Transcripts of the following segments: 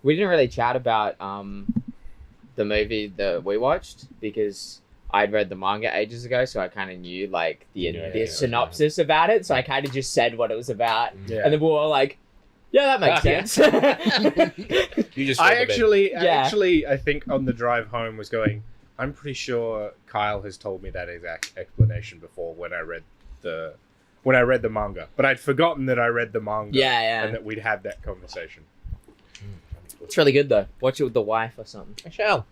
we didn't really chat about the movie that we watched because I'd read the manga ages ago, so I kind of knew like the synopsis about it. So I kind of just said what it was about, and then we were all like, "Yeah, that makes sense." You just I think on the drive home was going, I'm pretty sure Kyel has told me that exact explanation before when I read the manga, but I'd forgotten that I read the manga. And that we'd had that conversation. It's really good though. Watch it with the wife or something. I shall.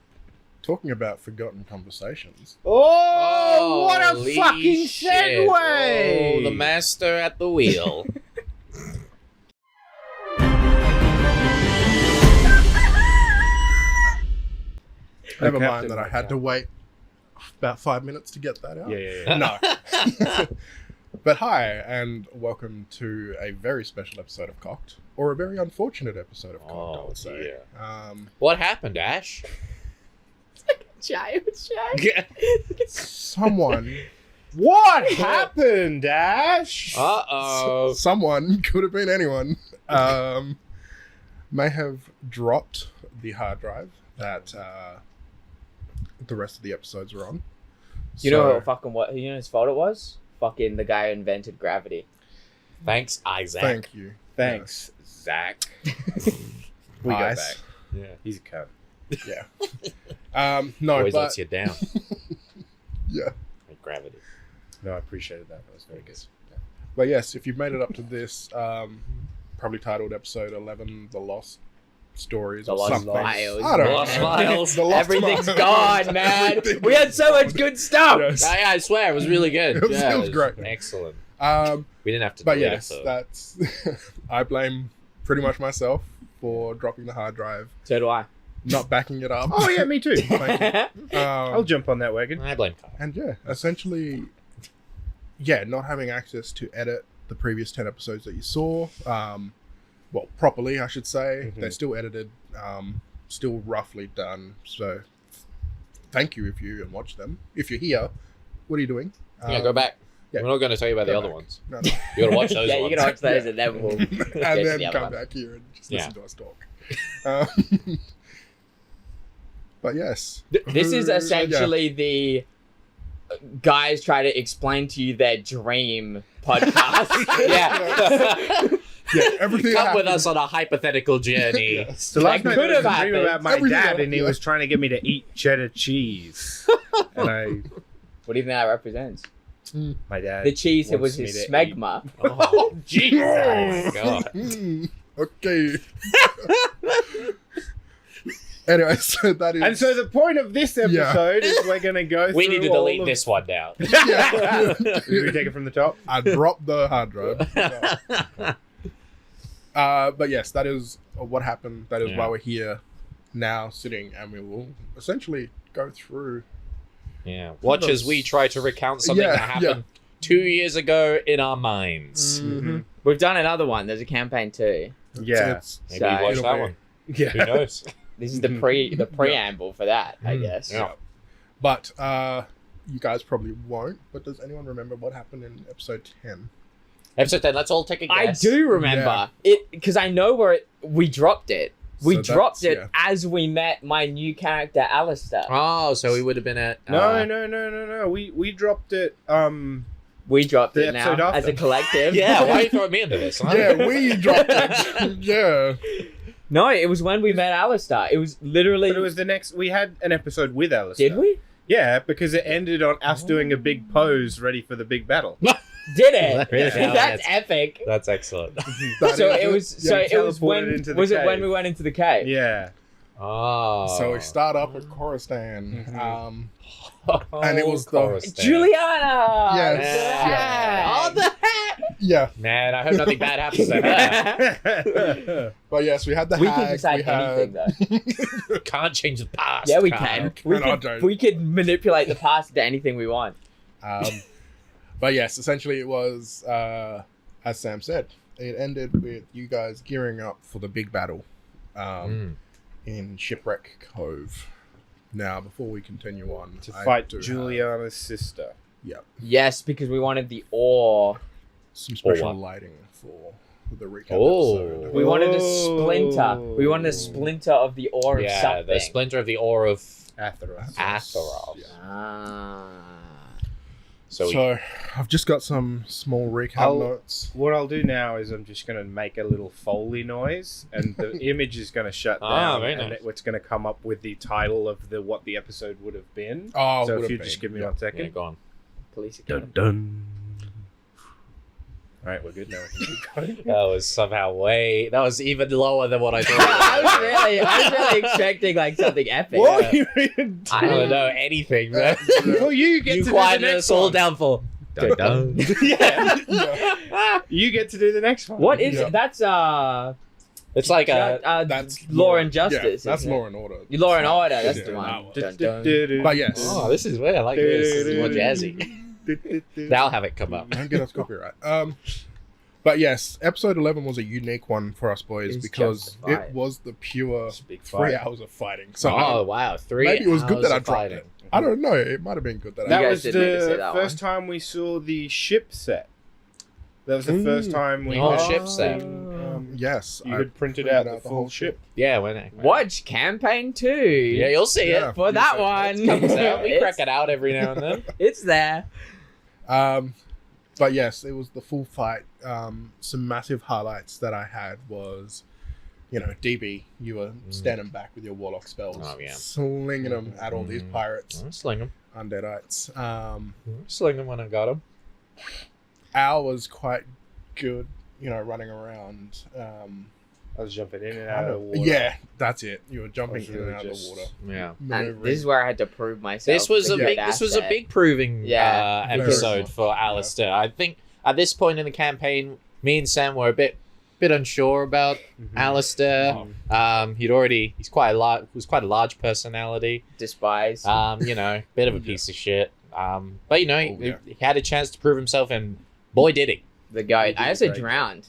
Talking about forgotten conversations. Oh, what a Holy fucking shit. segue! Oh, the master at the wheel. Never mind that I had to wait about 5 minutes to get that out. Yeah. No. But hi, and welcome to a very special episode of Cocked, or a very unfortunate episode of Cocked, I would say. What happened, Ash? Giant Someone... What happened, Ash? Uh-oh. Someone, could have been anyone, may have dropped the hard drive that the rest of the episodes were on. You know whose fault it was? Fucking the guy who invented gravity. Thanks, Isaac. Thank you. Thanks, Zach. We got back. Yeah. He's a cunt. Yeah. No, Always but... lets you down. Yeah. Like gravity. No, I appreciated that. That was very good. Yeah. But yes, if you've made it up to this, probably titled episode 11, The Lost Stories or something. Files. I don't know. Lost Files. The Lost Everything's Files. gone, man. We had so much good stuff. Yes. I swear, it was really good. It was great. Excellent. We didn't have to But do yes, that, so. that's... I blame pretty much myself for dropping the hard drive, So do I. not backing it up. Oh, yeah, me too. Thank you. I'll jump on that wagon. I blame Kyle. And yeah, essentially, not having access to edit the previous 10 episodes that you saw, well, properly, I should say. Mhm. They're still edited, still roughly done. So thank you if you watch them. If you're here, what are you doing? Yeah, go back. yeah. We're not going to tell you about the Go other back. ones. No. You got to watch those Yeah, ones. you're gonna watch those Yeah. and then we'll get to And the then other come one. back here and just Yeah. listen to us talk. But yes. This is essentially the guys try to explain to you their dream podcast. Yeah, everything Come with happened. us on a hypothetical journey. Yes. So last That night could there was have a dream happened. about my Everything dad, happened, and he yeah. was trying to get me to eat cheddar cheese. And What do you think that represents? my dad. The cheese that was wants his me to eat- smegma. Oh, Jesus. Oh, God. Okay. Anyway, so that is... And so the point of this episode is we're going to go through We need to all delete of- this one now. Yeah. Did we take it from the top? I dropped the hard drive. But yes, that is what happened. That is Yeah. why we're here now sitting, and we will essentially go through. Yeah. Watch as we try to recount something Yeah, that happened 2 years ago in our minds. Mm-hmm. We've done another one. There's a campaign too. Yeah. Maybe So- you watch It'll that be- one. Yeah. Who knows? This is the preamble for that, I guess. Yeah. But you guys probably won't. But does anyone remember what happened in episode 10? Episode 10, let's all take a I guess. do remember it because I know where we dropped it. We So dropped it that's- as we met my new character, Alistair. Oh, so we would have been at... No. We dropped it. We dropped The it now episode after. as a collective. Yeah, why are you throwing me into this? Huh? Yeah, we dropped it. Yeah. No, it was when we met Alistair. It was literally. But it was the next. We had an episode with Alistair. Did we? Yeah, because it ended on us doing a big pose ready for the big battle. Did it? Really? That's epic. That's excellent. That So is it was. So Yeah, it was when. teleported into the Was it when cave. we went into the cave? Yeah. Oh. So we start up at Coruscant. Mhm. And it was the- Coruscant. Juliana. Yes. Yeah. Oh, the hat! Yeah. Man, I hope nothing bad happens to her. But yes, we had the We hag. can decide we had... anything though. Can't change the past. Yeah, we Kyle. can. We No, could. don't. We could manipulate the past into anything we want. But yes, essentially it was, as Sam said, it ended with you guys gearing up for the big battle in Shipwreck Cove. Now, before we continue on, To I fight do have- Juliana's sister. Yeah, Yes, because we wanted the ore. some special what? lighting for with the recap Oh. episode. We wanted a splinter. We wanted a splinter of the ore of Yeah, something. the splinter of the ore of Atheros. Atheros. Yeah. Ah. So, I've just got some small recap I'll- notes. What I'll do now is I'm just going to make a little Foley noise, and the image is going to shut down, very and nice. it's going to come up with the title of what the episode would have been. Oh, So would if you have just been. give me Yeah. 1 second. yeah, go on. Police Dun academy. dun. All right, we're good now. We can keep going. That was somehow that was even lower than what I I thought. was really expecting like something epic. What? You even I don't know anything, man. Well, you get You to do the quieted next us all one. down for. Dun-dun. Yeah. You get to do the next one. What is Yeah. that's It's like a. That's Law and Justice, Yeah, that's isn't it? Law and Order. Law and Order? That's Yeah, the one. that one. Dun, dun. But yes, Oh, this is weird. I like this. This is more jazzy. They'll have it come up. don't get us copyright. But yes, episode 11 was a unique one for us boys It's because just a fight. it was the pure It's a big 3 fight. hours of fighting. So Oh wow, 3 maybe it was good hours that I of dropped fighting. it. I don't know. It might have been good that That You I. guys was did make us say the that first time we saw the ship set. That was the first time we Oh, had ship set. Yes, You I had printed out the full ship. Yeah, when it, Watch campaign 2. Yeah, you'll see Yeah. it. For that one. It comes out. We It's- crack it out every now and then. It's there. But yes, it was the full fight. Some massive highlights that I had was, DB, you were standing back with your warlock spells, Oh, yeah. slinging them at all these pirates, Sling them. undeadites. Sling them when I got them. Al was quite good, running around. I was jumping in and out of the water. Yeah, that's it. You were jumping I was in and really out of the just- water. Yeah. And maneuvering. this is where I had to prove myself. This was a good big. This was a asset. big proving Yeah. episode Very for Alistair. I think at this point in the campaign, me and Sam were a bit unsure about Alistair. He's quite a large personality. Despise. Bit of a piece of shit. But yeah. he had a chance to prove himself, and boy did he. The goat. did I also great. drowned.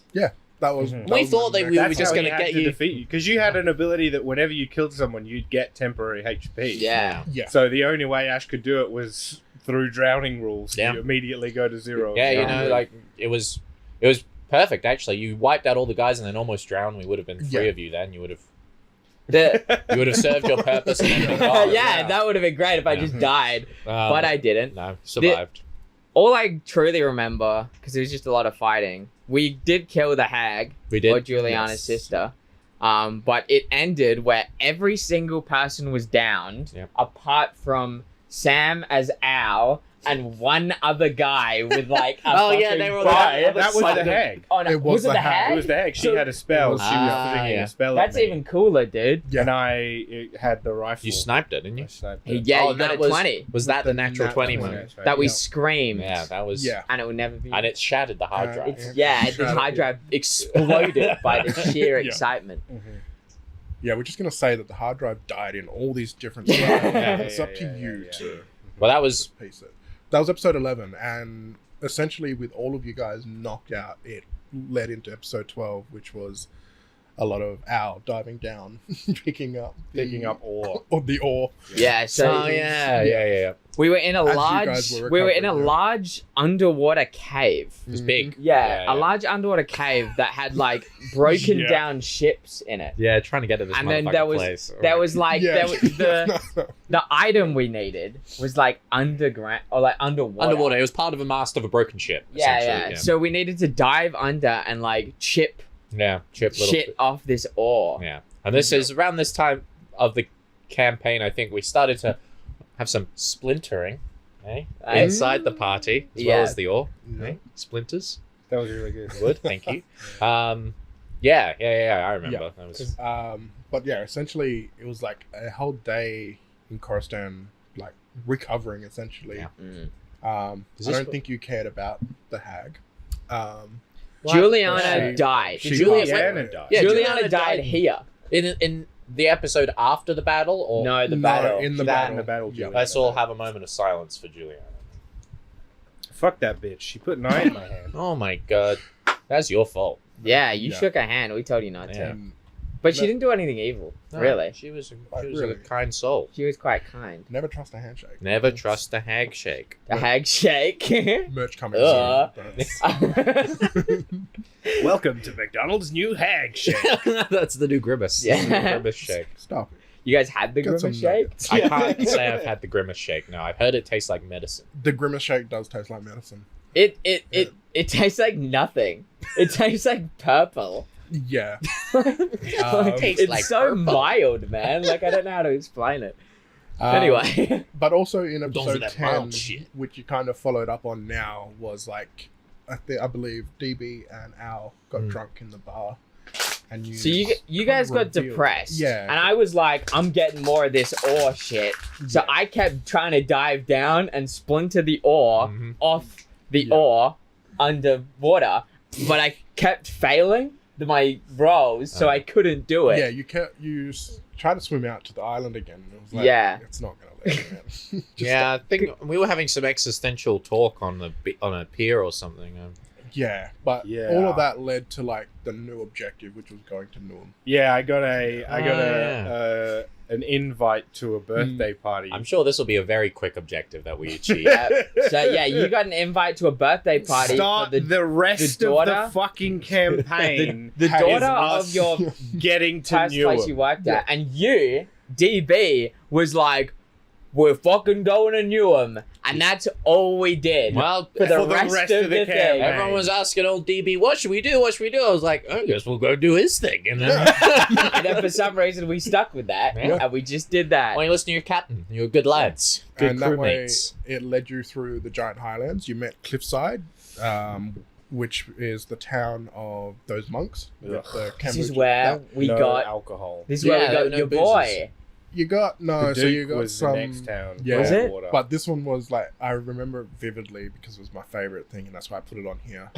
That was. Mhm. that We was thought my that next- we were That's just how gonna he had get to you- defeat you because you had an ability that whenever you killed someone, you'd get temporary HP. Yeah. Yeah. So the only way Ash could do it was through drowning rules. Yeah. You immediately go to 0. Yeah, it was perfect actually. You wiped out all the guys and then almost drowned. We would have been 3 Yeah. of you then. You would have The, served your purpose and then been gone. yeah, that would have been great if I Yeah. just died. But I didn't. no survived. All I truly remember, because it was just a lot of fighting, we did kill the hag, We did. or Juliana's Yes. sister. But it ended where every single person was downed, Yep. apart from Sam as Al and one other guy with like a Oh, yeah, fucking they were bow. That was the hag. Oh, no, It was was it the the hag. hag? It was the hag. She So- had a spell. She was flinging yeah. a spell That's at me. even cooler, dude. Yeah. And I had the rifle. You sniped it, didn't I you? sniped Hey, it. yeah, Oh, you got that a was- 20. Was that the natural nat 20 20. moment? That's right. That we Yeah. screamed. Yeah, that was. Yeah. And it would never be. And it shattered the hard drive. It's, Yeah. the Shut up, hard yeah. drive exploded by the sheer Yeah. excitement. Mhm. Yeah, we're just gonna say that the hard drive died in all these different styles. Yeah, It's up to yeah, you yeah. to Well, that was. piece it. That was episode 11, and essentially, with all of you guys knocked out, it led into episode 12, which was a lot of Al diving down, picking up ore. or the ore. Yeah, so Oh yeah. we were in a As you large guys were we were in a recovering, yeah. large underwater cave. It was big. Yeah, Yeah, a yeah. large underwater cave that had like broken Yeah. down ships in it. Yeah, trying to get to this And then motherfucking there was place. there was like Yeah. there was the item we needed was like underground or like underwater. underwater. It was part of a mast of a broken ship. Yeah, essentially, yeah. So we needed to dive under and like chip chip little. shit off this ore. Yeah, and this is around this time of the campaign. I think we started to have some splintering, inside the party as well Yeah. as the ore. Yeah. Splinters. That was really good. Good, thank you. Yeah. I remember. That was. But yeah, essentially, it was like a whole day in Coruscant, like recovering. Essentially, Yeah. Mm. I Is this don't what- think you cared about the hag. Juliana She- died. She Juliana died. Yeah, Juliana died here. in the episode after the battle, or No, the No, battle. in the That battle. and the battle. Yeah. Juliana let's all died. have a moment of silence for Juliana. Fuck that bitch. She put an eye in my hand. Oh my god, that's your fault. Yeah, you Yeah. shook her hand. We told you not to. Yeah. And But she didn't do anything evil, No, really. She was Really? a kind soul. She was quite kind. Never trust a handshake. Never trust a handshake. A hag shake. Merch coming Uh. soon. Welcome to McDonald's new hag shake. That's the new grimace. Yeah. That's the new grimace shake. Stop it. You guys had the Got some grimace shake? nuggets. I can't say I've had the grimace shake. No, I've heard it tastes like medicine. The grimace shake does taste like medicine. It tastes like nothing. It tastes like purple. Yeah. Tastes It's like so purple. mild, man. Like, I don't know how to explain it. Um, Anyway. But also in Don't do episode that 10, mild shit. which you kind of followed up on now, was like, I believe DB and Al got drunk in the bar. And So you guys got revealed- depressed. Yeah. And I was like, I'm getting more of this ore shit. So Yeah. I kept trying to dive down and splinter the ore off the Yeah. ore underwater. But I kept failing my rolls, so I couldn't do it. Yeah, you tried to swim out to the island again. It was like, Yeah. it's not going to let you, man. Just Yeah, I think we were having some existential talk on a pier or something. Yeah, but Yeah. all of that led to like the new objective, which was going to Newham. Yeah, I got an invite to a birthday party. I'm sure this will be a very quick objective that we achieve. So yeah, you got an invite to a birthday party Start for the rest the of daughter- the fucking campaign. the Hey, daughter us of your getting to first place you Newham. worked at, and you, DB, was like, "We're fucking going to Newham," and that's all we did. Well, for the rest of the thing. campaign. everyone was asking old DB, "What should we do? What should we do?" I was like, "I guess we'll go do his thing." And then, And then for some reason we stuck with that, Yeah. and we just did that. why don't you listen to your captain? You're good lads, good And that way, crewmates. it led you through the giant highlands. You met Cliffside, which is the town of those monks. with the This is kombucha. where we no got. alcohol. This is where Yeah, we got no your boozers. boy. You got no, The so you Duke got was some. the next town. Yeah. Was it? Water. But this one was like I remember it vividly because it was my favorite thing, and that's why I put it on here.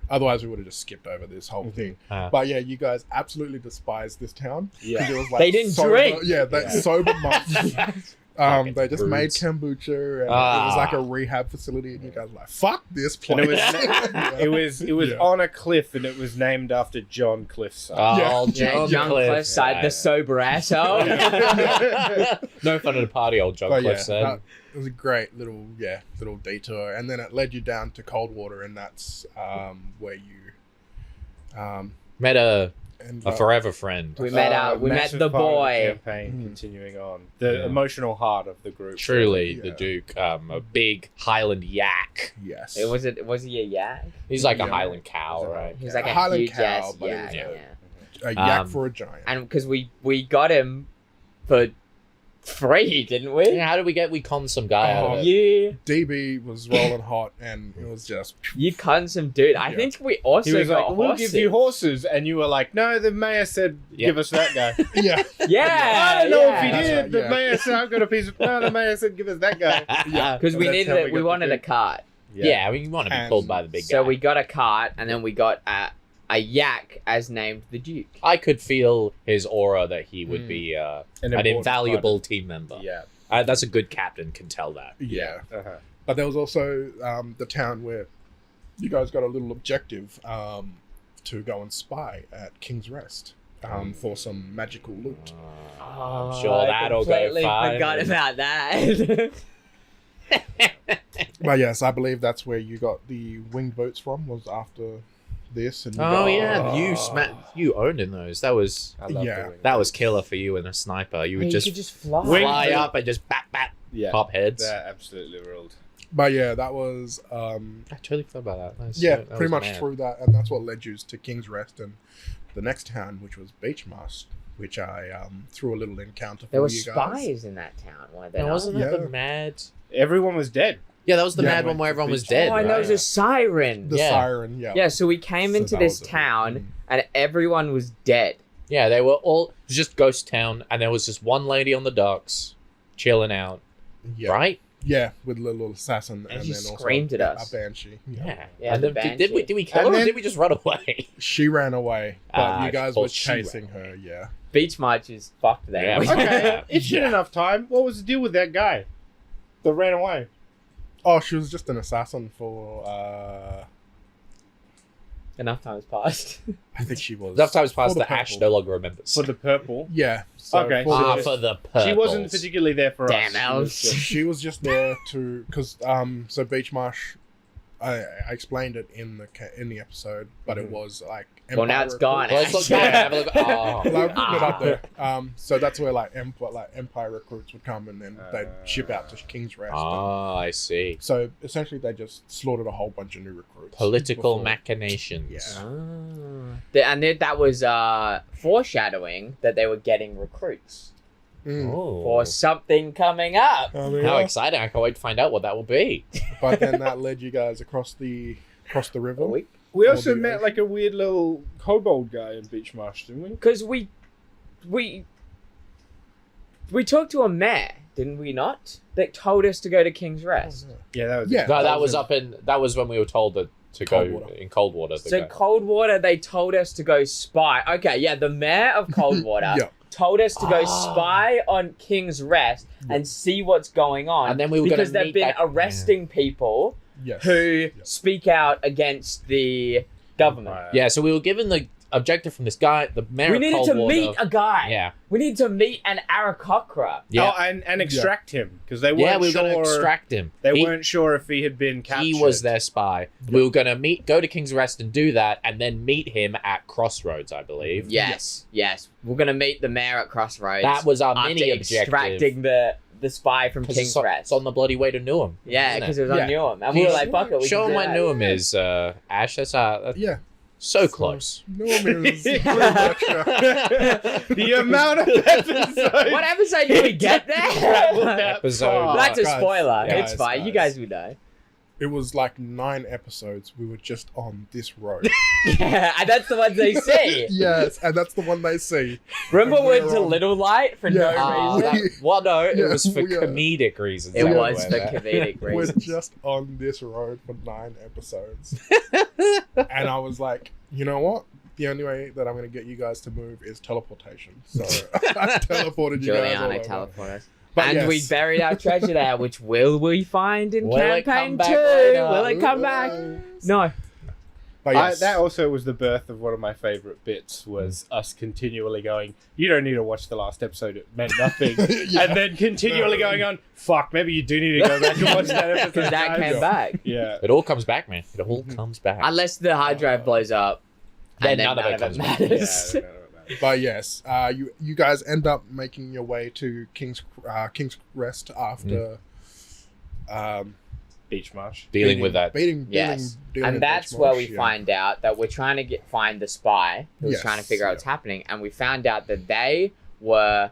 Otherwise, we would have just skipped over this whole thing. But yeah, you guys absolutely despise this town. Yeah. It was, like, They didn't sober- drink. Yeah, they Yeah. sober monks. Fucking They just made brutes. kombucha, and it was like a Ah. rehab facility, and you guys were like, "Fuck this And place." it was Yeah. on a cliff, and it was named after John Cliffside. Oh, Yeah, John Cliffside, the sober asshole. No fun at a party, old John But yeah, Cliff said. it was a great little detour, and then it led you down to Coldwater, and that's where you Met a ended a up- forever friend. we met we met Massive the part of boy. campaign continuing on. The Yeah. emotional heart of the group. Truly, Yeah. the Duke, a big Highland yak. Yes, Was he a yak? He's like a Yeah. Highland cow, He's a right? He was like a Highland huge cow, ass but it was yak. a- Yeah. a yak Um, for a giant. And because we got him for free, didn't we? Yeah, how did we con some guy out of it? Yeah. DB was rolling hot, and it was just You con some dude. I Yeah. think we also He was got like, "We'll horses. give you horses," and you were like, "No, the mayor said Yeah. give us that guy." yeah. Yeah. I don't know if he yeah. That's did. right, The yeah. mayor said, "I've got a piece of." No, the mayor said, "Give us that guy." Yeah, Because we That's needed how it. we We got the wanted a Duke. cart. yeah. We want to be And pulled by the big So guy. we got a cart, and then we got a yak as named the Duke. I could feel his aura that he would be An an important invaluable team member. Yeah. That's a good captain, can tell that. Yeah. Uh-huh. But there was also the town where you guys got a little objective to go and spy at King's Rest for some magical loot. I'm sure that'll go completely fine. forgot about that. But yes, I believe that's where you got the winged boots from. Was after this. And you Oh got- yeah, you owned in those. That was I love Yeah. the wing. that was killer for you and a sniper. You would you just could just fly. Wing- fly up and just bat Yeah. pop heads. That absolutely ruled. But yeah, that was I totally forgot about that. That's- yeah, that pretty was much mad. through that, and that's what led you to King's Rest and the next town, which was Beachmast, which I threw a little encounter for There were you guys. spies in that town, weren't there? No, not? wasn't that the Yeah. mad? Everyone was dead. Yeah, that was the Yeah, mad went one where to everyone was beach. dead. Oh, and there right? was a siren. The Yeah. siren, yeah. Yeah, so we came So into that this was it. town, and everyone was dead. Yeah, they were all it was just ghost town, and there was just one lady on the docks, chilling out. Yeah. Right? Yeah, with a little assassin, And and she then also screamed at us. a banshee. Yeah. Yeah, And the then, did we banshee. kill her And or then- did we just run away? She ran away, but Ah, you guys well, were she ran chasing her. Yeah. Beach March is fucked there. Yeah. Okay, it's been enough time. What was the deal with that guy that ran away? Oh, she was just an assassin for. Enough time has passed. I think she was. Enough time's passed for the that Ash purple. no longer remembers. For the purple. Yeah. So Okay, for so the- for the purples. She wasn't particularly there for Damn us. elves. She was just there to because so Beach Marsh, I explained it in the episode, but it was like Well, now it's gone. Well, let's look back and have a look. Oh. Well, I've written it up there. So that's where like Empire recruits would come and then they'd ship out to King's Rest. Oh, I see. So essentially, they just slaughtered a whole bunch of new recruits. Political before- machinations. Yeah. And that was foreshadowing that they were getting recruits Mm. Oh. for something coming up. I mean, How exciting. I can't wait to find out what that will be. But then that led you guys across the river. We also Or the met ocean. like a weird little kobold guy in Beach Marsh, didn't we? Because we talked to a mayor, didn't we not? That told us to go to King's Rest. Yeah, that was Yeah. No, that That was was up in. That was when we were told to go Coldwater. in Coldwater. So Coldwater, they told us to go spy. Okay, yeah, the mayor of Coldwater Yeah. told us to go Ah. spy on King's Rest and see what's going on. And then we were gonna because they've meet been that- arresting people Yes. who speak out against the government. Yeah, so we were given the objective from this guy, the mayor We of needed to Coldwater. meet a guy. Yeah. We needed to meet an Arakocra. Yeah. Oh, and extract him because they weren't Yeah, we were sure. going to extract him. They He- weren't sure if he had been captured. He was their spy. We were going to go to King's Rest and do that, and then meet him at Crossroads, I believe. Yes. We're gonna meet the mayor at Crossroads. That was our after mini objective. extracting the spy from 'Cause King's it's Rest. it's on the bloody way to Newham. Yeah, isn't because it? it was on Yeah. Newham. And we were like, fuck it. We Show can him do where that. Newham is, Ash. That's Yeah. so close. No, I mean, it was pretty much, The amount of episodes. What episode did we get there? Episode. That's a Guys, spoiler. guys, It's fine. You guys would know. it was like 9 episodes. We were just on this road. Yeah, and that's the ones they see. Yes, and that's the one they see. Remember And when we're to on- Little Light for no Yeah. reason? Well, no, it Yeah, was for we are- comedic reasons. It that we was went for there. comedic We're reasons. just on this road for 9 episodes. And I was like, you know what? The only way that I'm going to get you guys to move is teleportation. So I teleported you guys all Juliana over. teleport us. But And yes. we buried our treasure there, which will we find in Will it campaign come back 2? later? Will it come back? No. But yes. That also was the birth of one of my favorite bits, was us continually going, you don't need to watch the last episode, it meant nothing. Yeah. And then continually going on, fuck, maybe you do need to go back and watch that episode. Because that came back. Yeah. It all comes back, man. It all comes back. Unless the hard drive blows up. Then and none of it comes back. matters. Yeah, But yes, you guys end up making your way to King's Rest after Beach Marsh. Dealing with that. dealing Yes. with And that's Beach where Marsh, we yeah. find out that we're trying to find the spy who's Yes, trying to figure out what's yeah. happening. And we found out that they were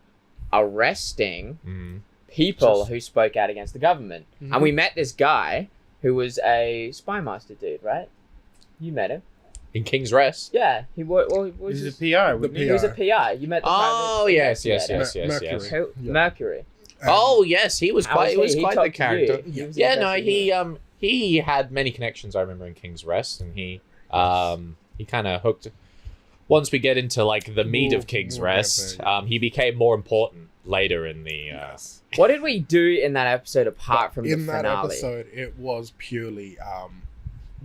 arresting Mm. people Just- who spoke out against the government. Mhm. And we met this guy who was a spy master dude, right? You met him. In King's Rest. Yeah. He was He's his, a PI, wouldn't he? he was a PI. You met the Oh, private yes, yes, investigator. yes, yes, Mer- yes. Mercury. Who? Yeah. Mercury. Oh, yes, he was How quite. He was quite the talked to you. character. He was Yeah, no, interested. he had many connections. I remember in King's Rest, and he kind of hooked. Once we get into like the meat of King's more Rest, campaign. he became more important later in the. Yes. What did we do in that episode apart from in the that finale? episode, it was purely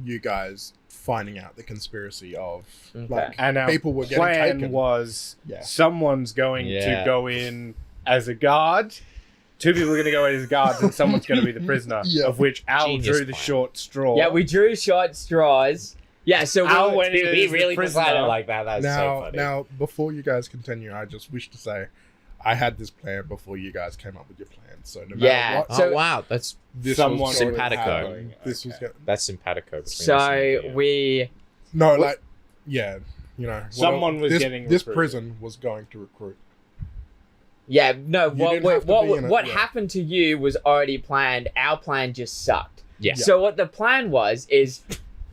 you guys finding out the conspiracy of Okay. like And our people were getting plan taken. was Yeah. someone's going Yeah. to go in as a guard. 2 people are going to go in as guards, and someone's going to be the prisoner. Yeah. Of which Al Genius drew the plan. short straw. Yeah, we drew short straws. Yeah, so Al we went in We as the really prisoner. decided like that. That's so now, funny. now, before you guys continue, I just wish to say, I had this plan before you guys came up with your plan. So no matter Yeah. what, Oh So- wow, that's this someone was going to simpatico. happen. This was Okay. going simpatico. between us So and you. we no, like yeah, you know, Someone was this, getting this recruited. prison was going to recruit. Yeah, no, You what didn't have to be in it, what yeah. happened to you was already planned. Our plan just sucked. Yeah. So what the plan is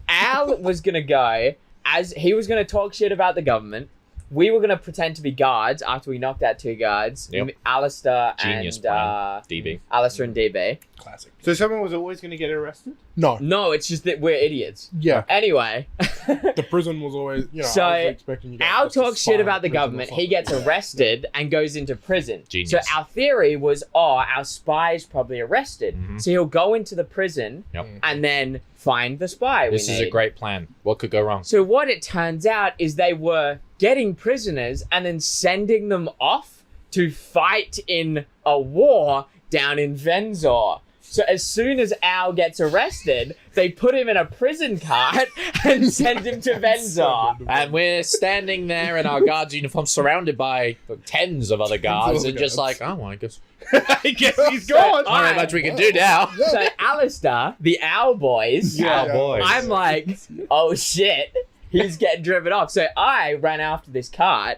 Al was going to go as he was going to talk shit about the government. we were gonna pretend to be guards after we knocked out 2 guards. Yep. Alistair Genius and plan. DB. Alistair and DB. Classic. So someone was always going to get arrested? No. No, it's just that we're idiots. Yeah. Anyway. The prison was always, So, I was expecting you guys Al just to talks shit sign about the prison or government. He something. gets arrested and goes into prison. Genius. So our theory was, our spy's probably arrested. Mhm. So he'll go into the prison Yep. and then find the spy. This is a great plan. What could go wrong? So what it turns out is they were getting prisoners and then sending them off to fight in a war down in Venzor. So as soon as Al gets arrested, they put him in a prison cart and send him to Venzor. And we're standing there in our guards' uniforms, surrounded by tens of other guards, and just like, oh, I guess I guess he's gone. not very much we can do now. So Alistair, the Owl Boys, Our boys. I'm like, oh shit, he's getting driven off. So I ran after this cart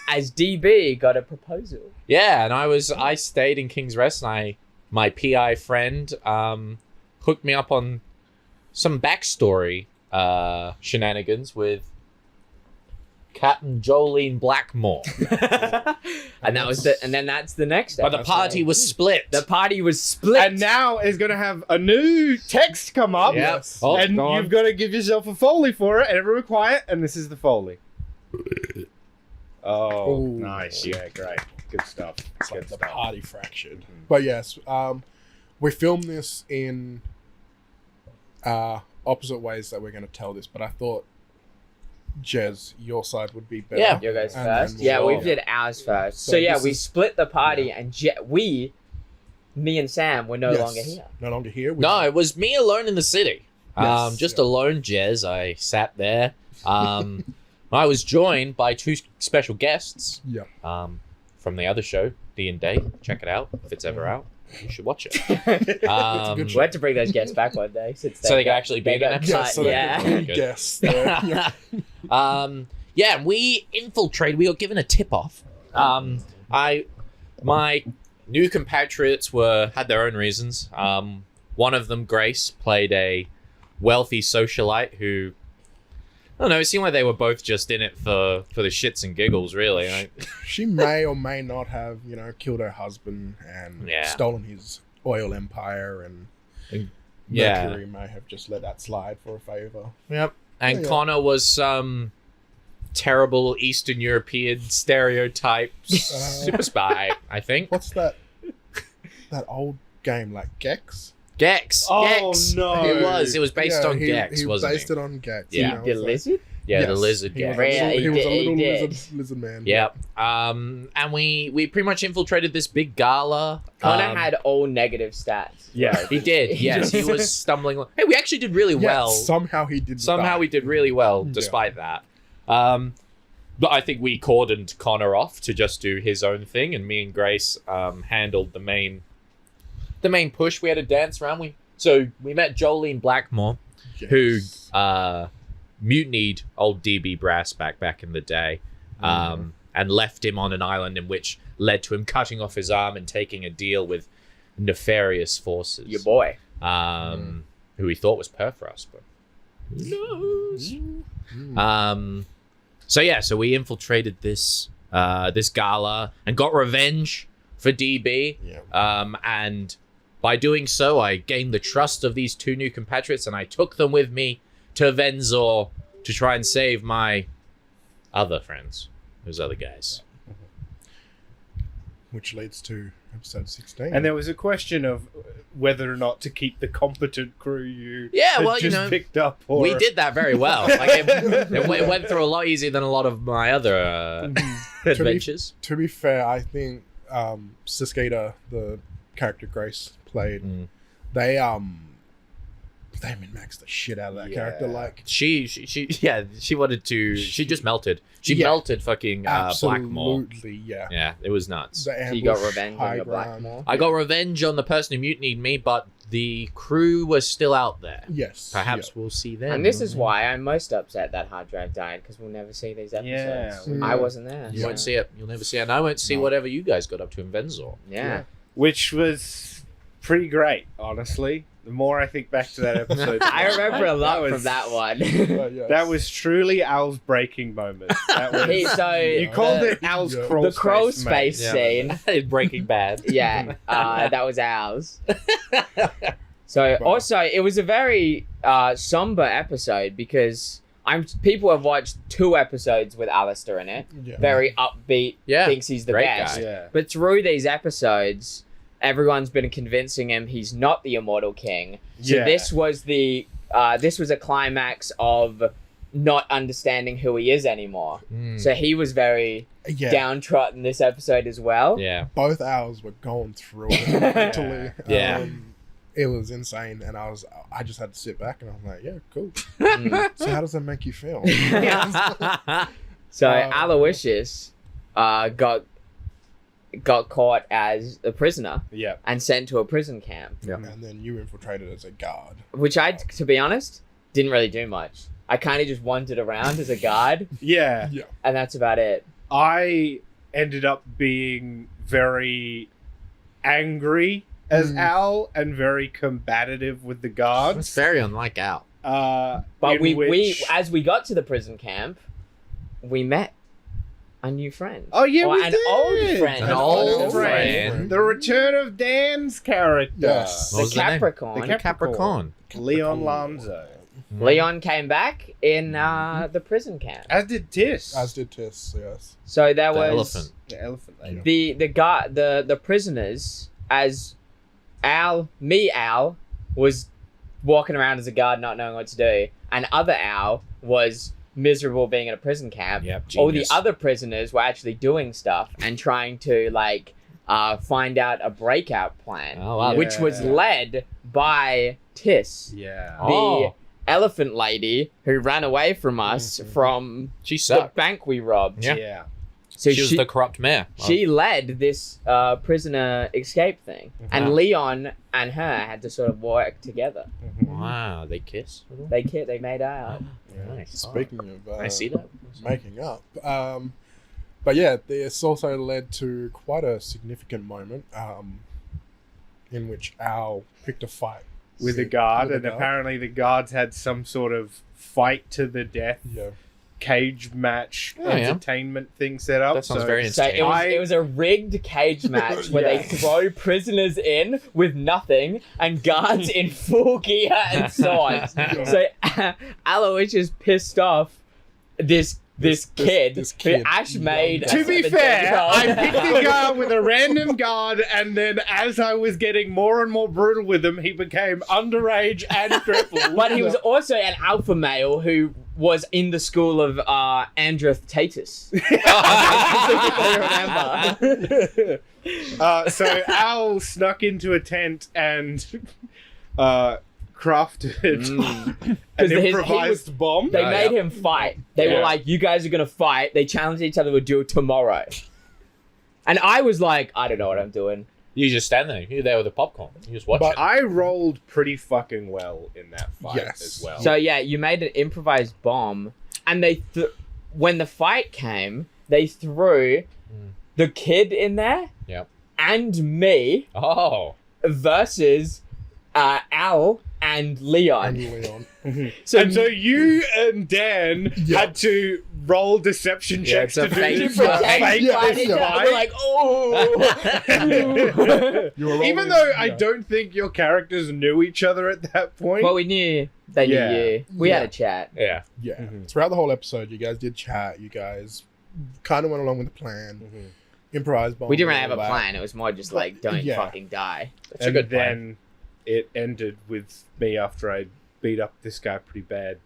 as DB got a proposal. Yeah, and I stayed in King's Rest, and my PI friend hooked me up on some backstory shenanigans with Captain Jolene Blackmore. And then that's the next But the episode. party was split. The party was split. And now is going to have a new text come up. Yep. Yes. Oh, And go on. you've got to give yourself a Foley for it. And everyone quiet. And this is the Foley. Oh, Ooh. nice. Yeah, great. Good stuff. It's like Good the stuff. party fractured. But yes, we filmed this in opposite ways that we're going to tell this, but I thought, Jez, your side would be better. Yeah. You guys And first? then Yeah, we'll- we did ours first. So So yeah, this we is- split the party yeah. and me and Sam were no Yes. longer here. No longer here. No, it was me alone in the city. Yes. Just Yeah. alone, Jez. I sat there. I was joined by 2 special guests Yeah. from the other show, D&D. Check it out if it's ever out. You should watch it. It's a good We show. had to bring those guests back one day. Since So they could actually be in an got episode? cut, So yeah. they Good. guess. Yeah. Yeah, we infiltrated. We got given a tip off. My new compatriots had their own reasons. One of them, Grace, played a wealthy socialite who, I don't know, it seemed like they were both just in it for the shits and giggles, really. She may or may not have, killed her husband and Yeah. stolen his oil empire, and Yeah. Mercury may have just let that slide for a favor. Yep. And Yeah. Connor was some terrible Eastern European stereotype super spy, I think. What's that? That old game like Gex? Gex. Oh, Gex. no. It was based on he, Gex, he wasn't based it? it on Gex. Yeah. and I The was like, lizard? Yeah, the yes, lizard he was Gex. a Yeah, little, he he was a did- little he did. lizard man. Yep. And we pretty much infiltrated this big gala. Connor had all negative stats. Yeah. He did. Yes, he was stumbling. Hey, we actually did really Yeah, well. somehow he did. Somehow we did really well despite that. But I think we cordoned Connor off to just do his own thing, and me and Grace handled the main push. We had a dance around. So we met Jolene Blackmore, who mutinied old DB Brass back in the day, and left him on an island, in which led to him cutting off his arm and taking a deal with nefarious forces. Your boy. Who he thought was Perforos, but who knows? So we infiltrated this gala and got revenge for DB. Yeah. And by doing so, I gained the trust of these 2 new compatriots, and I took them with me to Venzor to try and save my other friends, those other guys. Which leads to episode 16. And there was a question of whether or not to keep the competent crew you Yeah, had well, just picked up. Or... We did that very well. Like it went through a lot easier than a lot of my other adventures. To be fair, I think Siskata, the character Grace played, they min-maxed the shit out of that character. Like She wanted to. She just melted. She melted fucking Blackmore. absolutely, yeah. Yeah, it was nuts. The So you got ambush, revenge high on your ground. Blackmore. I got revenge on the person who mutinied me, but the crew was still out there. Yes. Perhaps we'll see them. And this is why I'm most upset that hard drive died, because we'll never see these episodes. Yeah. I wasn't there. You Yeah. won't see it. You'll never see it. And I won't see No. whatever you guys got up to in Venzor. Yeah. Which was pretty great, honestly. The more I think back to that episode, I remember a lot from that one. Yes. That was truly Al's breaking moment. That was, So you called it Al's crawl the crawl space, space scene. Breaking Bad. Yeah, that was ours. So also, it was a very somber episode because people have watched 2 episodes with Alistair in it. Yeah. Very upbeat. Yeah, thinks he's the great best. guy. Yeah. But through these episodes, everyone's been convincing him he's not the immortal king. So this was a climax of not understanding who he is anymore. So he was very downtrodden this episode as well. Yeah. Both hours were going through it mentally. Yeah. It was insane, and I just had to sit back, and I was like, yeah, cool. So how does that make you feel? So Aloysius got caught as a prisoner and sent to a prison camp. Yeah. And then you infiltrated as a guard. Which to be honest, didn't really do much. I kind of just wandered around as a guard. Yeah. And that's about it. I ended up being very angry as Al and very combative with the It's guards. very unlike Al. But we as we got to the prison camp, we met a new friend. Oh yeah, Or we an did. old friend. An old friend. The return of Dan's character. Yes. What The was the name? Capricorn. The Capricorn. Leon Lanzo. Leon came back in the prison camp. As did Tis. As did Tiss, yes. So there The was elephant. The elephant lady. the prisoners, as Al was walking around as a guard not knowing what to do, and other Al was miserable being in a prison camp. Yep, All the genius. other prisoners were actually doing stuff and trying to find out a breakout plan, Oh, wow. which was led by Tis, Yeah. the elephant lady who ran away from us from She the sucked. bank we robbed. Yeah. So She was the corrupt mayor. she led this prisoner escape thing, and Leon and her had to sort of work together. Wow, they kiss. They made out. Nice. Speaking of I see that. making up. But yeah, this also led to quite a significant moment in which Al picked a fight With a guard, with a and guard. apparently the guards had some sort of fight to the death Yeah. cage match Oh, yeah. entertainment thing set up. That sounds so very So interesting. it was a rigged cage match where they throw prisoners in with nothing and guards in full gear and swords. So Aloysius pissed off this kid this who kid. Ash made. a To be 17-year-old. fair, I picked a guard with a random guard, and then as I was getting more and more brutal with him, he became underage and crippled. But he was also an alpha male who was in the school of Andreth Tatus. I remember. So Al snuck into a tent and crafted an 'Cause improvised bomb. They made him fight. They were like, "You guys are gonna fight." They challenged each other to do it tomorrow. And I was like, "I don't know what I'm doing." You just stand there. You're there with the popcorn. You just watch But it. I rolled pretty fucking well in that fight Yes. as well. So yeah, you made an improvised bomb, and when the fight came, they threw the kid in there, Yep. and me Oh. versus Al and Leon. And Leon. So you and Dan had to roll deception checks it's to a fake do pretend fake yeah, fight this each other. fight. We're like, oh. You were rolling- Even though I yeah. don't think your characters knew each other at that point. Well, we knew they knew Yeah. you. We had Yeah. a chat. Yeah. Yeah. Mhm. Throughout the whole episode, you guys did chat. You guys kind of went along with the plan. Improvised bomb. We didn't really and have a all that. plan. It was more just like, don't Yeah. fucking die. That's a And good plan. then it ended with me after I beat up this guy pretty bad,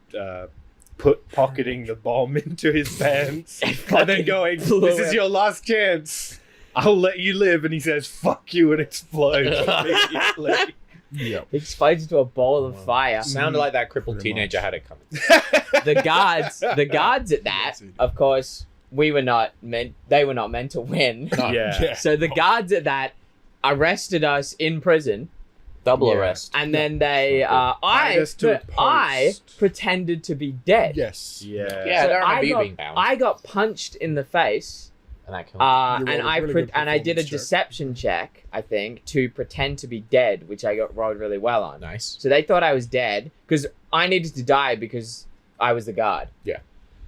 pocketing the bomb into his pants, and then going, "This is your last chance. I'll let you live." And he says, "Fuck you," and explodes immediately. Yeah. He explodes into a ball of fire. Sounded like that crippled Pretty teenager much. had it coming. The guards at that, Yes, he did. of course, they were not meant to win. No. Yeah. So the guards at that arrested us in prison, Double Yeah. arrest. and then they, Tied us to a I post. pretended to be dead. Yes. Yeah. Yeah, I don't remember you got, being bound. I got punched in the face, And that killed me. And I did a deception check, I think, to pretend to be dead, which I got rolled really well on. Nice. So they thought I was dead because I needed to die because I was the guard. Yeah.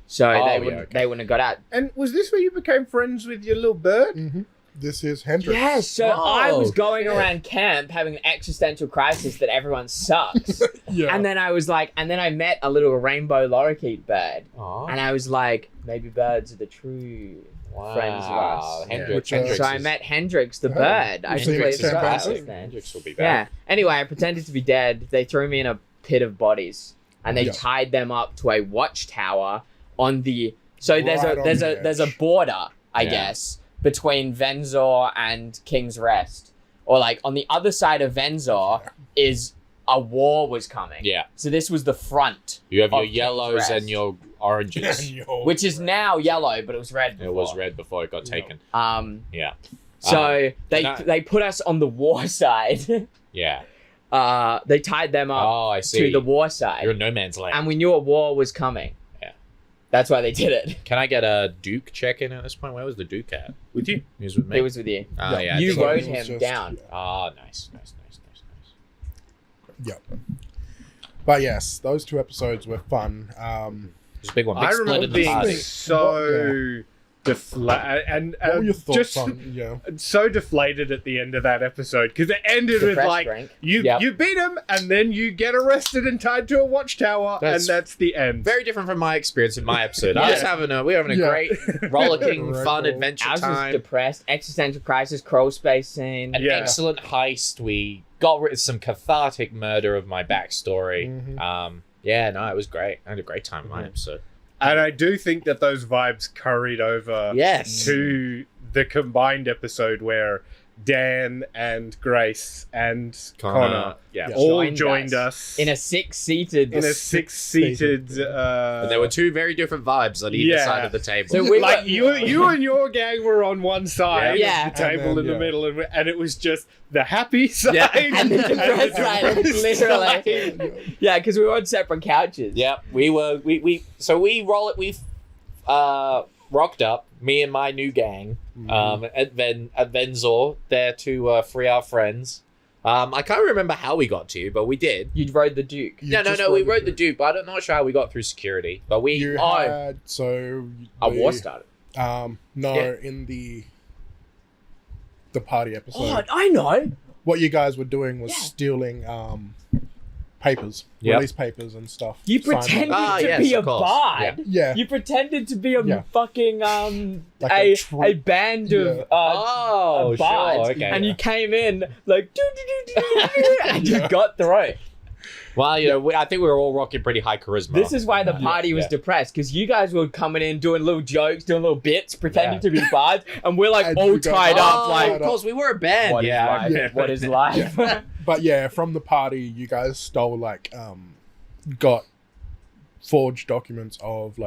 So they wouldn't have got out. And was this where you became friends with your little bird? Mm-hmm. This is Hendrix. Yes, so I was going around camp having an existential crisis that everyone sucks. Yeah. And then I met a little rainbow lorikeet bird. Aww. And I was like, maybe birds are the true friends of us. Hendrix, So I met Hendrix the bird. I Hendrix completely is forgot. classic. Hendrix will be back. Yeah. Anyway, I pretended to be dead. They threw me in a pit of bodies, and they tied them up to a watchtower on the. So there's a border, I guess, between Venzor and King's Rest, or like on the other side of Venzor is a war was coming. Yeah. So this was the front. You have your King's yellows Rest. and your oranges. Which is now yellow, but it was red before. It was red before it got taken. Yeah. So they put us on the war side. Yeah. They tied them up I see. to the war side. You're in no man's land. And we knew a war was coming. Yeah. That's why they did it. Can I get a Duke check in at this point? Where was the Duke at? With you? He was with me. It was with you. Yeah. You so wrote it was him down. Nice. Yep. But yes, those 2 episodes were fun. It's a big one. Big I split remember in the party. being so deflated and What were your thoughts just on, so deflated at the end of that episode because it ended with Depressed like drink. you beat him and then you get arrested and tied to a watchtower and that's the end. Very different from my experience in my episode. We were having a great, rollicking, fun adventure Ours was time. depressed, existential crisis, crawl space scene. An excellent heist. We got rid of some cathartic murder of my backstory. Mhm. It was great. I had a great time in my episode. And I do think that those vibes carried over to the combined episode where Dan and Grace and Connor all joined us in a six-seated. and there were 2 very different vibes on either side of the table. So you and your gang were on one side of the table And then, in the middle, and it was just the happy side and the depressed side, literally. Yeah, because we were on separate couches. Yep, we rocked up, me and my new gang, at Venzor, there to free our friends. I can't remember how we got to you, but we did. You rode the Duke. No, we rode the Duke, but I'm not sure how we got through security. But we You had, so... A war started. In the party episode. Oh, I know. What you guys were doing was stealing papers, release papers and stuff. You pretended to be a bard. Yeah. You pretended to be a fucking Like a band of bards, sure, okay, and you came in like and you got through. Well, I think we were all rocking pretty high charisma. This is why the party was depressed, because you guys were coming in doing little jokes, doing little bits, pretending to be bards, and we're like all tied up. Like, of course, we were a band. What is life? But from the party, you guys stole got forged documents of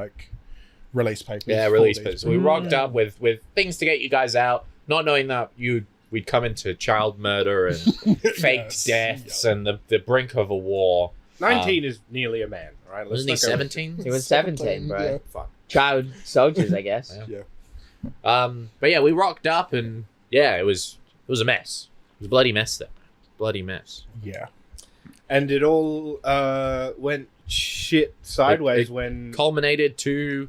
release papers. Yeah, release papers. So we rocked up with things to get you guys out, not knowing that we'd come into child murder and fake deaths and the brink of a war. 19 is nearly a man, right? Wasn't he 17? He was 17, bro. Yeah. Fuck. Child soldiers, I guess. But we rocked up and it was a mess. It was a bloody mess there. Bloody mess. Yeah. And it all went shit sideways when culminated to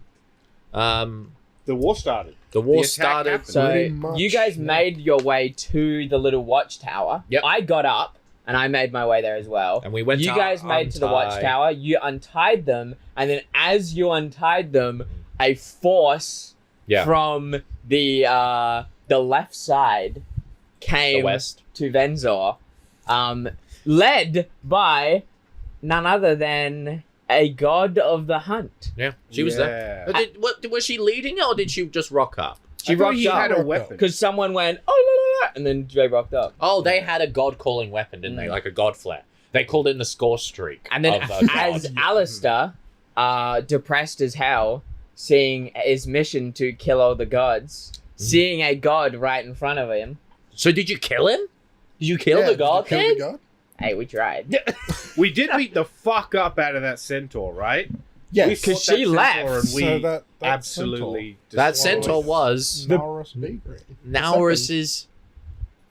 the war started. The war attack started. happened. So you guys made your way to the little watchtower. Yep. I got up and I made my way there as well. And we went You to guys made to the watchtower. You untied them, and then as you untied them, a force from the left side came The west. to Venzor, led by none other than a god of the hunt. Yeah, she was there. Was she leading it, or did she just rock up? She rocked he had a up weapon. because someone went, oh, la, la, la, and then they rocked up. Oh, they had a god-calling weapon, didn't they? Like a god flare. They called in the score streak. And then of a as god. Alistair, depressed as hell, seeing his mission to kill all the gods, seeing a god right in front of him. So did you kill him? Did you kill the god Kill then? the god? Hey, we tried. We did beat the fuck up out of that centaur, right? Yeah, We because fought she that left. centaur and we So that absolutely That destroyed centaur it. was Naurus B. Naurus's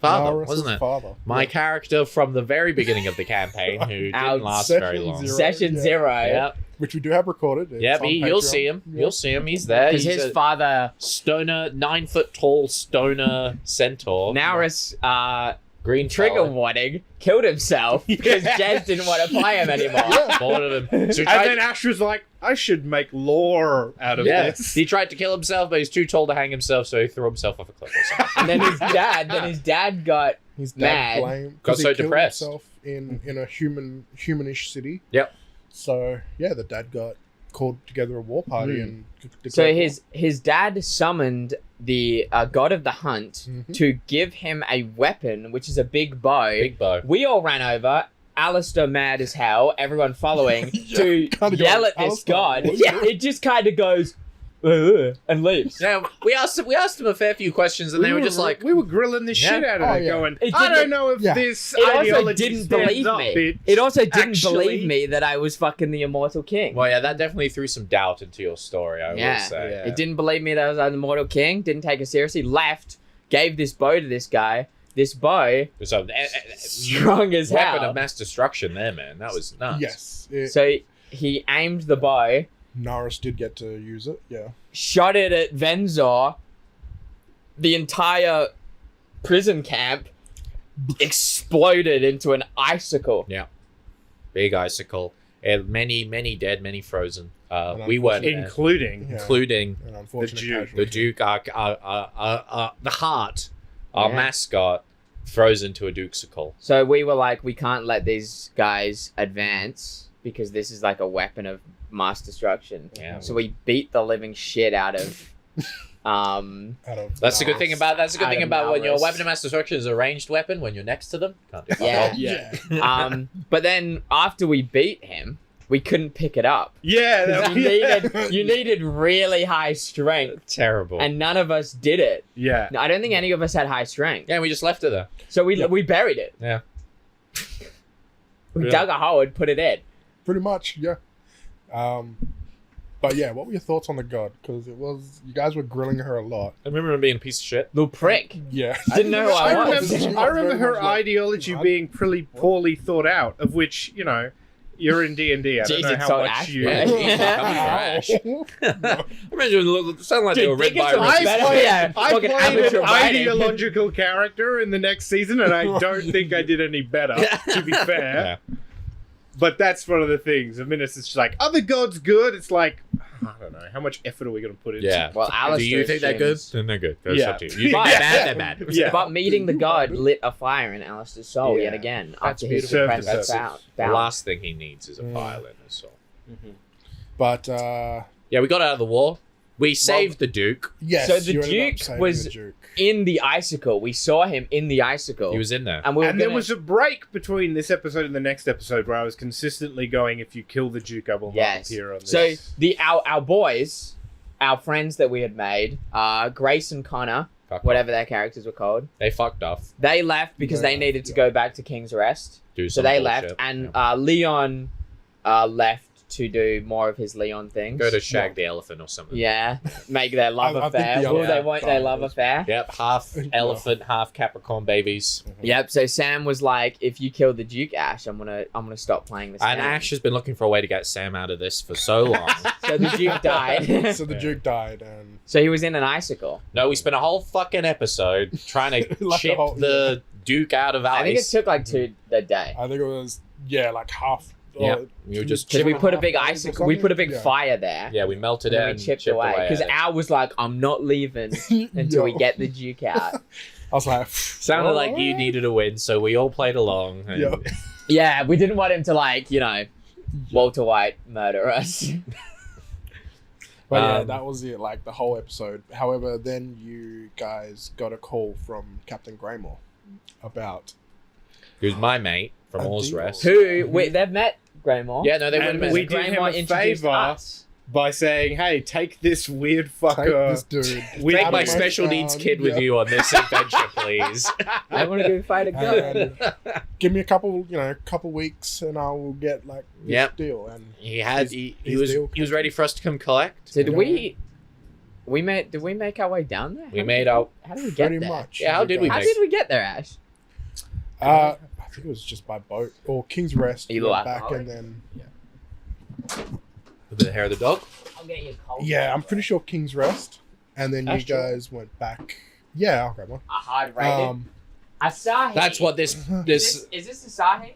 father, Naurus's wasn't it? father. My character from the very beginning of the campaign who Out didn't last very Session long. zero. Session Yeah. 0. Yep. Which we do have recorded. It's Yep, on you'll Patreon. see him. Yeah. You'll see him. He's there. Because He's his a father, stoner, 9 foot tall stoner centaur. Naurus, Green trigger fella. warning, killed himself because Jez didn't want to play him anymore. Bored of him. So he And tried, then Ash was like, I should make lore out of yeah, this. he tried to kill himself, but he's too tall to hang himself, so he threw himself off a cliff or something. And then his dad got His dad Mad. blamed Got 'cause so he killed depressed. himself in a humanish city. Yep. So yeah, the dad got called together a war party Hmm. and So declared his dad summoned the god of the hunt Mhm. to give him a weapon, which is a big bow. Big bow. We all ran over. Alistair mad as hell, everyone following, to Kinda yell going, at this "Alistair, god. what are you Yeah, doing?" it just kind of goes and leaves. Yeah, we asked him a fair few questions, and they were just like, we were grilling the Yeah. shit out of Oh, it, yeah. going, It I didn't- don't know if Yeah. this It also ideology didn't stands believe up, me. bitch. It also didn't Actually- believe me that I was fucking the immortal king. well, yeah, that definitely threw some doubt into your story, I Yeah. will say. Yeah. It didn't believe me that I was the immortal king. Didn't take it seriously. Left. Gave this bow to this guy. This bow, So, strong as weapon hell. of mass destruction there, man. That was nuts. Yes. So he aimed the bow, Naurus did get to use it. Yeah. shot it at Venzor. The entire prison camp exploded into an icicle. Big icicle. And many dead, many frozen. And We weren't there, Including Yeah. including An unfortunate Duke. the casualty. Duke, the heart, our Yeah. mascot, frozen to a dukesicle. So we were like, we can't let these guys advance because this is like a weapon of mass destruction. Yeah. So we beat the living shit out of Out of That's the good thing about Adam when your Naurus. weapon of mass destruction is a ranged weapon. When you're next to them, can't do Yeah. that. Yeah. but then after we beat him, we couldn't pick it up. Yeah, that, You needed really high strength, Terrible. and none of us did it. yeah. I don't think any of us had high strength, yeah, we just left it there. so we buried it. Yeah. We Yeah. dug a hole and put it in. Pretty much, yeah. But yeah, what were your thoughts on the god? Because you guys were grilling her a lot. I remember him being a piece of shit. Little prick. Yeah. Didn't know who I was. I remember her ideology being pretty poally thought out, of which, you know, you're in D&D. I don't Jeez, know it's how so much Ash, you... man. Trash. Imagine it sounded like they were Dude, written by Dickens was a better. played- Yeah, I fucking played amateur an writing. ideological character in the next season, and I don't think I did any better, to be fair. Yeah. But that's one of the things. The minute it's just like, are the gods good? It's like, I don't know. How much effort are we going to put into Yeah. Well, Do Alistair you think they're good? assumes- Then they're good. That's Yeah. up to you. You think But- they're bad? They're bad. Yeah. But meeting the god lit a fire in Alistair's soul Yeah. yet again That's after his beautiful. suppressed That's bout. The last thing he needs is a file in his soul. But Yeah, we got out of the war. We saved the Duke. yes, So the you ended up Duke saving was- the Duke. In the icicle, we saw him in the icicle. He was in there. and we were And there gonna- was a break between this episode and the next episode where I was consistently going, if you kill the Duke, I will Yes. not appear on this. So our boys, our friends that we had made, Grace and Connor, Fuck whatever their characters were called, They fucked off. they left because They they needed left, to yeah. go back to King's Rest. Do So some they bullshit. left, and Yeah. Leon left to do more of his Leon things. Go to shag the elephant or something. Yeah, make their love I think affair. the Will other they want their love was- affair? Yep, half elephant, half Capricorn babies. Yep. So Sam was like, "If you kill the Duke, Ash, I'm gonna stop playing this." And game." Ash has been looking for a way to get Sam out of this for so long. So the Duke died. So the Duke died, and So he was in an icicle. No, we spent a whole fucking episode trying to Like a chip whole- the Duke out of ice. I think it took like a day. I think it was like half. Yeah. We were just Because we chipping put a half big days or icicle, we put a big something? fire there. Yeah, we melted And it then we and chipped away. Because at it. Al was like, "I'm not leaving until we Yo. get the Duke out." I was like, Sounded like you needed a win, so we all played along. And Yeah. Yeah, we didn't want him to Walter White murder us. But yeah, Um, that was it. Like the whole episode. However, then you guys got a call from Captain Greymore about Who's my mate from A All's deal. Rest. They've met Greymore. Yeah, no, they And would have we been. did him Greymore a introduced favour. us. by saying, "Hey, take this weird Take fucker." this dude. We- Take out my of special needs kid with you on this adventure, please. I want to go fight a gun. And give me a couple weeks, and I will get like this Yep. deal. And He his deal was ready for us to come collect. So did we make our way down there? We made our How did we get pretty there? much. Yeah, how did we How make- did we get there, Ash? I think it was just by boat or King's Rest. Are you went like back alcoholic? and then with the hair of the dog? I'll get you a cold. yeah, I'm pretty sure King's Rest, and then That's you true. guys went back. Yeah, I'll grab one. A hard rated. Asahi. That's what this Is this Asahi?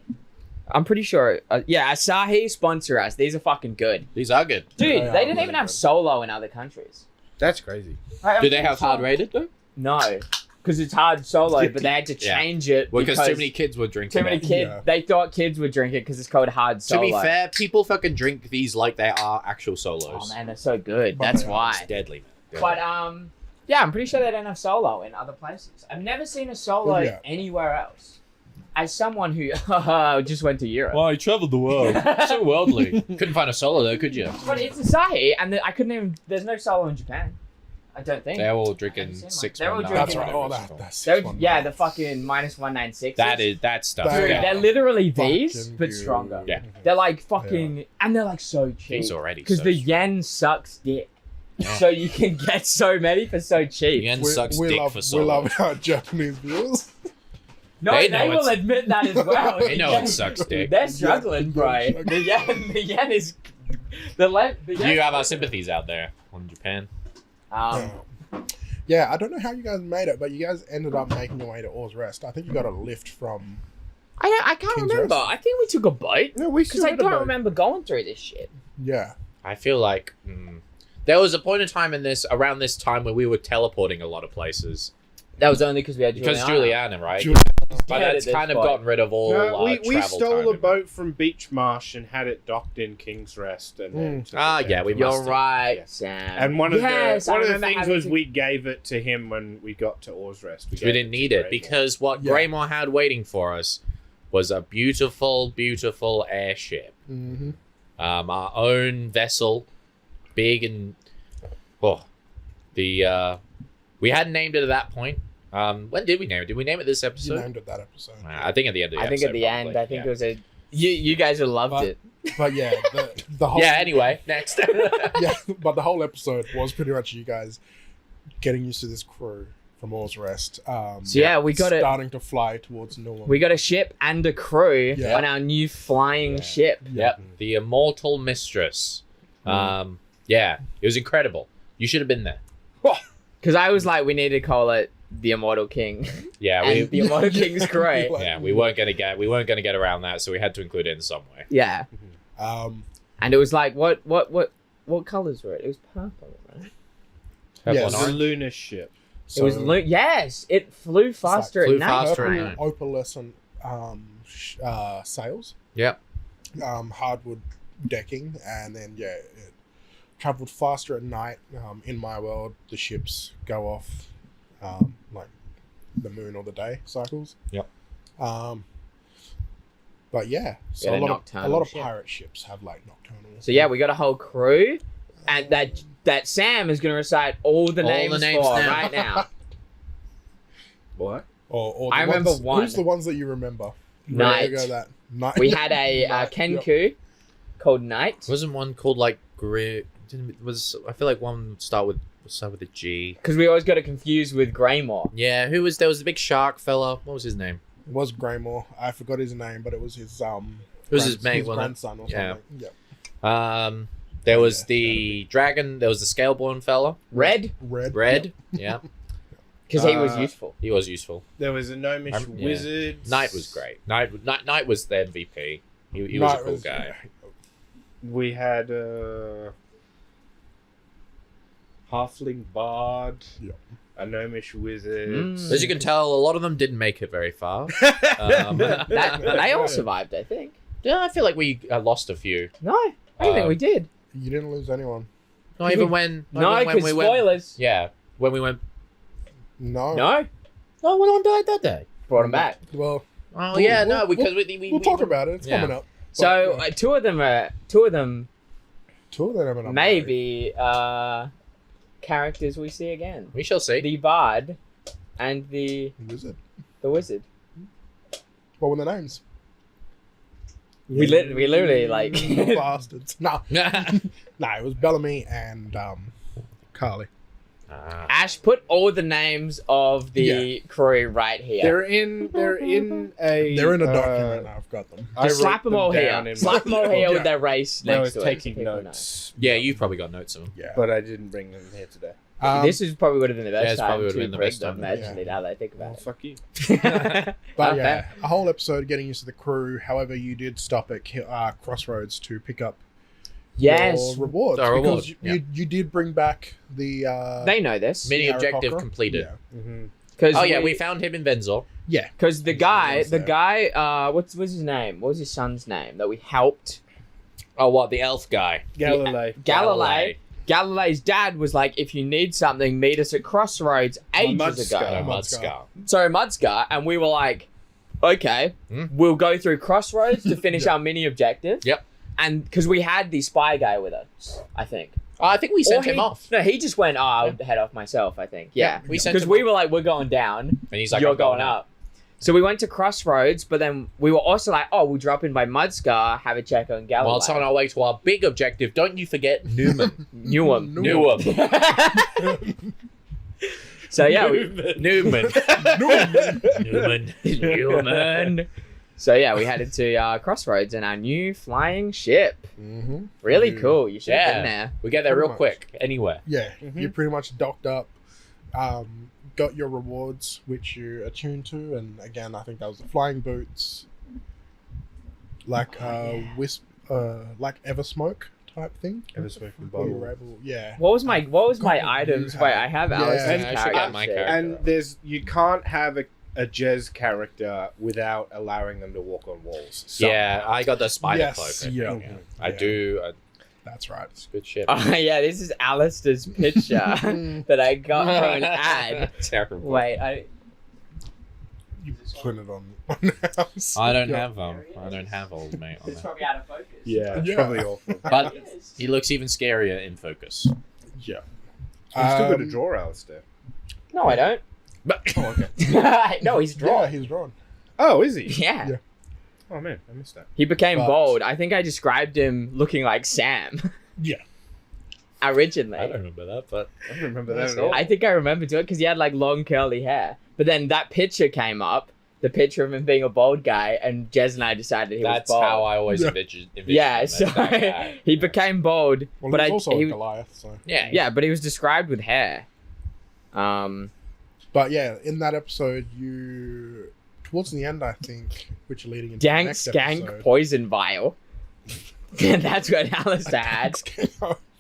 I'm pretty sure. Yeah, Asahi sponsor us. These are fucking good. these are good. Dude, They they are didn't really even have good. solo in other countries. That's crazy. Do they have hard rated though? No, because it's hard solo, but they had to Yeah. change it Well, because too many kids were drinking. too many it. kids. Yeah. They thought kids would drink it because it's called hard To solo. be fair, people fucking drink these like they are actual solos. Oh man, they're so good. But That's they are. why. It's deadly. man. But yeah, I'm pretty sure they don't have solo in other places. I've never seen a solo Yeah. anywhere else. As someone who just went to Europe. I traveled the world. So worldly. Couldn't find a solo though, could you? But it's Asahi, and I couldn't even. There's no solo in Japan. I don't think. They're all I drinking haven't seen 6 one. They're all 1 That's drinking- right. Oh, that's They're- 619. yeah, the fucking -196. that stuff. Dude, Dude, yeah. they're literally these, Fucking but good. stronger. Yeah. They're like fucking, and they're like so cheap. He's already Because so the strong. yen sucks dick. Yeah. So you can get so many for so cheap. Yen sucks dick for we solo. love our Japanese viewers. No, They they, know will it's- admit that as well. They know it sucks dick. They're struggling, bro. Yeah. The yen is the yen. You have our sympathies out there on Japan. Yeah, I don't know how you guys made it, but you guys ended up making your way to Oars Rest. I think you got a lift from. I can't King's remember. Rest? I think we took a boat No, we because I don't remember going through this shit. Yeah, I feel like there was a point in time around this time where we were teleporting a lot of places. That was only because we had Because Juliana, right? Juliana. But Yeah, that's this kind of boat. gotten rid of all No, we travel stole time. a boat from Beach Marsh and had it docked in King's Rest. And then took it Ah, down yeah, we to- must You're have. right, Yeah. Sam. And one of Yes, the I one of the remember things having was to- we gave it to him when we got to Oars Rest. We didn't need it because what Yeah. Greymore had waiting for us was a beautiful, beautiful airship. Mm-hmm. Our own vessel, big and we hadn't named it at that point. When did we name it? Did we name it this You episode? named it that episode. I think at the end of the I think episode. at the probably. end, I think yeah. it was a. You guys would have loved it. But yeah, the whole Yeah. Anyway, next. yeah, but the whole episode was pretty much you guys getting used to this crew from Oars Rest. So yeah, we got it. starting to fly towards Newham. We got a ship and a crew Yeah. on our new flying Yeah. ship. Yep, the Immortal Mistress. Yeah, it was incredible. You should have been there. Because I was like, we need to call it the Immortal King. Yeah, And the Immortal King's crew. yeah, we weren't gonna get around that, so we had to include it in some way. Yeah. Um, And it was like, what colors were it? It was purple, right? Purple Yes. and The orange. lunar ship. so It was yes, it flew faster flew at night. faster at time. night. opalescent sails, Yep. hardwood decking, and then it traveled faster at night. In my world, the ships go off like the moon or the day cycles. Yep. But yeah, so Yeah, a lot nocturnal of ship. pirate ships have like nocturnal. So yeah, we got a whole crew, and that Sam is gonna recite all the names for now. right now. What? Or the I remember ones, one. Who's the ones that you remember? Night. There you go, that night. We had a Night, Kenku called Knight Wasn't one called like Grit? I feel like one would start with a G. because we always got it confused with Greymore. Yeah, there was the big shark fella. What was his name? It was Greymore. I forgot his name, but it was his It was his mate, wasn't it? grandson or Yeah. something. Yeah. There was Yeah, the dragon. There was the scaleborn fella. Red Red. Yeah, because he was Uh, useful. he was useful. There was a gnomish Yeah. wizard. Knight was great. Knight was the MVP. He was a cool guy. We had a halfling bard. Yep. A gnomish wizard. Mm. As you can tell, a lot of them didn't make it very far. They all survived, I think. Yeah, I feel like we lost a few. No, I don't think we did. You didn't lose anyone. Not even when. No, because we went. spoilers. Yeah, when we went. No. No, Oh, one died that day. brought him back. Well, Oh We'll- yeah, we'll- no, because we we'll talk about it. It's Yeah. coming up. So But, two of them Two of them are not maybe characters we see again. We shall see. The Bard and the Wizard. Wizard. What were the names? We literally like Bastards. No, it was Bellamy and Carly. Ash, put all the names of the crew right here. They're in a document. I've got them. Just slap them all here. Slap them all here with their race I next was to it. taking notes. Yeah, you've probably got notes of them. Yeah, But I didn't bring them here today. This is probably would have been the best it's probably time would to have been the bring best them, time. actually, now that I think about Fuck you. it. But Okay. yeah, a whole episode getting used to the crew. However, you did stop at Crossroads to pick up Yes. your rewards. Our reward, Because you did bring back the... They know this. Mini objective Aarakocra. completed. Yeah. Cause Oh yeah, we found him in Venzor. Yeah. Because the was there. guy, what's his name? What was his son's name that we helped? Oh, what, the elf guy? Galilei. Galileo's dad was like, if you need something, meet us at Crossroads ages ago. No, Mudscar. Mudscar. So Mudscar, and we were like, okay, we'll go through Crossroads to finish our mini objective. Yep. And because we had the spy guy with us, I think. Oh, I think we sent Or him off. No, he just went, I'll head off myself, I think. Yeah. we sent Because him we off. were like, we're going down. And he's like, You're I'm going up. So we went to Crossroads, but then we were also like, oh, we'll drop in by Mudscar, have a check on Galileo. While it's on our way to our big objective, don't you forget Newman. Newham. Newham. So yeah, Newman. Newman. So yeah, we headed to Crossroads in our new flying ship. Mm-hmm. Really Yeah. cool. You should have Yeah. been there. We get there Pretty real much. quick. Anywhere. Yeah, you pretty much docked up, got your rewards, which you attuned to, and again, I think that was the flying boots, like wisp, like Eversmoke type thing. Eversmoke and Where you bubble. were able, yeah. What was my God, items? you Wait, had- I have Yeah, Alice's I should character. get my shit. character. And you can't have a Jez character without allowing them to walk on walls. Yeah, I got the spider Yes, cloak. I yeah. think, I Yeah. do. That's right. It's a good ship. Oh yeah, this is Alistair's picture that I got from an ad. Terrible. Wait, You put it on the house. I don't Yeah. have I don't have old mate on it's there. probably out of focus. Yeah, it's Yeah. probably awful. But he looks even scarier in focus. Yeah. You still got to Um, draw, Alistair. No, I don't. Oh, okay. No, he's Yeah, drawn. he's drawn. Oh, is he? Yeah. Yeah. Oh man, I missed that. He became But- bold. I think I described him looking like Sam. Yeah. Originally. I don't remember that, but I don't remember that at all. I think I remember doing it because he had like long curly hair. But then that picture came up, the picture of him being a bald guy, and Jez and I decided he that's was bald. how I always Yeah. envisioned Yeah, him as so that guy. he became bald. Well, but he's I also he, a Goliath, so. yeah, but he was described with hair. But yeah, in that episode, you towards the end, I think, which are leading into the Dank next skank episode. poison vial. That's what Alistair had.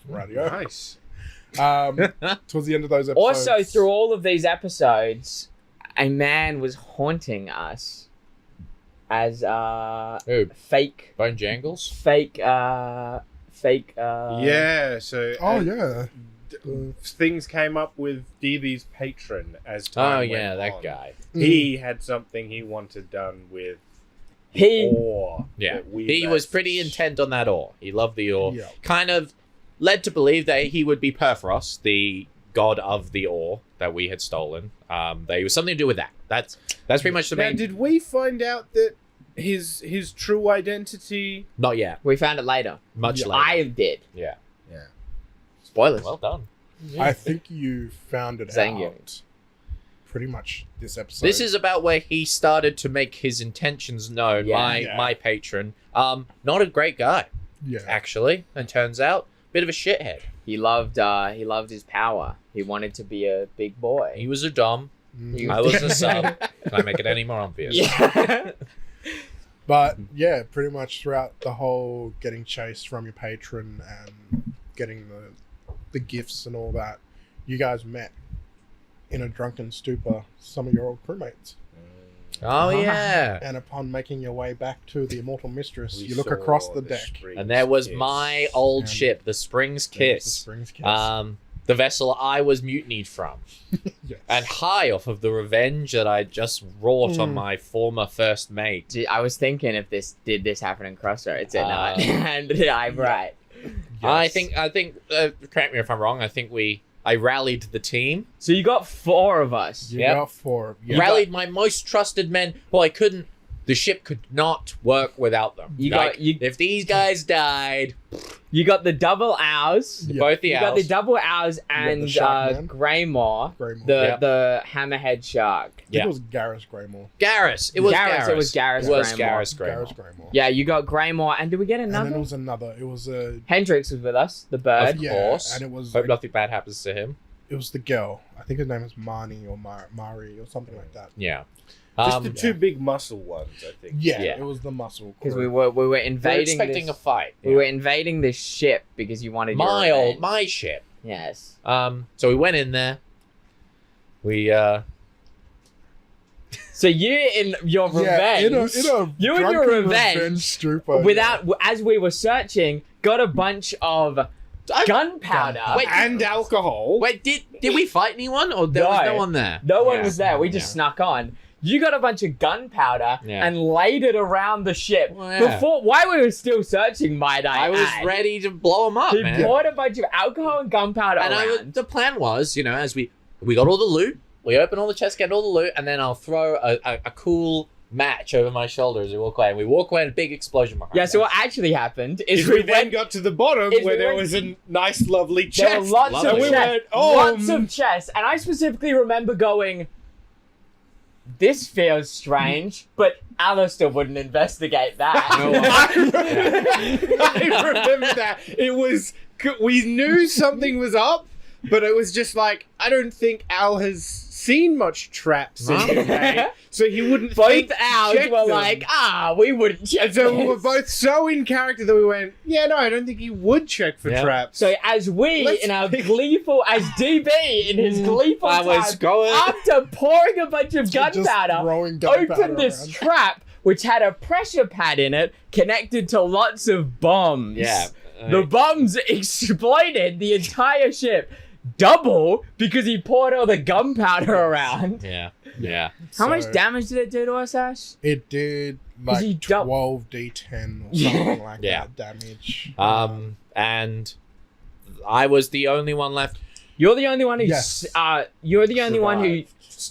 Radio. Nice. Towards the end of those episodes. Also, through all of these episodes, a man was haunting us as Who? fake. Bone Jangles? Fake. Yeah. So. Oh yeah. Things came up with DB's patron as time Oh went yeah, that on. guy. He had something he wanted done with He. ore. Yeah. that we He was left. pretty intent on that ore. He loved the ore. Yeah. Kind of led to believe that he would be Perforos, the god of the ore that we had stolen. There was something to do with that. That's pretty much the Now, main. did we find out that his true identity? Not yet. We found it later. Much Yeah. later. I did. Yeah. Yeah. Spoilers. Well done. I think you found it Thank you. out. Pretty much this episode. This is about where he started to make his intentions known. Yeah. My patron. Not a great guy, yeah. actually. And turns out, bit of a shithead. He loved his power. He wanted to be a big boy. He was a dom. Mm. I was a sub. Can I make it any more obvious? Yeah. But yeah, pretty much throughout the whole getting chased from your patron and getting the gifts and all that, you guys met in a drunken stupor some of your old crewmates. Oh, yeah. And upon making your way back to the Immortal Mistress, We you look saw across the deck. Springs And there was Kiss. my old And ship, the Springs There's the Kiss. Springs Kiss. The vessel I was mutinied from. Yes. And high off of the revenge that I just wrought on Mm. my former first mate. I was thinking if this happen in Crossroads or not, and I'm right. I think. Correct me if I'm wrong. I think I rallied the team. So you got 4 of us. You Yep. got 4. You Rallied my most trusted men. Well, I couldn't. The ship could not work without them. If these guys died, You got the double owls. Yeah. both the You got owls. the double owls and the shark man. Greymore, Greymore. the hammerhead shark. I think it was Garrus Greymore. Garrus. It was Garrus. It was Garrus It was Greymore. Garrus Greymore. Garrus Greymore. Yeah, you got Greymore, and did we get And another? then it was another. It was a Hendrix was with us, the bird. Of yeah, course. and it was Hope nothing bad happens to him. it was the girl. I think her name was Marnie or Mari or something like that. Yeah. Just the 2 big muscle ones, I think. Yeah, Yeah. it was the muscle. Because crew. we were We're invading. expecting this, a fight. We were invading this ship because you wanted my ship. Yes. So we went in there. We So you in your revenge. in a You and your drunken revenge, stupor, without as we were searching, got a bunch of gunpowder. Wait, And alcohol. wait, did we fight anyone or there was no one there? No one Yeah. was there. We just snuck on. You got a bunch of gunpowder Yeah. and laid it around the ship. Well, yeah. While we were still searching, might I was add, ready to blow them up, He man. poured a bunch of alcohol and gunpowder And around. the plan was, as we got all the loot, we open all the chests, get all the loot, and then I'll throw a cool match over my shoulder as we walk away. And we walk away and a big explosion behind Yeah, us. so what actually happened is We we then went... got to the bottom is where we there went- was a nice, lovely There chest. were lots Lovely. of And we chests. went, Lots of chests. And I specifically remember going, this feels strange, but Alistair wouldn't investigate that. I remember that. It was... We knew something was up, but it was just like, I don't think Al has seen much traps in the day, so he wouldn't Both think owls check were them. like, we wouldn't check And so we were this." both so in character that we went, yeah, no, I don't think he would check for Yeah. traps. So as we, Let's in our pick- gleeful, as DB in his gleeful I was time, going. after pouring a bunch of Just gunpowder, throwing gunpowder opened this around. trap which had a pressure pad in it connected to lots of bombs. Yeah. The bombs exploded the entire ship. Double because he poured all the gunpowder around. Yeah. Yeah. How much So- damage did it do to us, Ash? It did Is he like dou- 12d10 or Yeah. something like Yeah. that damage. And I was the only one left. You're the only one who. Yes. You're the only one who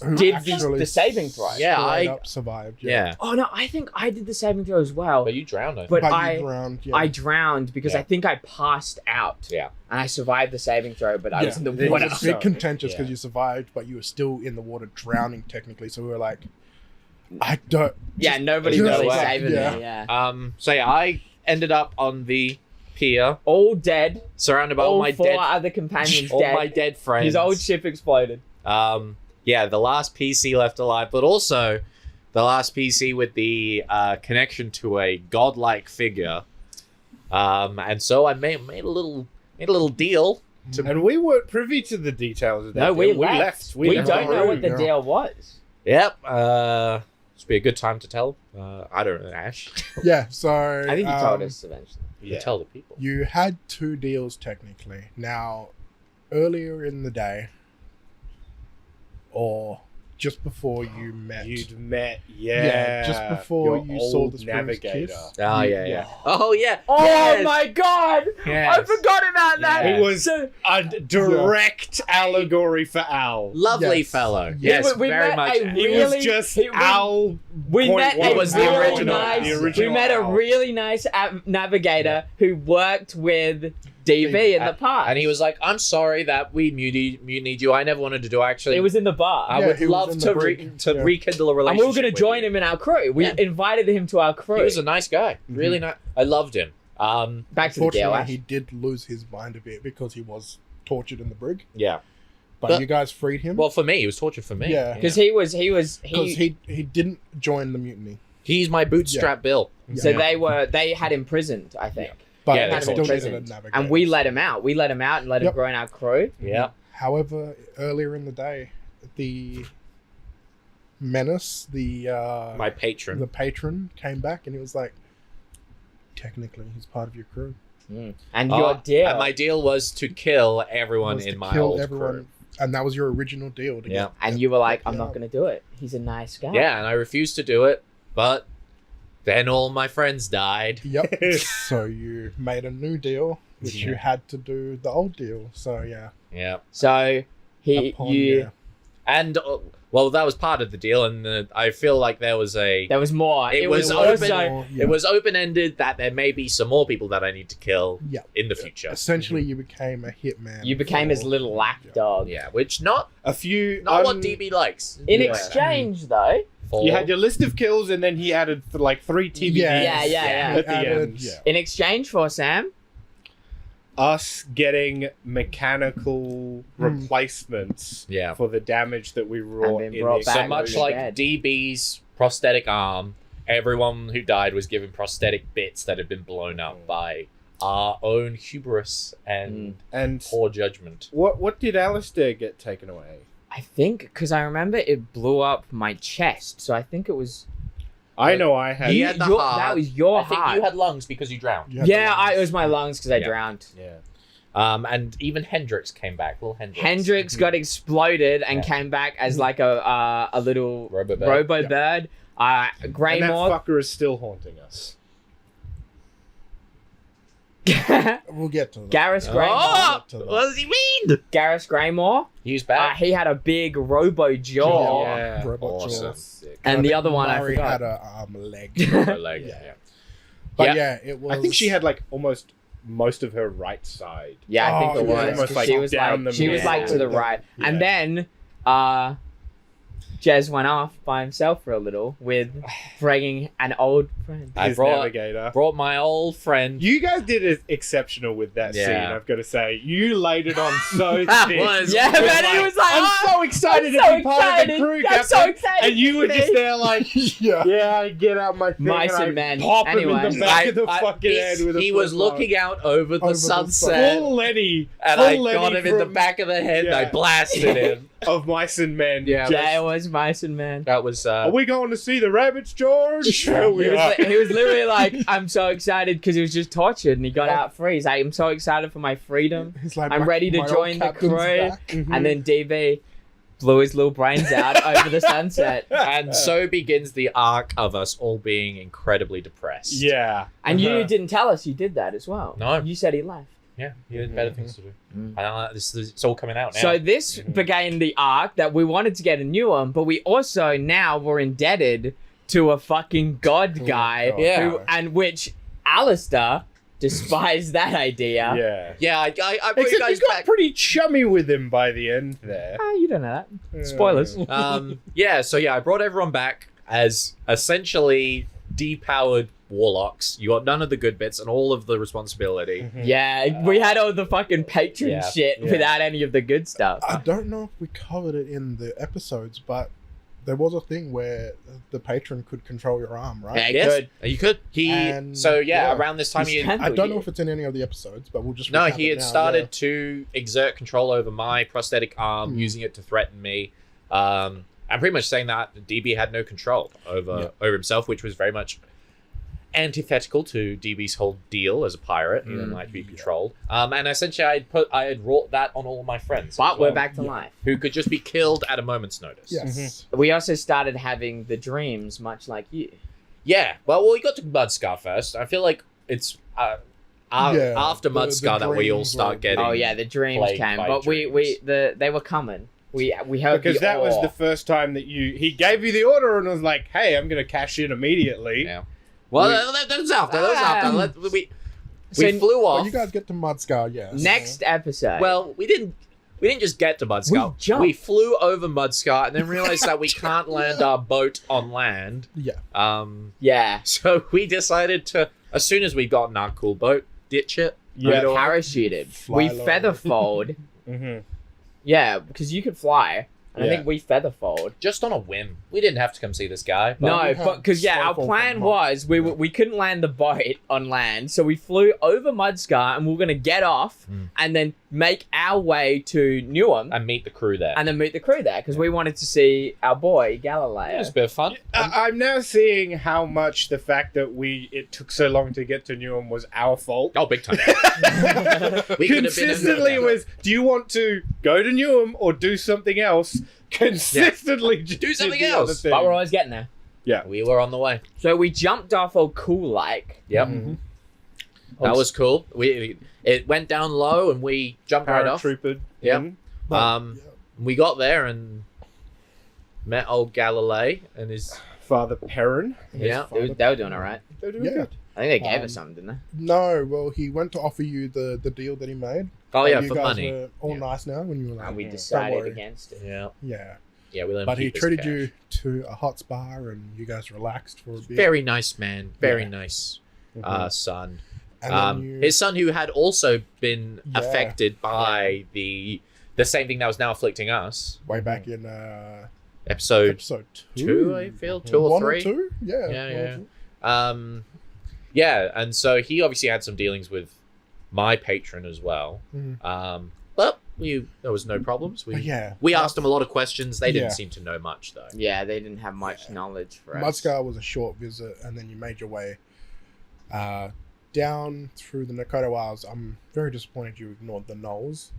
Who did actually the saving throw. Yeah, straight I- up survived. Yeah. Oh no, I think I did the saving throw as well. But you drowned, I think. But But I- you drowned, yeah. I drowned because Yeah. I think I passed out. Yeah. And I don't. The saving throw, but I was in the It water. was a bit contentious because Yeah. you survived, but you were still in the water drowning technically. So we were like, I don't. Yeah, nobody just- really yeah. saving Yeah. me. Yeah. So yeah, I ended up on the pier, All dead. surrounded by all All my 4 dead, other companions all dead. my dead friends. His old ship exploded. Yeah, the last PC left alive, but also the last PC with the connection to a godlike figure. And so I made a little deal. And we weren't privy to the details of that. No, we deal. left. We left don't the know room. what the Yeah. deal was. Yep. This would be a good time to tell. I don't know, Ash. Yeah, so. I think you told us eventually. You can tell the people. You had 2 deals technically. Now, earlier in the day, or just before you met. You'd met, just before your you saw old the navigator. kiss. Oh yeah. Oh yeah. Oh Yes! my god! Yes. I forgot about that. Yeah. He was So, a direct allegory for Al. Lovely Yes. fellow. Yeah, Yes, we very met much. a He really- was just he- Al. we Point met one a was the really original- nice. the original we met a Al. really nice navigator who worked with DB in the park. And he was like, "I'm sorry that we mutinied you. I never wanted to do. Actually, It was in the bar. I Yeah, would he was love in to the brig, yeah. rekindle a And relationship. we were going to with join you." him in our crew. We Yeah. invited him to our crew. He was a nice guy. Really nice. I loved him. Back to the deal. Unfortunately, Ash. he did lose his mind a bit because he was tortured in the brig. Yeah. But you guys freed him. Well, for me, he was tortured for me. Yeah. Because because he he didn't join the mutiny. He's my bootstrap Bill. so Yeah. they had imprisoned, I think. But Yeah, they that's still what needed a imprisoned. navigator. And we let him out. We let him out and let him Yep. grow in our crew. Yeah. However, earlier in the day, the menace, My patron. the patron, came back and he was like, technically, he's part of your crew. And your deal. And my deal was to kill everyone Was in to my kill old everyone, crew. and that was your original deal. To Yeah. get- and you were like, I'm Yeah. not going to do it. He's a nice guy. Yeah, and I refused to do it, but then all my friends died. Yep. So you made a new deal which you had to do the old deal. So Yeah. So And well, that was part of the deal, and I feel like there was more. It was also open. It was open-ended that there may be some more people that I need to kill in the future. Essentially, you became a hitman. You became his little lapdog. Yeah, which not A few. what DB likes. In exchange, though, You had your list of kills, and then he added like 3 TBDs. Yeah. At the end. in exchange for Sam, Us getting mechanical replacements Yeah. for the damage that we wrought been in brought the back. So Back much when like you're dead. DB's prosthetic arm, everyone who died was given prosthetic bits that had been blown up by our own hubris and And poor judgment. what did Alistair get taken away? I think because I remember it blew up my chest, so I think it was. I know I had. He had the that heart. was your I think heart. you had lungs because you drowned. You had to- It was my lungs because I Yeah. drowned. Yeah. And even Hendrix came back. Little Hendrix. Hendrix got exploded and Yeah. came back as like a little Robo-bird. robo-bird. And that Greymore. fucker is still haunting us. We'll get to that. Garrus Greymore. Oh, To that. what does he mean? Garrus Greymore. He was back. He had a big robo jaw. Yeah. Robot Awesome. jaw. Sick. And the other one I Murray forgot. had a leg. Leg, Yeah. yeah. But it was. I think she had like almost most of her right side. Yeah, I think Oh, it yeah. was. Almost, like, She was down like the she was middle. like to the right, Yeah. and then Jez went off by himself for a little with bringing an old friend. I His brought navigator. my old friend. You guys did it exceptional with that Yeah. scene, I've got to say. You laid it on so That thick. was- Yeah, It man, he was like, I'm "Oh, so excited I'm so to be part of the excited. crew, I'm Captain. so excited And you were to just be." there like, yeah. I get out my thing Mice and I and men. pop him in Anyway. the back of the fucking head with a he was flintlock. looking out over the Over the sunset, Full Lenny. and full I Lenny got him in the from- back of the head, and I Yeah. blasted him. Of Mice and Men. Yeah. Just, Yeah, it was Mice and Men. That was Are we going to see the rabbits, George? Sure we are. He was literally like, I'm so excited because he was just tortured and he got out free. He's like, I'm so excited for my freedom. He's like, I'm ready to my old join the captain's crew. back. And then DB blew his little brains out over the sunset. and so begins the arc of us all being incredibly depressed. Yeah. And you Uh-huh. didn't tell us you did that as well. No. You said he left. Yeah, you had better things to do. Mm. It's all coming out now. So this began the arc that we wanted to get a new one, but we also now were indebted to a fucking god guy, God. Yeah. and which Alistair despised that idea. Yeah. yeah, I brought you Except guys you got back. pretty chummy with him by the end there. Ah, you don't know that. Spoilers. I brought everyone back as essentially depowered warlocks. You got none of the good bits and all of the responsibility. Yeah, we had all the fucking patron Yeah. shit Yeah. without any of the good stuff. I don't know if we covered it in the episodes, but there was a thing where the patron could control your arm, right? Yeah, Yes, good. you could. And, Around this time He's he kind I don't know if it's in any of the episodes, but we'll just No, recap he it had now, started to exert control over my prosthetic arm, Hmm. using it to threaten me. I'm pretty much saying that DB had no control over himself, which was very much antithetical to DB's whole deal as a pirate. He didn't like to be controlled. And essentially, I had wrought that on all of my friends, But as we're well, back to life. who could just be killed at a moment's notice. Yeah. Yes. We also started having the dreams, much like you. Yeah. Well, we got to Mudscar first. I feel like it's after the Mudscar that we all dreams start were- getting. Oh yeah, the dreams plagued came, by but dreams. they were coming. We heard Because the that was awe. the first time that he gave you the order and was like, hey, I'm going to cash in immediately. Yeah. Well, that was after. That was after. We So- flew off. Well, you guys get to Mudscar, yes. Next episode. Well, we didn't just get to Mudscar. We jumped. We flew over Mudscar and then realized that we can't land our boat on land. Yeah. yeah, So we decided to, as soon as we'd gotten our cool boat, ditch it. we Yeah. parachuted. Fly We low. feather fold. Mm-hmm. Yeah, because you could fly. And I Yeah. think we feather fold. Just on a whim. We didn't have to come see this guy. But No, we but had because our snowfall plan from was we couldn't land the boat on land, so we flew over Mudscar and we were gonna get off and then make our way to Newham and meet the crew there. and then meet the crew there because we wanted to see our boy It Galileo. was a bit of fun. I'm now seeing how much the fact that it took so long to get to Newham was our fault. Oh, big time. We could have been Consistently in was, do you want to go to Newham or do something else? Consistently just Do did something the else. other thing. But we're always getting there. We were on the way. So we jumped off all cool like, Yep. Mhm. That was cool. It went down low and we jumped right off. Paratroopered. Yep. in. We got there and met old Galilei and his Father Perrin. yeah. They were doing all right. They're doing Yeah. good. I think they gave us something, didn't they? No, well, he went to offer you the deal that he made. Oh And yeah, you for guys money. were all nice now when you were like, And we "Don't decided worry." against it. Yeah, Yeah, yeah. We let him but he keep his treated cash. you to a hot spa and you guys relaxed for a bit. Very nice man. Very Yeah. nice Mhm. son. And then you, His son, who had also been Yeah. affected by the same thing that was now afflicting us. way back in Episode episode two, I feel, two or one three. or two. Yeah, Yeah, one or yeah. two. Yeah, and so he obviously had some dealings with my patron as well. Mhm. But there was no problems. But yeah, We asked them a lot of questions. They didn't Yeah. seem to know much though. Yeah, they didn't have much knowledge for us. Mudscar was a short visit, and then you made your way down through the Nakota Isles. I'm very disappointed you ignored the Knolls.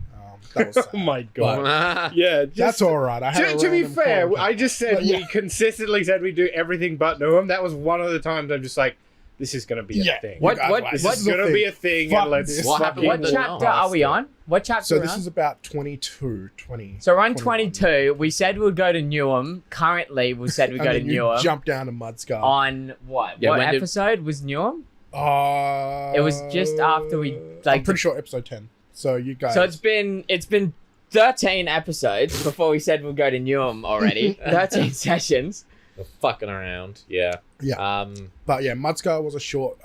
That was sad. Oh my god. But, Yeah, That's all right. I had a to be random fair, comment. I just said But yeah. we consistently said we do everything but know him. That was one of the times I'm just like, this is gonna be a Yeah. thing. You guys What- were like, This this is is a gonna thing. be a thing, Fuck and let's this. What fucking happened? What Yeah. chapter are we on? What chapter So are we this on? is about 22, 20. So we're on 21. 22. We said we'll go to Newham. Currently, we said we'd And go to then you Newham. jump down to Mudscar. On what? Yeah, what when did- episode was Newham? It was just after we, I'm like, pretty sure episode 10. So you guys. So it's been 13 episodes before we said we'll go to Newham already. 13 sessions. We're fucking around. Yeah. Yeah. But yeah, Mudscar was a short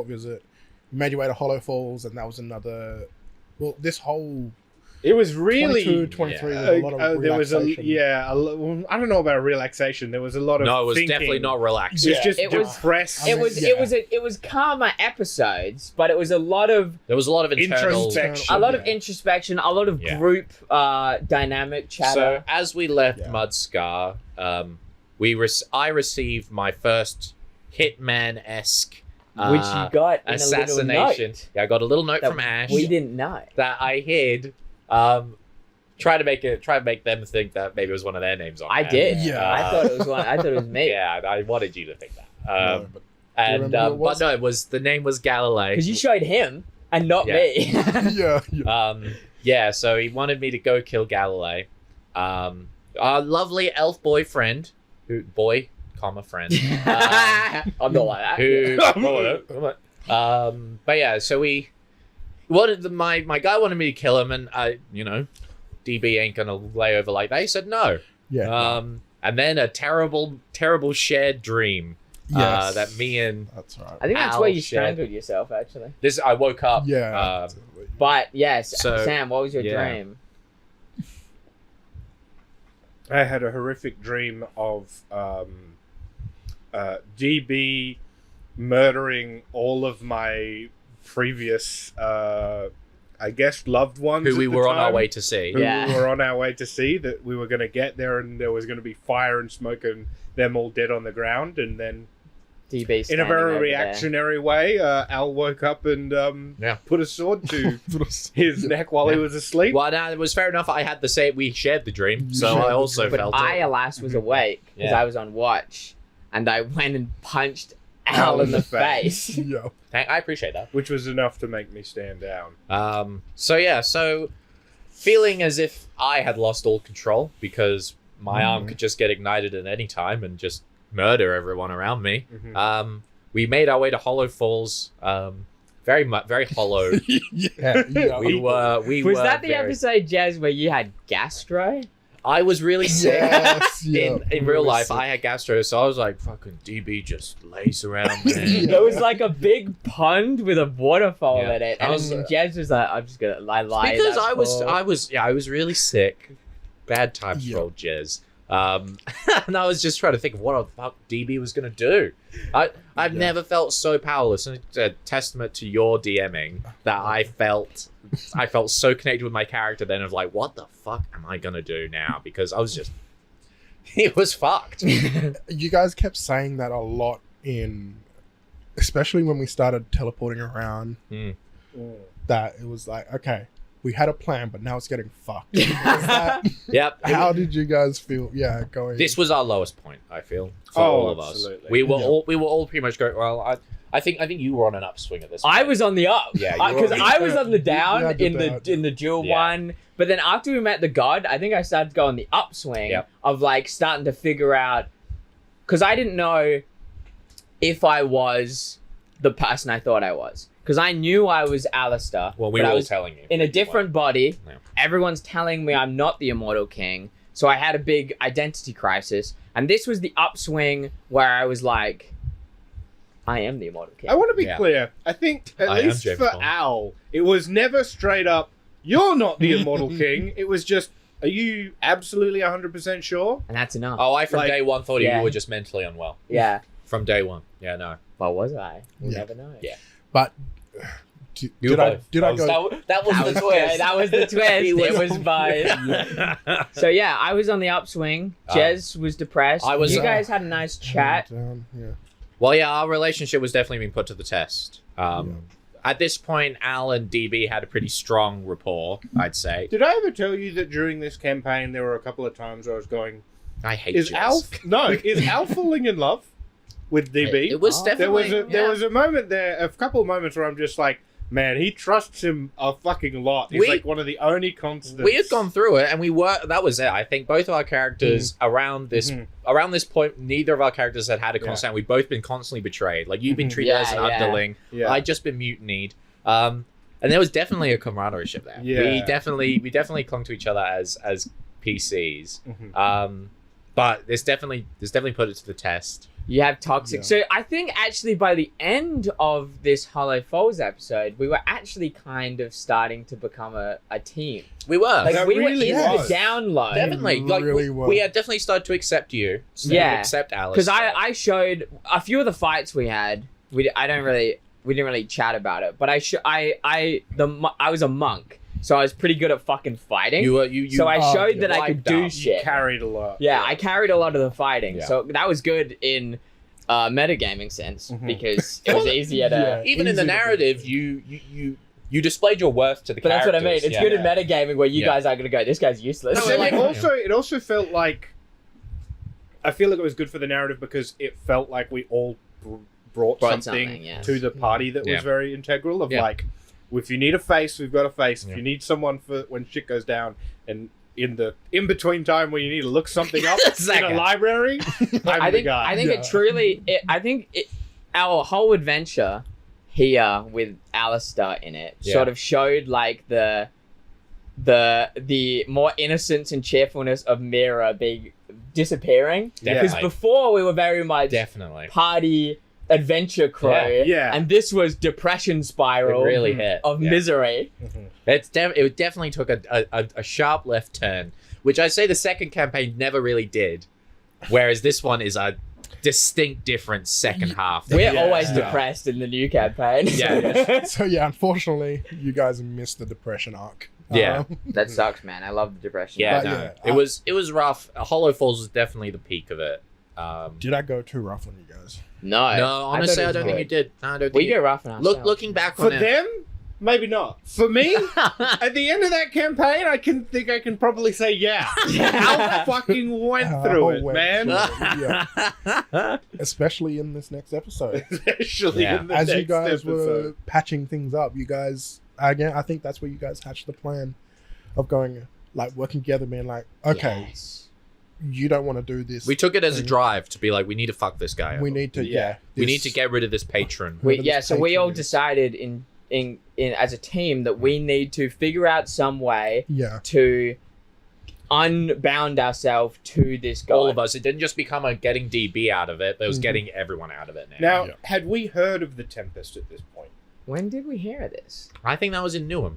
visit. You made your way to Hollow Falls, and that was another. Well, this whole It was really 22, 23 was a lot of there was a relaxation. I don't know about relaxation. There was a lot of No, it was thinking. definitely not relaxed. It was Yeah. just It was- depressed. It was Yeah. it was calmer episodes, but it was a lot of There was a lot of internal. Introspection. a lot of Yeah. introspection, a lot of Yeah. group dynamic So chatter. as we left Yeah. Mudscar, I received my first Hitman-esque which you got in a little assassination. note Yeah, I got a little note that from Ash we didn't know. that I hid. Try to make them think that maybe it was one of their names on I there. did. Yeah. I thought it was one. I thought it was me. Yeah, I wanted you to think that. No, but And remember who it was? but no, the name was Galilei. Because you showed him and not Yeah. me. yeah. Yeah, so he wanted me to go kill Galilei. Our lovely elf boyfriend, friend. I'm not like that. Who? But yeah, so we wanted my guy wanted me to kill him, and DB ain't gonna lay over like that. He said no. Yeah. And then a terrible shared dream. Yes. That me and That's right. I think that's Ow, where you shit. strangled yourself, actually. this I woke up. Yeah. But yes, So- Sam, what was your yeah. dream? I had a horrific dream of DB murdering all of my previous, I guess, loved ones. who we at the were on our time, way to see. Who Yeah. we were on our way to see, that we were going to get there and there was going to be fire and smoke and them all dead on the ground. And then, DB in a standing very over there. reactionary way, Al woke up and put a sword to his neck while he was asleep. Well, no, it was fair enough. I had the same. We shared the dream, You so shared I the also dream. But felt I, it. alas, was awake because Yeah. I was on watch, and I went and punched Al in the face. Yeah. I appreciate that. Which was enough to make me stand down. So feeling as if I had lost all control because my arm could just get ignited at any time and just murder everyone around me. Mhm. We made our way to Hollow Falls. Very hollow. yeah. we were. Was that the episode, Jez, where you had gastro? I was really sick. Yes, yeah. In real Really life, sick. I had gastro, so I was like, "Fucking DB just lays around, man." Yeah. There was like a big pond with a waterfall Yeah. in it, I and was- Jez was like, "I'm just gonna lie." Because that's I was really sick. Bad times Yeah. for old Jez. And I was just trying to think of what the fuck DB was gonna do. I've Yeah. never felt so powerless, and it's a testament to your DMing that I felt so connected with my character then of like, what the fuck am I gonna do now? Because I was just, it was fucked. You guys kept saying that a lot especially when we started teleporting around, that it was like, okay, we had a plan, but now it's getting fucked. Was that- Yep. how did you guys feel? Yeah, going. This was our lowest point, I feel, for Oh, all of us. absolutely. We were Yeah. all pretty much going, well, I think you were on an upswing at this point. I was on the up. Yeah, you were because on the I was on the down had the down. in the dual Yeah. one. But then after we met the god, I think I started to go on the upswing Yep. of like starting to figure out, because I didn't know if I was the person I thought I was. Because I knew I was Alistair. Well, we but were I all was telling you. in a different body. Yeah. Everyone's telling me I'm not the Immortal King. So I had a big identity crisis. And this was the upswing where I was like, I am the Immortal King. I want to be Yeah. clear. I think, at I am least James for Bond. Al, it was never straight up, you're not the Immortal King. It was just, are you absolutely 100% sure? And that's enough. Oh, I from Like- day one thought Yeah. you were just mentally unwell. Yeah. From day one. Yeah, no. Well, was I? We'll Yeah. never know. Yeah. But You did were I both. did I go? That was the twist. That was the twist. He It was by. So yeah, I was on the upswing. Jez was depressed. I was- You guys had a nice chat. Yeah. Well, yeah, our relationship was definitely being put to the test. At this point, Al and DB had a pretty strong rapport, I'd say. Did I ever tell you that during this campaign there were a couple of times where I was going, I hate is Jess. Al falling in love with DB? It was Oh. definitely... There was a moment there, a couple of moments where I'm just like, man, he trusts him a fucking lot. He's We- like one of the only constants. We had gone through it, and that was it. I think both of our characters around this point, neither of our characters had a constant. We've both been constantly betrayed. Like, you've been treated Yeah, as an yeah. underling. Yeah. I'd just been mutinied. And there was definitely a camaraderie there. Yeah. We definitely clung to each other as PCs. Mhm. But this definitely put it to the test. You have toxic. Yeah. So I think actually by the end of this Hollow Falls episode, we were actually kind of starting to become a team. We were. Like That we were really in was. the down low. Definitely. It Like, really we was. had definitely started to accept you. Yeah. Accept Alice. Because I showed a few of the fights we had. We didn't really chat about it, but I was a monk, so I was pretty good at fucking fighting. So I showed that I could wiped do up. shit. Carried a lot. Yeah, I carried a lot of the fighting, Yeah. so that was good in metagaming sense because it was easier to. Yeah. Even in the Easy to narrative, you displayed your worth to the But that's characters. what I mean. It's Yeah. good in metagaming where you Yeah. guys are gonna go, this guy's useless. But No, then like- it also felt like, I feel like it was good for the narrative because it felt like we all brought something something, yes. to the party that Yeah. was very integral. Of Yeah. like, if you need a face, we've got a face. Yeah. If you need someone for when shit goes down, and in the in between time where you need to look something up in Second. a library, I'm I the think guy. I think Yeah. it truly. Our whole adventure here with Alistair in it Yeah. sort of showed like the more innocence and cheerfulness of Mira being disappearing. Because Definitely. before we were very much Definitely. party adventure crew, Yeah. and this was depression spiral It really hit. of Yeah. misery. It definitely took a sharp left turn, which I'd say the second campaign never really did. Whereas this one is a distinct different second half. We're Yeah. always depressed in the new campaign. Yeah. So yeah, unfortunately, you guys missed the depression arc. Yeah. That sucks, man. I love the depression. Yeah, But no. yeah, It was rough. Hollow Falls was definitely the peak of it. Did I go too rough on you guys? No. No, honestly, it I was don't think you good. did. No, I don't think We you go rough on ourselves. Looking back For on it. them, maybe not. For me, at the end of that campaign, I can probably say yeah. Al fucking went through it, went man. through it, yeah. Especially in this next episode. Especially Yeah. in the As next you guys were episode. patching things up, you guys again, I think that's where you guys hatched the plan of going like working together, being like, okay, Yes. you don't want to do this. We took it as a drive to be like, we need to fuck this guy. We up. need to, Yeah. We need to get rid of this patron. So we all patronage. decided in as a team that we need to figure out some way Yeah. to unbound ourselves to this guy. All of us. It didn't just become a getting DB out of it, but it was Mhm. getting everyone out of it now. Now, Yeah. had we heard of the Tempest at this point? When did we hear this? I think that was in Newham.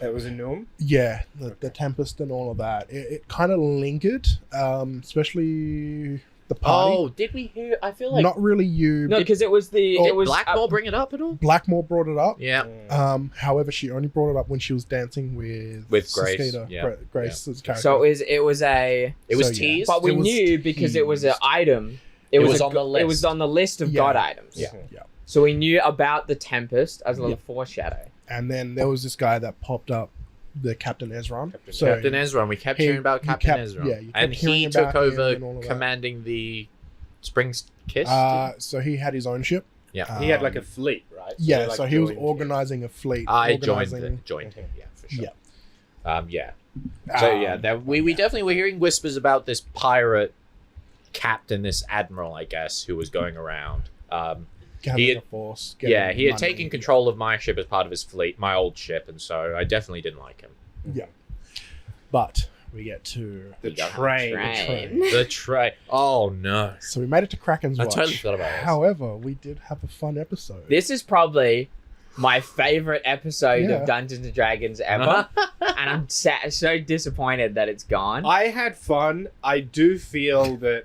It was in Newham? Yeah, the Tempest and all of that. It kind of lingered, especially the party. Oh, did we hear? I feel like Not really you. No, because it was did it was Blackmore bring it up at all? Blackmore brought it up. Yeah. However, she only brought it up when she was dancing with With Grace, Siskeda, yeah. Grace's character. so it was a It was So, yeah. teased. but we It was knew because it was an teased. item. It was a on the It was list. on the list of Yeah. god items. Yeah. yeah. So we knew about the Tempest as a little foreshadow. And then there was this guy that popped up, the Captain Ezra. Captain Captain Ezra. We kept He- hearing about you Captain kept- Ezra. yeah, you kept and he hearing took about him over and all of that. commanding the Spring's Kiss. So he had his own ship. Yeah. He had like a fleet, right? Yeah, they, like, so he was joined- organizing a fleet. I joined organizing- him. Yeah, for sure. Yeah. Yeah. So Um, yeah, we definitely were hearing whispers about this pirate captain, this admiral, I guess, who was going around. gathering he had- a force. He had getting taken money. control of my ship as part of his fleet, my old ship, and so I definitely didn't like him. Yeah. But we get to the You got train. train. The tray. Oh no. so we made it to Kraken's I Watch. totally forgot about this. However, we did have a fun episode. This is probably my favorite episode Yeah. of Dungeons and Dragons ever, and I'm so disappointed that it's gone. I had fun. I do feel that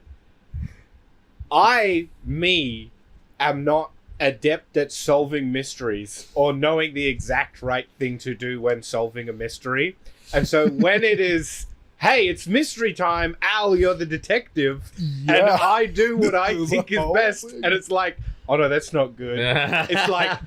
am not adept at solving mysteries or knowing the exact right thing to do when solving a mystery. And so when it is, hey, it's mystery time, Al, you're the detective, and I do what I There's think a is whole best, thing. and it's like, oh no, that's not good. It's like,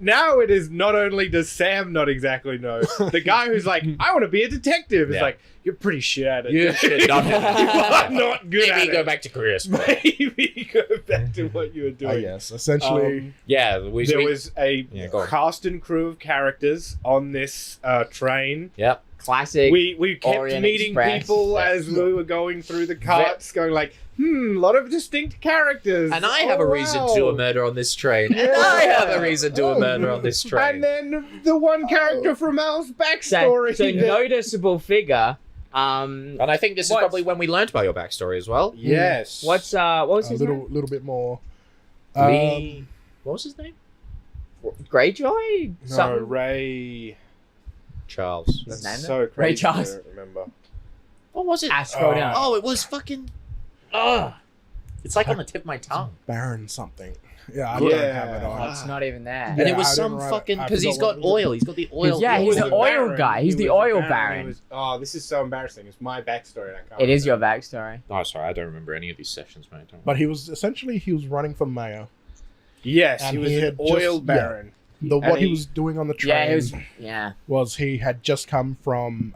now it is not only does Sam not exactly know, the guy who's like, I want to be a detective is Yeah. like, you're pretty shit at it. You should not You are not good at Maybe it. go back to career school. Maybe go back to what you were doing. yes, essentially. Yeah, There we was a Yeah, go on. cast and crew of characters on this train. Yep. Classic. We kept Orient meeting Express. people Yeah. as we were going through the carts, going like, a lot of distinct characters. And I have Oh, a reason to do a wow. murder on this train. And Yeah. I have a reason to do a murder on this train. And then the one character from Al's so, backstory. so that- noticeable figure. And I think this is What's- probably when we learned about your backstory as well. Yes. What was A his little bit more. Lee. What was his name? name? Greyjoy? No, Something? Ray. Charles. His That's name? so Ray crazy. Charles. I don't remember. What was it? Scroll down. Oh, it was fucking. It's like on the tip of my tongue. Baron something. Yeah, I Yeah. don't have it Oh, on. it's not even there. And Yeah, it was I some didn't write it. fucking I because he's forgot got what it was. oil. He's got the oil. Yeah, He he's was the a oil baron. guy. He's He the was a oil He baron. was- oh, this is so embarrassing. It's my backstory and I can't It is your remember. backstory. Oh, sorry, I don't remember any of these sessions, mate. Don't But he was running for mayor. Yes, And he was he an had oil just- baron. What he he- was doing on the train Yeah, it was. Yeah. was he had just come from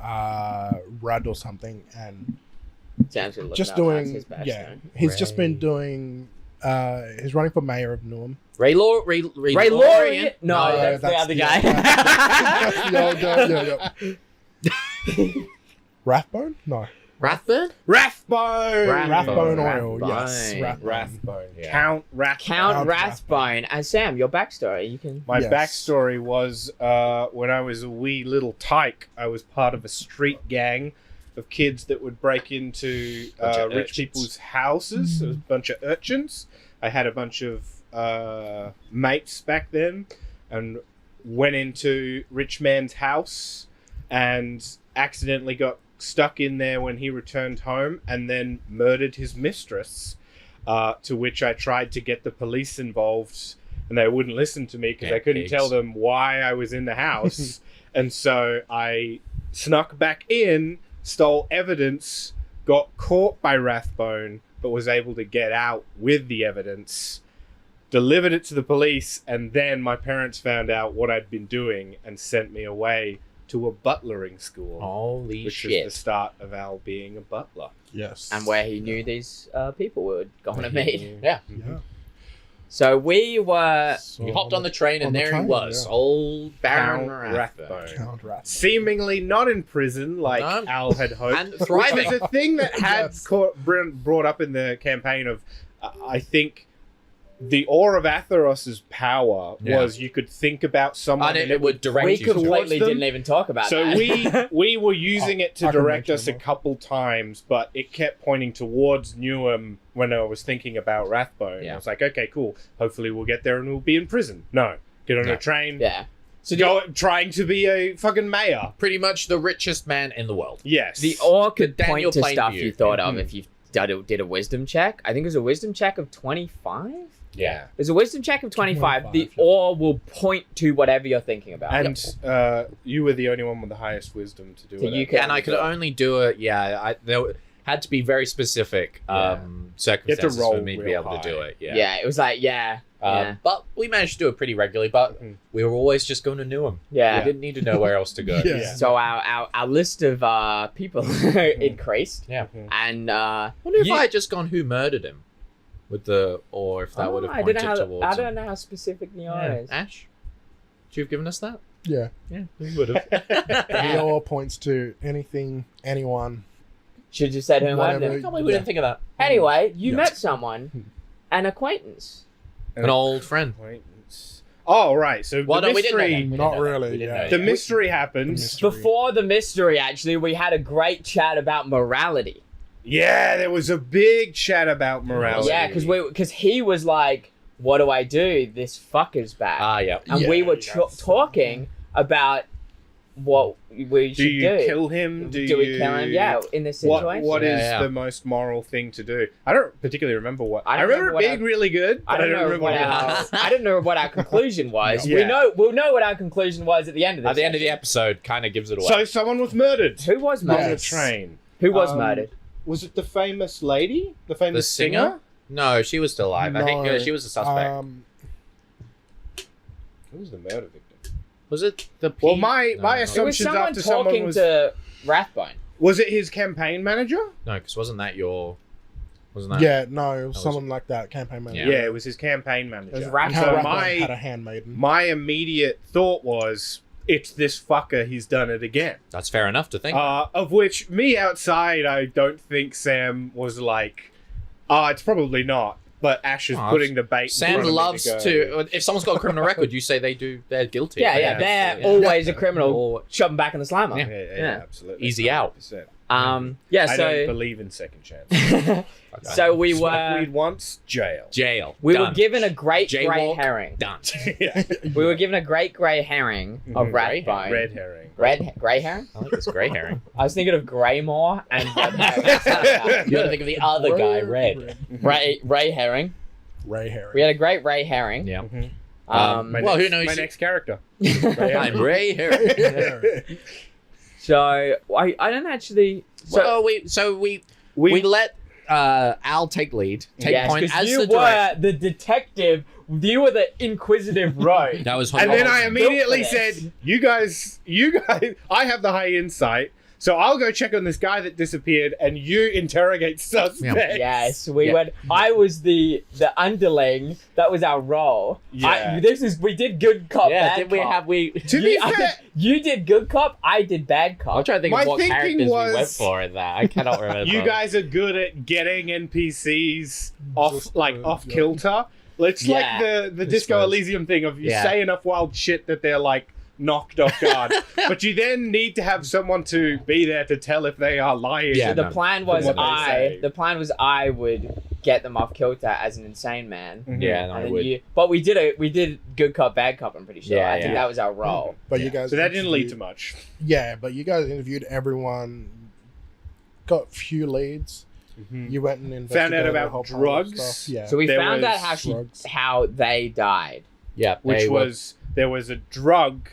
Rud or something, and Sam's gonna look just it up. doing That's his backstory. yeah. He's just been Ray. doing. He's running for mayor of Newham. Ray Ray Lorien? Laurie? No, No, that's the that's other the- guy. That's the old guy. Yeah. Rathbone? No. Rathburn? Rathbone! Rathbone Rathbone. oil. Yes. Rathbone. Rathbone. Yeah. Count Rathbone. Count Count Rathbone. And Sam, your backstory. You can. My Yes. backstory was when I was a wee little tyke, I was part of a street gang of kids that would break into Bunch of rich urchins. people's houses. It was a bunch of urchins. I had a bunch of mates back then and went into rich man's house and accidentally got stuck in there when he returned home and then murdered his mistress, to which I tried to get the police involved and they wouldn't listen to me because Yeah, I couldn't pigs. tell them why I was in the house. And so I snuck back in, stole evidence, got caught by Rathbone, but was able to get out with the evidence, delivered it to the police, and then my parents found out what I'd been doing and sent me away to a butlering school, Holy which shit. was the start of Al being a butler. Yes. And where he knew these people were going to meet. Yeah. Yeah. So we were. So He hopped on the train and on the there train, he was. yeah. Old Baron Count Rathburn. Rathbone. Count Rathbone. Seemingly not in prison like No. Al had hoped. And Which thriving. was a thing that had Yes. brought up in the campaign of, I think, the awe of Atheros's power Yeah. was you could think about someone And it would direct We you towards completely them. didn't even talk about So that. we were using it to I can direct mention us a them all. couple times, but it kept pointing towards Newham when I was thinking about Rathbone. Yeah. I was like, okay, cool. Hopefully we'll get there and we'll be in prison. No. Get on No. a train. Yeah. So Go trying to be a fucking mayor. Pretty much the richest man in the world. Yes. the ore could The Daniel point to Plain stuff view. you thought of Mhm. if you did a wisdom check. I think it was a wisdom check of 25. Yeah. There's a wisdom check of 25. 25, The yeah. ore will point to whatever you're thinking about. And you were the only one with the highest wisdom to do So it. you at. can- And I could only do it, there had to be very specific circumstances roll for me to be real able to do high. it. yeah. Yeah. It was like, yeah. But we managed to do it pretty regularly, but Mhm. we were always just going to Newham. Yeah. We didn't need to know where else to go. Yeah. Yeah. So our list of people increased. Yeah. And I wonder if You- I had just gone, who murdered him? with the, or if that would have pointed towards. I don't know how specific the eye is. Ash, you've given us that. Yeah. Yeah, we would have. The all points to anything, anyone. Should you say to him? Whatever. I can't believe we didn't think of that. Anyway, you Yeah. met someone, an acquaintance. An old friend. Acquaintance. Oh, right. So Well, the no, we didn't know mystery, that. We Not didn't know that. really, We didn't yeah. know the that. mystery happens. Mystery. Before the mystery, actually, we had a great chat about morality. Yeah, there was a big chat about morality. Yeah, because he was like, "What do I do? This fucker's back." Ah, yeah. And Yeah, we were that's- talking about what we should Do you kill him? Do we kill him? Yeah, in this situation. What is Yeah. the most moral thing to do? I don't particularly remember what. I I don't remember remember it being really good, but I don't know remember what what our I don't know what our conclusion was. Yeah. We'll know what our conclusion was at the end of this. At the end of the episode, kind of gives it away. So someone was murdered Who was on the murdered? train. Who was Um, murdered? Was it the famous lady? The the famous singer? No, she was still alive. I think No, she was a suspect. Who was the murder victim? Was it the? Well, P- my no, my no. It was assumptions someone after someone talking was to Rathbone. was it his campaign manager? No, because wasn't that your? Wasn't that? Yeah, no, it was was- someone like that, campaign manager. Yeah. Yeah, it was his campaign manager. It was And Rathbone. So Rathbone had a my handmaiden. my immediate thought was, it's this fucker. He's done it again. That's fair enough to think. Of which, me outside, I don't think Sam was like, it's probably not. But Ash is Oh, putting the bait. in Sam front of me loves go. to. If someone's got a criminal record, you say they're guilty. Yeah, they're always a criminal. Or- Shove them back in the slammer. Yeah. Yeah, absolutely. Easy out. 100%. Yeah. I don't So believe in second chance. so we Smoke were weed once, jail. Jail. we Done. were given a great grey Jaywalk. herring. Done. Yeah. We were given a great grey herring of Mhm. Rathbone. Red herring. Grey herring. I like this grey herring. I was thinking of Greymore and red herring. You got to think of the other guy, Red. Ray herring. Ray Harry. We had a great Ray herring. Yeah. Mhm. Um, Well, who knows? My next character. I'm Ray Herring. so I don't actually. So We let Al take lead, take yes, point 'cause as you the director. were the detective. You were the inquisitive rogue. That was And then I horrible. immediately Built for this. said, you guys, I have the high insight, so I'll go check on this guy that disappeared, and you interrogate suspects. Yes, we Yeah. went. I was the underling. That was our role. Yeah. We did good cop. Yeah, bad did we cop. have we? To be fair, You did good cop. I did bad I'm cop. trying to think My of what thinking characters we went was- for in that. I cannot remember. you guys are good at getting NPCs off, Just, off yeah. kilter. It's Yeah. like the I Disco suppose. Elysium thing of you Yeah. say enough wild shit that they're like knocked off guard, but you then need to have someone to be there to tell if they are lying. Yeah, the no. plan was From what they say. I would get them off kilter as an insane man. Mhm. Yeah, no, And I then would. but we did good cop bad cop. I'm pretty sure. Yeah, I think yeah. that was our role. But you guys. So that didn't lead to interviewed- much. Yeah, but you guys interviewed everyone, got few leads. You went and investigated Found out a about whole pile of drugs. stuff. Yeah. So we There found out was how they died. Yeah, Which they were- was there was a drug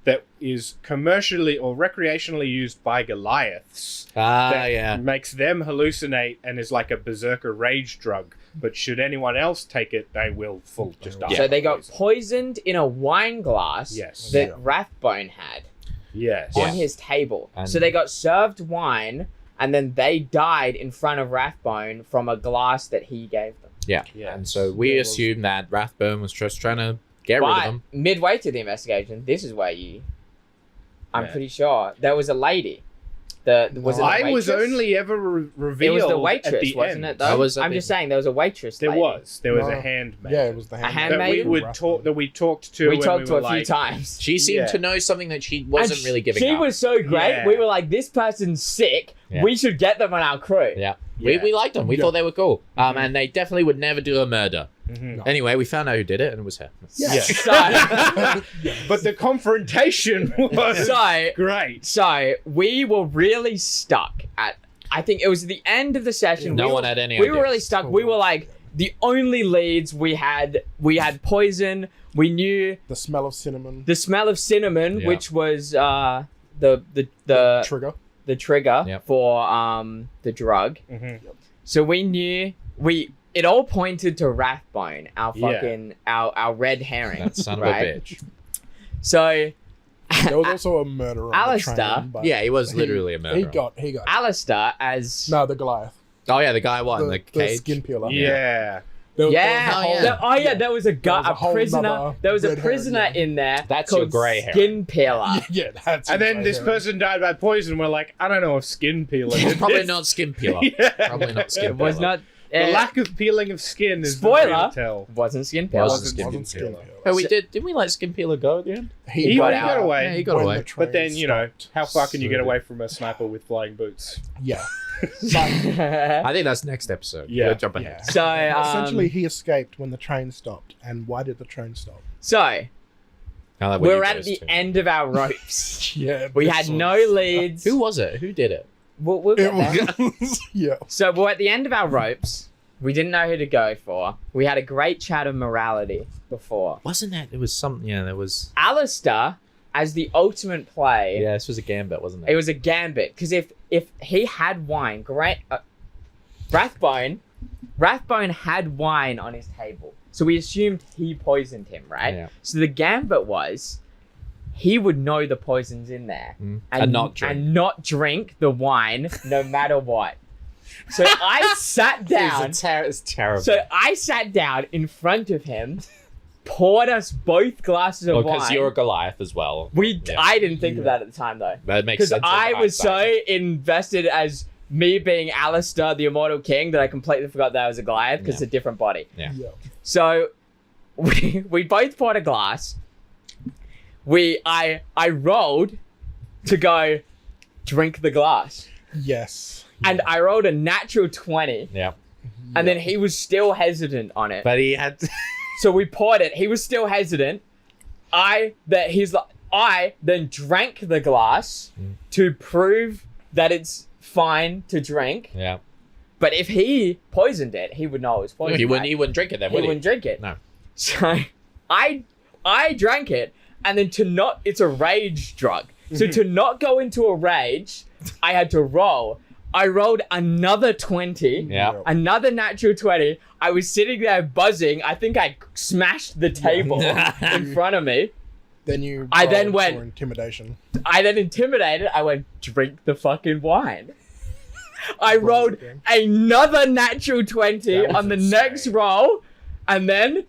that is commercially or recreationally used by Goliaths that yeah. makes them hallucinate and is like a berserker rage drug. But should anyone else take it, they will just die. So they of got poison. poisoned in a wine glass Yes. that Yeah. Rathbone had Yes. on his table. And- So they got served wine, and then they died in front of Rathbone from a glass that he gave them. Yeah. Yes. And so we There was- assumed that Rathbone was just trying to get rid of But them. midway to the investigation, this is where I'm Yeah. pretty sure there was a lady. Was it the I was waitress? only ever It revealed was the at waitress, the wasn't end. it? Though I was at I'm the- just saying there was a waitress. There lady. was a No. handmaid. Yeah, it was the A handmaid. that we handmaiden? would talk. That we talked to. We when talked to were a few like, times. She seemed Yeah. to know something that she wasn't And really giving She up. was so great. Yeah. We were like, this person's sick. Yeah. We should get them on our crew. Yeah. Yeah. We liked them. We Yeah. thought they were cool. And they definitely would never do a murder. Mhm. No. Anyway, we found out who did it, and it was her. Yeah. Yeah. So, But the confrontation was great. so we were really stuck at. I think it was the end of the session. No we one were, had any We idea. were really stuck. We were like the only leads we had. We had poison. We knew The smell of cinnamon. the smell of cinnamon, Yeah. which was the Trigger. the trigger Yep. for the drug. Mhm. So we knew it all pointed to Rathbone, our Yeah. fucking our red herring. That son right? of a bitch. So There was also a murderer on Alistair- the train. But Yeah, he was literally a He murderer. got. Alistair as No, the Goliath. Oh, yeah, the guy what in the The cage? skin peeler. Yeah. There was There was a whole prisoner. nother There was a red prisoner herring, in there. That's your called grey herring. Skin peeler. Yeah, that's. And then right, this yeah. person died by poison. We're like, I don't know if skin peeler. It's did probably this. not skin peeler. Yeah. Probably not skin It was peeler. not. The lack of peeling of skin is Spoiler. the real tell. Wasn't skin peeler. Wasn't skin peeler. Oh, didn't we let skin peeler go at the end? He got got out. away. Yeah, he got when away. the train But then, you know, stopped. how far can you get So- away from a sniper with flying boots? Yeah. I think that's next episode. Yeah. We'll jump ahead. So Essentially, he escaped when the train stopped. And why did the train stop? So Now that what we're you at guys the do. end of our ropes. Yeah. We this had was- no leads. Who was it? Who did it? We'll get It there. was. Yeah. So we're at the end of our ropes. We didn't know who to go for. We had a great chat of morality before. Wasn't that? It was something. Yeah, there was. Alistair, as the ultimate play, Yeah, this was a gambit, wasn't it? it was a gambit. Because if he had wine, Rathbone had wine on his table. So we assumed he poisoned him, right? Yeah. So the gambit was he would know the poison's in there. And not drink. And not drink the wine no matter what. So I sat down. It's terrible. So I sat down in front of him, poured us both glasses of wine. Because you're a Goliath as well. Yeah. I didn't think of that at the time though. That makes Because sense. I in was so hindsight. invested as me being Alistair, the immortal king, that I completely forgot that I was a Goliath because Yeah. it's a different body. Yeah. Yeah. So we both poured a glass. I rolled to go drink the glass. Yes. And I rolled a natural 20. Yeah. And then he was still hesitant on it. But he had. So we poured it. He was still hesitant. I then drank the glass to prove that it's fine to drink. Yeah. But if he poisoned it, he would know it was poisoned. He right? wouldn't drink it then, He would he? wouldn't drink it. No. So I drank it, and then it's a rage drug. So to not go into a rage, I had to roll. I rolled another 20. Yeah. Another natural 20. I was sitting there buzzing. I think I smashed the table in front of me. Then you. I then rolled went- for intimidation. I then intimidated. I went, drink the fucking wine. I rolled again. another natural 20 That was on the insane. next roll. And then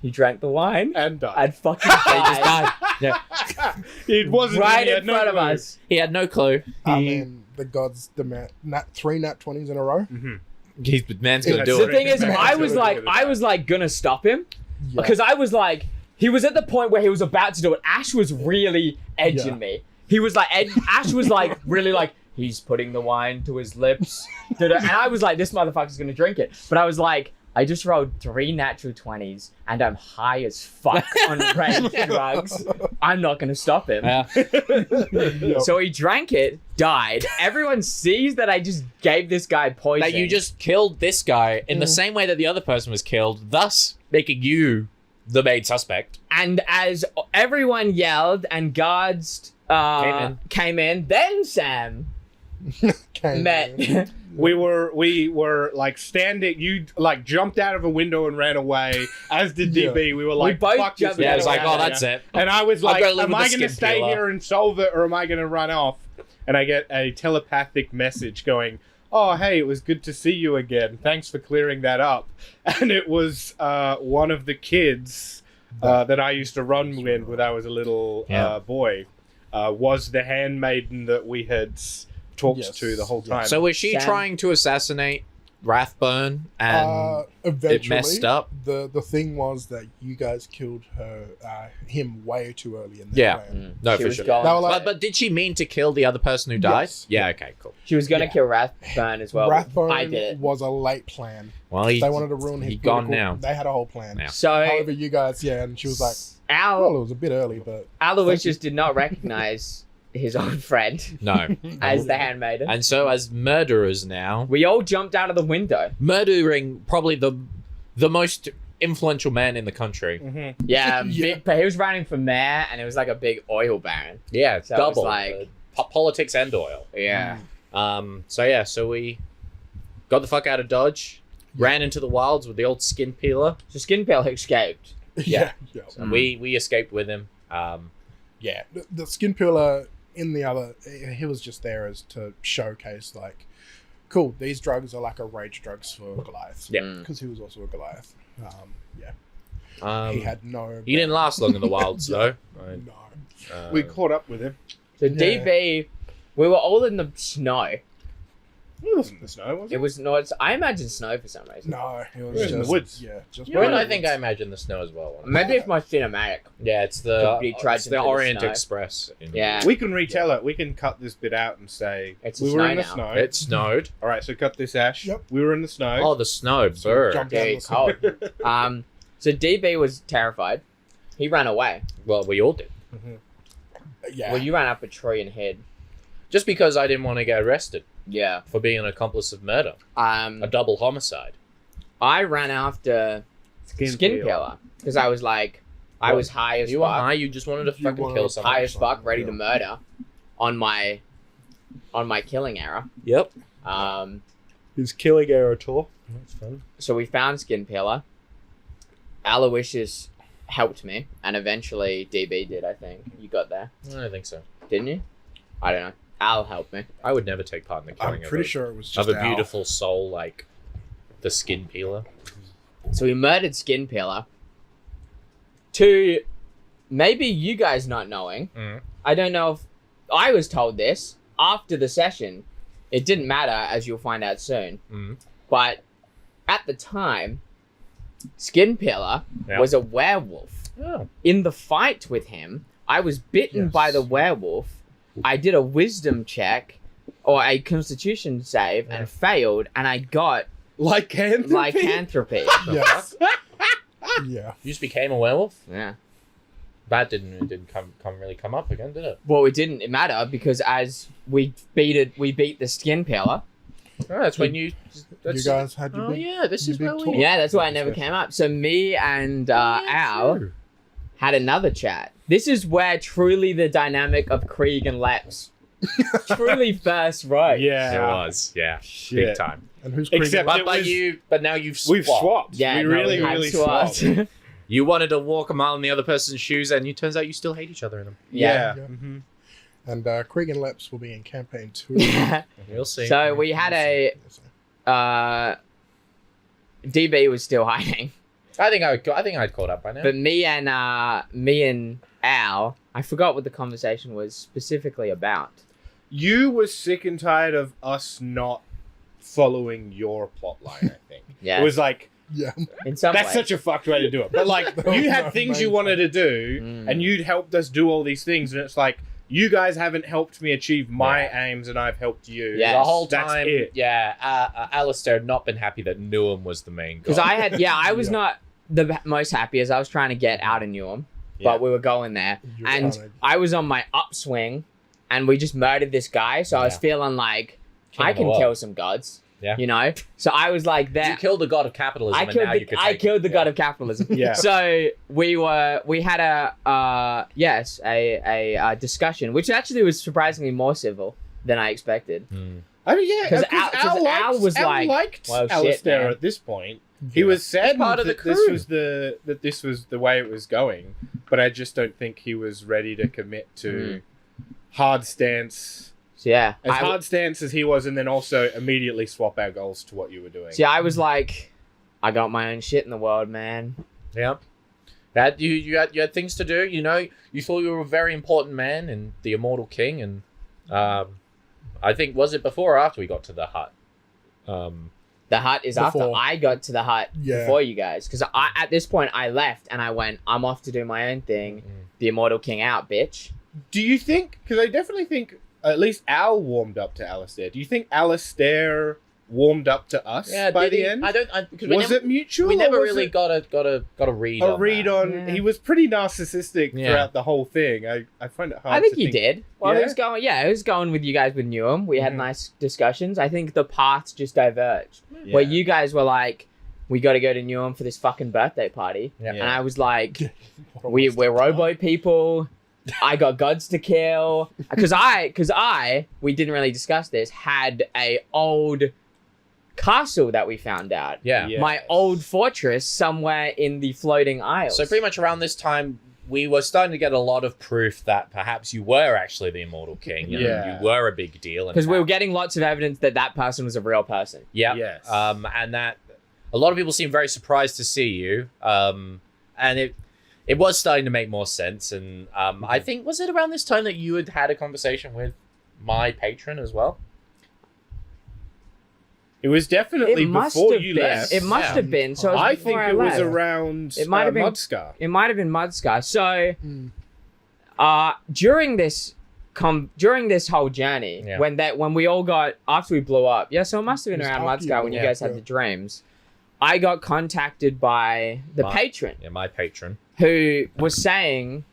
he drank the wine And died. and fucking He just died. died. Yeah. It wasn't Right he in had no front of clue. us. He had no clue. I mean, the gods demand three nat 20s in a row. Man's gonna Yeah, do The it. thing is, Man, I was really like, good at that. gonna stop him. Yeah. Because I was like, he was at the point where he was about to do it. Ash was really edging Yeah. me. He was like, Ash was like, really like, he's putting the wine to his lips. And I was like, this motherfucker's gonna drink it. But I was like, I just rolled 3 natural 20s and I'm high as fuck on rage drugs. I'm not gonna stop him. Yeah. Yep. So he drank it, died. Everyone sees that I just gave this guy poison. That you just killed this guy in the same way that the other person was killed, thus making you the main suspect. And as everyone yelled and guards came in, then Sam met. We were like standing. You like jumped out of a window and ran away. As did DB. We were like, both fuck this jumped man Yeah, it's like, around oh, that's here. it. And I was like, gotta live am with I the going to skin stay peeler. here and solve it, or am I going to run off? And I get a telepathic message going, oh, hey, it was good to see you again. Thanks for clearing that up. And it was one of the kids that I used to run with when I was a little boy. Was the handmaiden that we had talked to the whole time. So was she Sam- trying to assassinate Rathbone and eventually, it messed up? The thing was that you guys killed him way too early in the plan. No, She for was sure. gone. They were like, But did she mean to kill the other person who died? Yes. Yeah, okay, cool. She was gonna Yeah. kill Rathbone as well. Rathbone I did it. was a late plan. Well, They wanted to ruin his he gone political- now. They had a whole plan. Yeah. So However, you guys, and she was like, well, it was a bit early, but Aloysius did not recognize his old friend No. as the handmaiden. And so as murderers now, We all jumped out of the window. murdering probably the most influential man in the country. Yeah, Yeah. But he was running for mayor, and it was like a big oil baron. Yeah, So it was double. like- Politics and oil. Yeah. So we got the fuck out of Dodge, ran into the wilds with the old skin peeler. So Skin Peel escaped. yeah. And we escaped with him. Yeah, the skin peeler in the other, he was just there as to showcase, like, cool. These drugs are like a rage drugs for Goliath. Yeah. Because he was also a Goliath. Yeah. Um, He had no. he didn't last long in the wilds, though. No. We caught up with him. So Yeah. DB, we were all in the snow. It wasn't the snow, was it? It was not. I imagine snow for some reason. No, it was We're in just the woods. Yeah, just Well, in I the think woods. I imagine the snow as well. Maybe it's my cinematic. Yeah, it's the Could be trudging it's the through the Orient snow. Express. Yeah. We can retell it. We can cut this bit out and say It's we the were snow in the now. snow. It snowed. All right, so cut this, Ash. Yep. We were in the snow. Oh, the snow, So bird. jump down Very the snow. cold. So DB was terrified. He ran away. Well, we all did. Yeah. Well, you ran up a tree and hid. Just because I didn't want to get arrested Yeah. for being an accomplice of murder, a double homicide. I ran after Skin Peeler because I was like, I was high as You were fuck. high. You just wanted to You fucking wanted kill to someone. High as fuck, ready Yeah. to murder on my killing error. Yep. His killing error tour. That's fun. So we found Skin Peeler. Aloysius helped me, and eventually DB did. I think you got there, I don't think so. didn't you? I don't know. Al helped me. I would never take part in the killing I'm pretty of, sure it was a, just of a Al. beautiful soul like the Skin Peeler. So we murdered Skin Peeler. To maybe you guys not knowing. Mm. I don't know if I was told this after the session. It didn't matter, as you'll find out soon. Mm. But at the time, Skin Peeler Yeah. was a werewolf. Oh. In the fight with him, I was bitten Yes. by the werewolf. I did a wisdom check or a constitution save and failed, and I got Lycanthropy. lycanthropy. Yes. Yeah. You just became a werewolf? Yeah. That didn't come up again, did it? Well, it didn't matter because as we beat the Skin Peeler. Oh, that's when you. You guys had your Oh big. yeah, this your is big where we. talk. Yeah, that's why it never came up. So me and Al true. had another chat. This is where truly the dynamic of Krieg and Leps truly first wrote. Yeah. It was, yeah, Shit. big time. And who's Except Krieg? it But was- but now you've We've swapped. Yeah, we no, really, had really swapped. swapped. You wanted to walk a mile in the other person's shoes, and you turns out you still hate each other in them. Yeah. Yeah. Mhm. And Krieg and Leps will be in campaign 2. We'll see. So we had DB was still hiding, I think I'd caught up by now. but me and Al, I forgot what the conversation was specifically about. You were sick and tired of us not following your plot line, I think. Yeah, It was like, Yeah. in some that's ways. such a fucked way to do it. But like, That was you my had things you main wanted to do, Mm. and you'd helped us do all these things, and it's like, you guys haven't helped me achieve my aims, and I've helped you. Yeah. the whole That's time, it. Alistair had not been happy that Newham was the main Because god. I was Yeah. not the most happy as I was trying to get out of Newham, Yeah. but we were going there, You were and trying to- I was on my upswing, and we just murdered this guy, so I was Yeah. feeling like King I of the can world. kill some gods. Yeah. You know? So I was like You that. killed the god of capitalism, I and now you killed can I take killed it. the god of capitalism. Yeah. So we had a discussion, which actually was surprisingly more civil than I expected. Hmm. I mean, yeah, 'Cause because Al was like, liked well, shit, Alistair man. at this point. He Yeah. was sad part of that the this crew. was this was the way it was going, but I just don't think he was ready to commit to hard stance. So yeah, As hard stance as he was, and then also immediately swap our goals to what you were doing. see, I was like, I got my own shit in the world, man. Yeah. That you had things to do, you know. You thought you were a very important man and the immortal king, and I think, was it before or after we got to the hut? The hut is after Before. I got to the hut Yeah. before you guys, because at this point I left and I went, I'm off to do my own thing. The immortal king out, bitch. Do you think? Because I definitely think at least Al warmed up to Alistair. Do you think Alistair warmed up to us by the end? I don't. Because Was it mutual? We or never was really it got a read. a on read that. on. Yeah. He was pretty narcissistic Yeah. throughout the whole thing. I find it hard. I think to he did. Well, Yeah? he was going. Yeah, he was going with you guys with Newham. We had Mhm. nice discussions. I think the paths just diverged. Yeah. Where you guys were like, we got to go to Newham for this fucking birthday party, Yeah. and I was like, What a we're waste of time. robo people. I got gods to kill because we didn't really discuss this. Had a old castle that we found out. Yeah. Yeah. My old fortress somewhere in the floating isles. So pretty much around this time, we were starting to get a lot of proof that perhaps you were actually the Immortal King. And Yeah. you were a big deal. Because we were getting lots of evidence that that person was a real person. Yeah. Yes. And that a lot of people seemed very surprised to see you. And it was starting to make more sense. And I think, was it around this time that you had a conversation with my patron as well? It was definitely before you been. left. It must have been. So it was I before think it was left. around It might have been Mudscar. It might have been Mudscar. So, during this whole journey, Yeah. when we all got after we blew up, so it must have been It was around after Mudscar you when you blew guys up, had the dreams. I got contacted by the patron Yeah, my patron. who was saying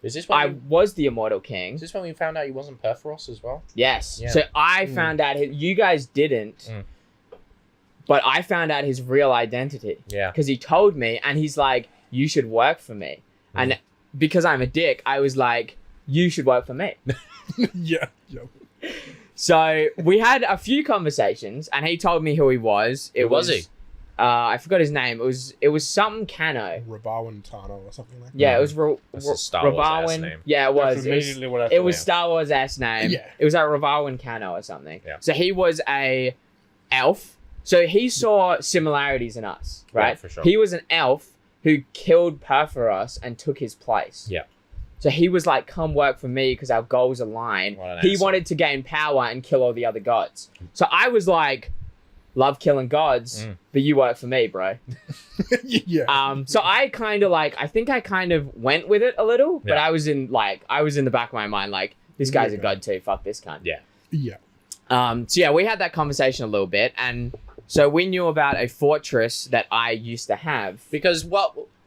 Is this when I was the Immortal King. is this when we found out he wasn't Perforos as well? Yes. Yeah. So I found out you guys didn't, but I found out his real identity. Yeah. Because he told me, and he's like, "You should work for me." And because I'm a dick, I was like, "You should work for me." Yeah. So we had a few conversations, and he told me who he was. Who was he? I forgot his name. It was something Cano. Rabawan Tano or something like that. Yeah, it was That's a Star Wars ass Rabawan. name. Yeah, it was. That's It was, immediately what I it thought. was Star Wars ass name. Yeah. It was like Rabawan Cano or something. Yeah. So he was a elf. So he saw similarities in us, right? Yeah, for sure. He was an elf who killed Perforos and took his place. Yeah. So he was like, "Come work for me because our goals align." What an He asshole. wanted to gain power and kill all the other gods. So I was like, "Love killing gods, but you work for me, bro." Yeah. So I kind of I think I kind of went with it a little, but Yeah. I was in the back of my mind like, this guy's a god too. Fuck this cunt. Yeah. Yeah. So yeah, we had that conversation a little bit, and so we knew about a fortress that I used to have. Because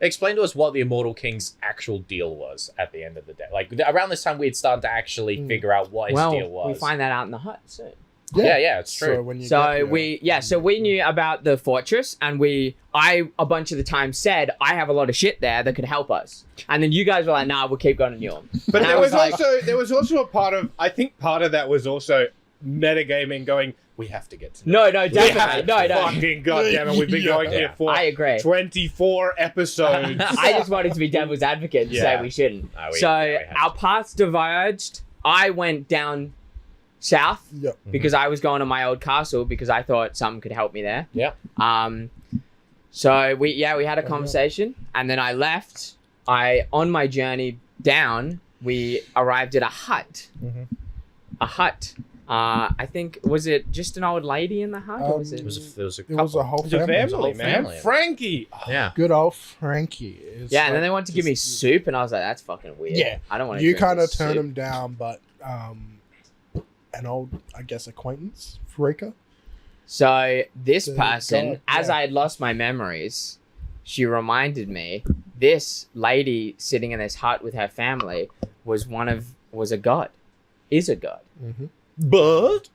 explain to us what the Immortal King's actual deal was at the end of the day. Like around this time, we'd started to actually figure out what his deal was. We find that out in the hut soon. Yeah, it's true. So when you So get there- we knew about the fortress, and I a bunch of the time said I have a lot of shit there that could help us, and then you guys were like, "Nah, we'll keep going to Newham." But And I there was also a part of, I think part of that was also metagaming going, we have to get to No, definitely, no. Fucking goddamn it, we've been going here for I agree. 24 episodes. I just wanted to be devil's advocate and say Yeah. we shouldn't. No, we So have our paths diverged. I went down south Yep. because I was going to my old castle because I thought something could help me there. Yeah. So we had a conversation, and then I left. On my journey down, we arrived at a hut. A hut. I think, was it just an old lady in the hut, or was it? It was a It was a whole It's a family. family, man. family. Frankie. Yeah. Good old Frankie. It's Yeah, and then like they wanted to give me just- soup, and I was like, "That's fucking weird." Yeah. I don't want to. You kind of turn him down, but an old, I guess, acquaintance, Freka. So this Thank person, God, as yeah. I had lost my memories, she reminded me this lady sitting in this hut with her family was a god, is a god. Mm-hmm. But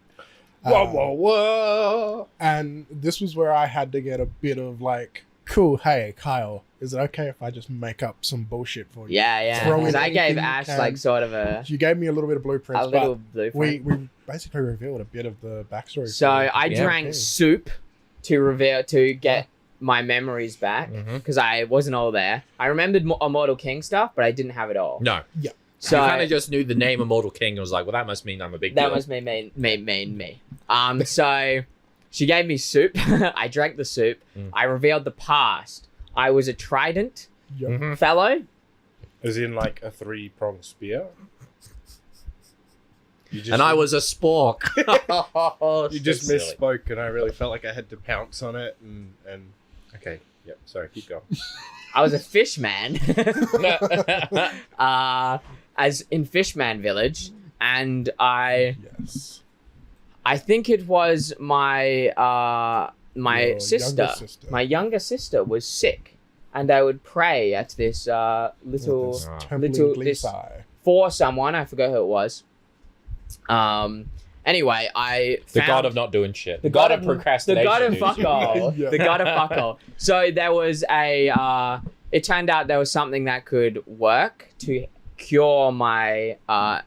Uh, whoa. And this was where I had to get a bit of like, cool, hey, Kyel, is it okay if I just make up some bullshit for you? Yeah. Throw in Because I gave anything you Ash can. like sort of a You gave me a little bit of blueprints, little but blueprint. we basically revealed a bit of the backstory. So for you. I Yeah. drank Okay. soup to get my memories back because I wasn't all there. I remembered Immortal King stuff, but I didn't have it all. No. So you kind of just knew the name Immortal King and was like, well, that must mean I'm a big deal. that must mean me. So she gave me soup. I drank the soup. I revealed the past. I was a trident Yep. fellow. As in like a 3-pronged spear. You just, And I was a spork. You just misspoke, and I really felt like I had to pounce on it. And okay, yep. Sorry, keep going. I was a fishman. As in Fishman Village, and Yes. I think it was my Your sister. younger sister. My younger sister was sick, and I would pray at this little This Ah. temple in little- this- Glenside. for someone. I forgot who it was. Anyway, I The found god of not doing shit. The god of procrastination. The god of dude. fuck all. Yeah. The god of fuck all. So there was it turned out there was something that could work to cure my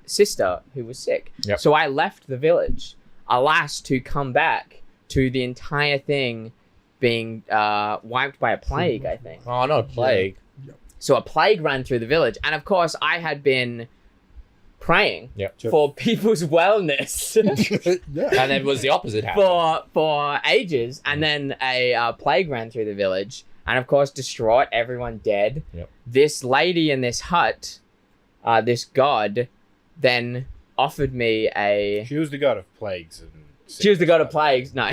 sister who was sick. Yep. So I left the village, alas, to come back to the entire thing being wiped by a plague, I think. Oh, not a plague. So a plague ran through the village. And of course, I had been praying for people's wellness And then was the opposite happened. for ages. And then a plague ran through the village. And of course, distraught, everyone dead. Yep. This lady in this hut, this god, then offered me a... She was the god of plagues. And She was the god of plagues. No.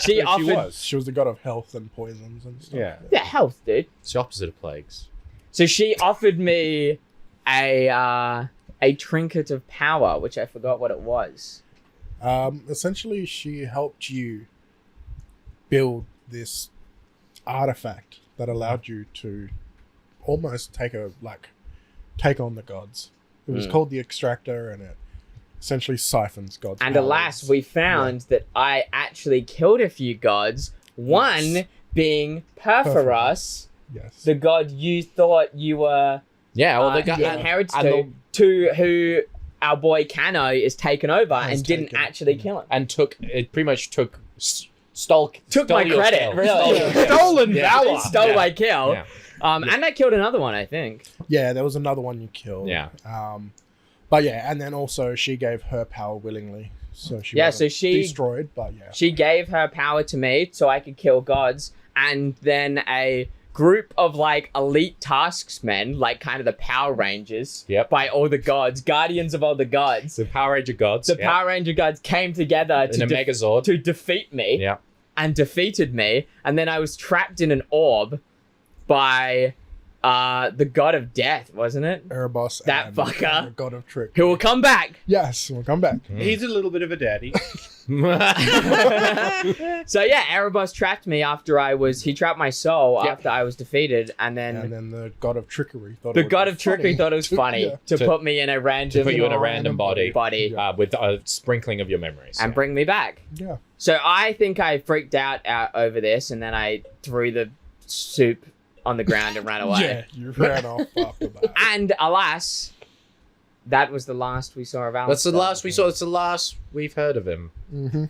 She But offered... She was the god of health and poisons and stuff. Yeah. Yeah, health, dude. It's the opposite of plagues. So she offered me a trinket of power, which I forgot what it was. Essentially, she helped you build this artifact that allowed you to almost take on the gods. It was called the Extractor, and it essentially siphons gods. And alas, we found that I actually killed a few gods. One being Perforos, the god you thought you were inherited to who our boy Kano is taken over and didn't actually kill him. And stole my your credit, kill. really. Stolen valor. Stole my kill. Yeah. And I killed another one, I think. Yeah, there was another one you killed. Yeah. But yeah, and then also she gave her power willingly. So she destroyed, but yeah. She gave her power to me so I could kill gods, and then a group of like elite tasksmen, like kind of the Power Rangers, by all the gods, guardians of all the gods. The Power Ranger gods. The Power Ranger gods came together in a Megazord to defeat me. Yeah. And defeated me, and then I was trapped in an orb by the god of death, wasn't it? Erebos. That fucker. The god of trick. Who will come back. Yes, we'll come back. He's a little bit of a daddy. So yeah, Erebos trapped me after he trapped my soul after I was defeated, and then the god of trickery thought it was funny to put me in a random body with a sprinkling of your memories and bring me back. Yeah. So I think I freaked out over this, and then I threw the soup on the ground and ran away. Yeah, you ran off after that. And alas, that was the last we saw of Alistair. That's the last we saw. It's the last we've heard of him. Mm-hmm.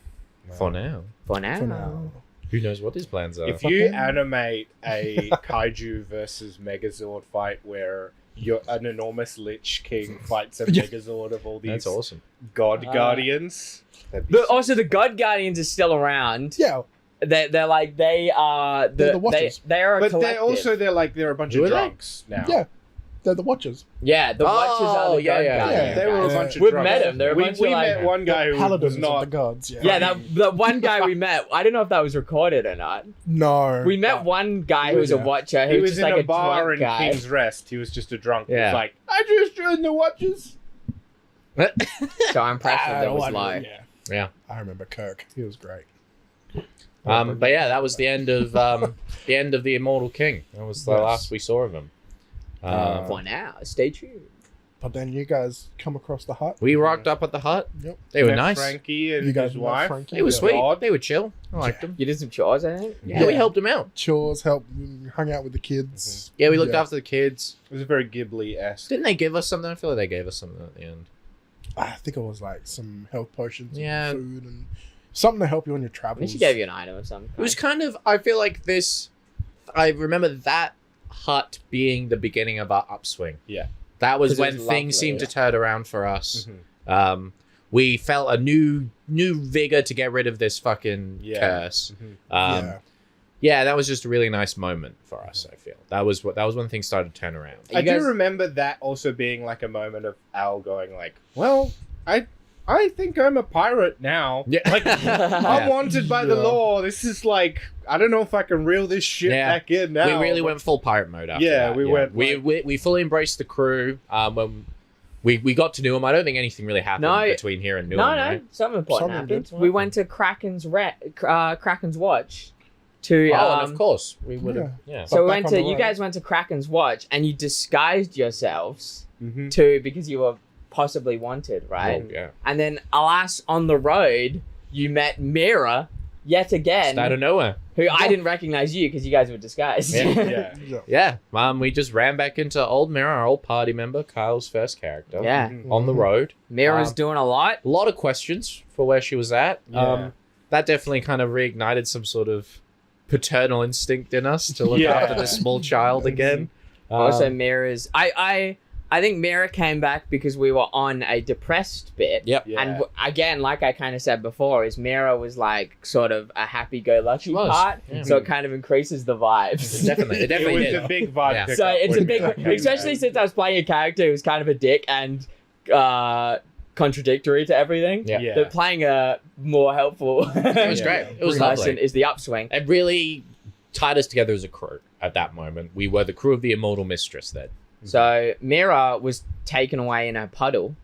For now. For now. Who knows what his plans are? If you animate a kaiju versus Megazord fight where an enormous Lich King fights a Megazord of all these That's awesome. God Guardians. Also, the God Guardians are still around. Yeah. They're the Watchers. They are a but collective. they're a bunch of drunks now. Yeah. They're the Watchers. Yeah, the Watchers are the God Guardians. They were a bunch of We've drunks. met them. They're a bunch we of met one guy who Paladins was not of the gods. Yeah. Yeah, the one guy we met, I don't know if that was recorded or not. No. We met one guy who was a watcher. He Who was just in like a bar drunk in guy. King's Rest. He was just a drunk. Yeah. He was like, I just joined the Watchers. So I'm impressed that was low. Yeah. I remember Kirk. He was great. But yeah, that was the end of the Immortal King. That was the last we saw of him. For now, stay tuned. But then you guys come across the hut. We rocked up at the hut. Yep. They were Met nice. Frankie and You guys his met wife. Frankie? They were Yeah. sweet. Odd. They were chill. I liked them. You did some chores, I think. Yeah, we helped them out. Chores, hung out with the kids. Yeah, we looked after the kids. It was very Ghibli-esque. Didn't they give us something? I feel like they gave us something at the end. I think it was like some health potions, Yeah. and food, and something to help you on your I travels. think she gave you an item or something. It was kind of, I feel like this, I remember that hut being the beginning of our upswing. Yeah. That was 'Cause it when was things lovely, seemed to turn around for us. Mhm. We felt a new vigor to get rid of this fucking curse. Mhm. Yeah, that was just a really nice moment for us, I feel. That was when things started to turn around. I do remember that also being like a moment of Al going like, well, I think I'm a pirate now. Yeah. Like, I'm wanted by the law. This is like, I don't know if I can reel this shit back in now. We really went full pirate mode after Yeah, that. we went, We fully embraced the crew. When we got to Newham, I don't think anything really happened between here and Newham. Right? Something important happened. did. We went to Kraken's Watch to. And of course we would have. Yeah. So we back went on to. the You road. guys went to Kraken's Watch, and you disguised yourselves Mhm. because you were possibly wanted, right? Oh, yeah. And then, alas, on the road, you met Mira yet again, Out of nowhere. who I didn't recognize you because you guys were disguised. Yeah. Yeah. We just ran back into old Mirror, our old party member, Kyle's first character. Yeah. On the road. Mira's doing a lot. A lot of questions for where she was at. Yeah. That definitely kind of reignited some sort of paternal instinct in us to look after this small child again. Also, Mira's. I think Mira came back because we were on a depressed bit. Yep. Yeah. And again, like I kind of said before, is Mira was like sort of a happy-go-lucky part, so it kind of increases the vibes. It definitely It was did. a big vibe. Yeah. pickup So it's a when big, that came especially back. since I was playing a character who was kind of a dick and contradictory to everything. Yeah. Yeah. That playing a more helpful It was great. It was person lovely. is the upswing. It really tied us together as a crew at that moment. We were the crew of the Immortal Mistress then. So Mira was taken away in a puddle.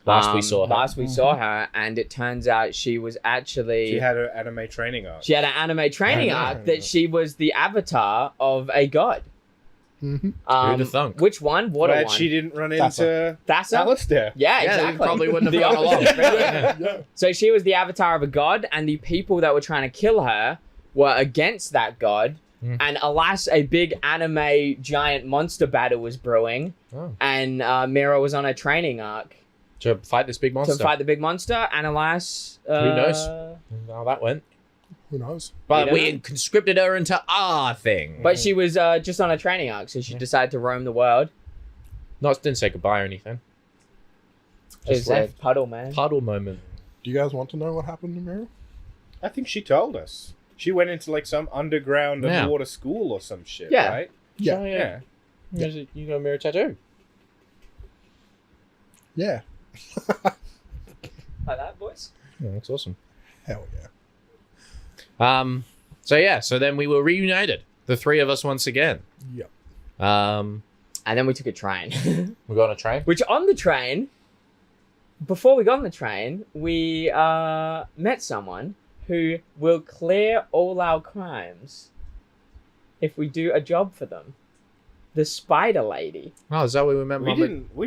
Last we saw her. Last we saw her, and it turns out she was actually She had an anime training arc. she had an anime training arc that she was the avatar of a god. Mhm. Who'd have thunk? Which one? What a Glad one. she didn't run Thassa. into That's Alistair. Yeah, Yeah, exactly. they probably wouldn't have The gone along. opposite. Yeah. So she was the avatar of a god, and the people that were trying to kill her were against that god. Mm. And alas, a big anime giant monster battle was brewing, Oh. and Mira was on a training arc To fight this big monster. to fight the big monster. And alas, Who knows? How that went. Who knows? But You we know? conscripted her into our thing. But she was just on a training arc, so she decided to roam the world. Didn't say goodbye or anything. It was a left. puddle, man. Puddle moment. Do you guys want to know what happened to Mira? I think she told us. She went into like some underground Yeah. underwater school or some shit, Yeah. right? Yeah. So, Yeah. You got a mirror tattoo. Yeah. Like that, boys? Yeah, that's awesome. Hell yeah. So then we were reunited. The three of us once again. Yep. Um, And then we took a train. we got on a train. Which on the train, before we got on the train, we met someone who will clear all our crimes if we do a job for them. The Spider Lady. Oh, is that what we met? We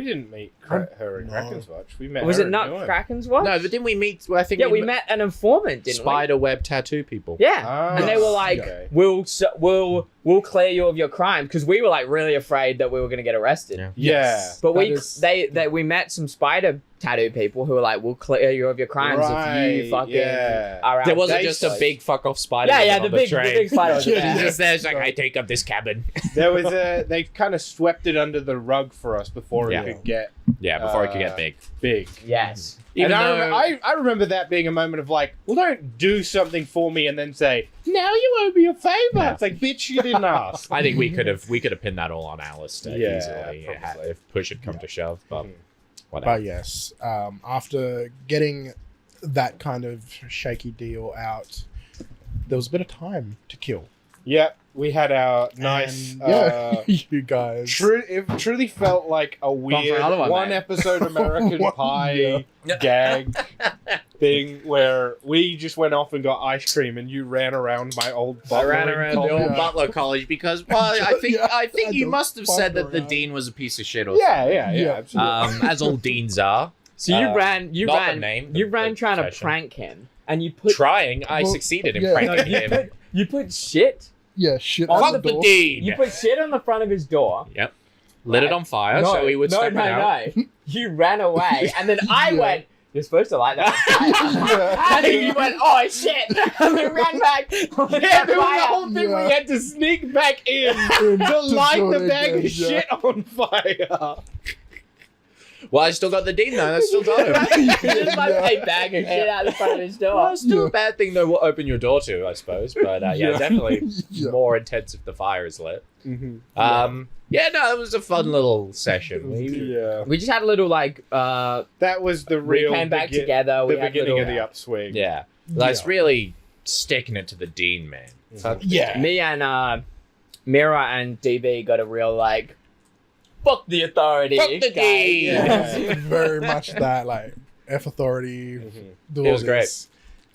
didn't meet her in No. Kraken's Watch. We met Was her it in not Newark. Kraken's Watch? No, but didn't we meet? I think Yeah, we met an informant, didn't spider web tattoo people. we? Yeah. Ah, And they were like, okay. we'll clear you of your crimes, because we were like really afraid that we were going to get arrested. Yeah. Yeah. But That is- we met some spider tattoo people who were like, we'll clear you of your crimes if you Right, fucking yeah. are out. There wasn't They just a like- big fuck off spider. Yeah, on the big spider was Yeah, there. He's just there. It's like, I take up this cabin. There was they kind of swept it under the rug for us before Yeah. it could get Yeah, before it could get big. big. Yes. Even and though I remember that being a moment of like, well, don't do something for me and then say, now you owe me a favor. Yeah. It's like, bitch, you didn't ask. I think we could have pinned that all on Alistair Yeah, easily probably. if push had come to shove. But Mhm. whatever. But yes, after getting that kind of shaky deal out, there was a bit of time to kill. Yep, we had our nice. And, yeah, you guys. It truly felt like a weird another one, one mate. episode American One, Pie gag thing where we just went off and got ice cream and you ran around my old I butler ran in around the college. old Yeah. Butler College because, well, I think Yeah, I think I you just must have fucked said that the around. dean was a piece of shit or Yeah, Yeah. absolutely. as all deans are. So you Uh, ran, not the name, you the ran trying to profession. prank him, and you put Trying, I Well, succeeded in yeah. pranking you him. put you put shit Yeah, shit. On out Fuck the door. dean. you put shit on the front of his door. Yep. Lit it on fire so he would step it out. No. You ran away, and then I Yeah. went. You're supposed to like that. And then you went, oh shit! And we ran back. Yeah, there was the whole thing Yeah. we had to sneak back in to light the bag of shit on fire. Well, I still got the dean though. I still got him. Just like a bag of shit out the front of his door. Well, it's still Yeah. a bad thing though. We'll open your door to, I suppose. But yeah, Yeah. definitely Yeah. more intense if the fire is lit. Mm-hmm. Yeah, no, it was a fun little session. Yeah, We just had a little like. that was the We real. came back begin- together. The We had beginning of little, the upswing. Yeah, like, it's really sticking it to the dean, man. Mhm. Yeah. Me and Mira and DB got a real like. Fuck the authority. Fuck the guys. dean. Yeah. Very much that, like, F authority. Mhm. Do It all was great. this.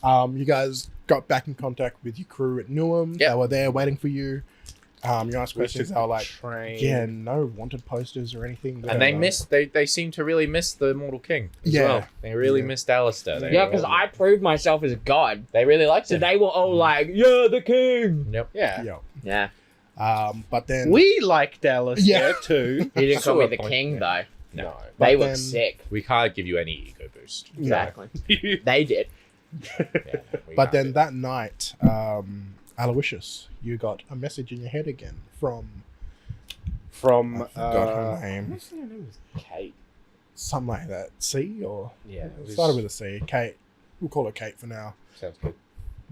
You guys got back in contact with your crew at Newham. Yep. They were there waiting for you. You asked questions. They were like, train. yeah, no wanted posters or anything. And they missed. They seem to really miss the Immortal King as Yeah. well. They really Yeah. missed Alistair. They Yeah, were- because I proved myself as a god. they really liked So him. they were all like, "Yeah, the king." Yep. Yeah. Yeah. Yeah, But then We liked Alistair Yeah. too. he didn't call To me a the point, king yeah. though. No. They But were then- sick. We can't give you any ego boost. Exactly. Yeah. They did. Yeah, we But can't then do that night, Aloysius, you got a message in your head again from from I forgot her name. what's her name? Was Kate. Something like that. C or Yeah, it started with a C. Kate. We'll call her Kate for now. Sounds good.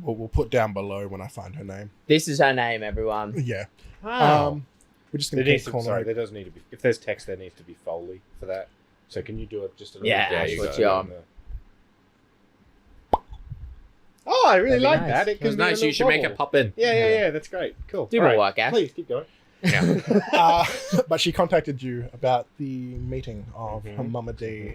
We'll put down below when I find her name. This is her name, everyone. Yeah. Oh. We're just gonna There keep calling her. there does need to be. If there's text, there needs to be Foley for that. So can you do it just a little Yeah, bit? that's You what got you're it on. Oh, I really That'd be like nice. that. It It can was be a nice. You little should make bubble. it pop in. Yeah, that's great. Cool. Do All more right, work, Ash. Please keep going. Yeah. But she contacted you about the meeting of her Mhm. Mama D.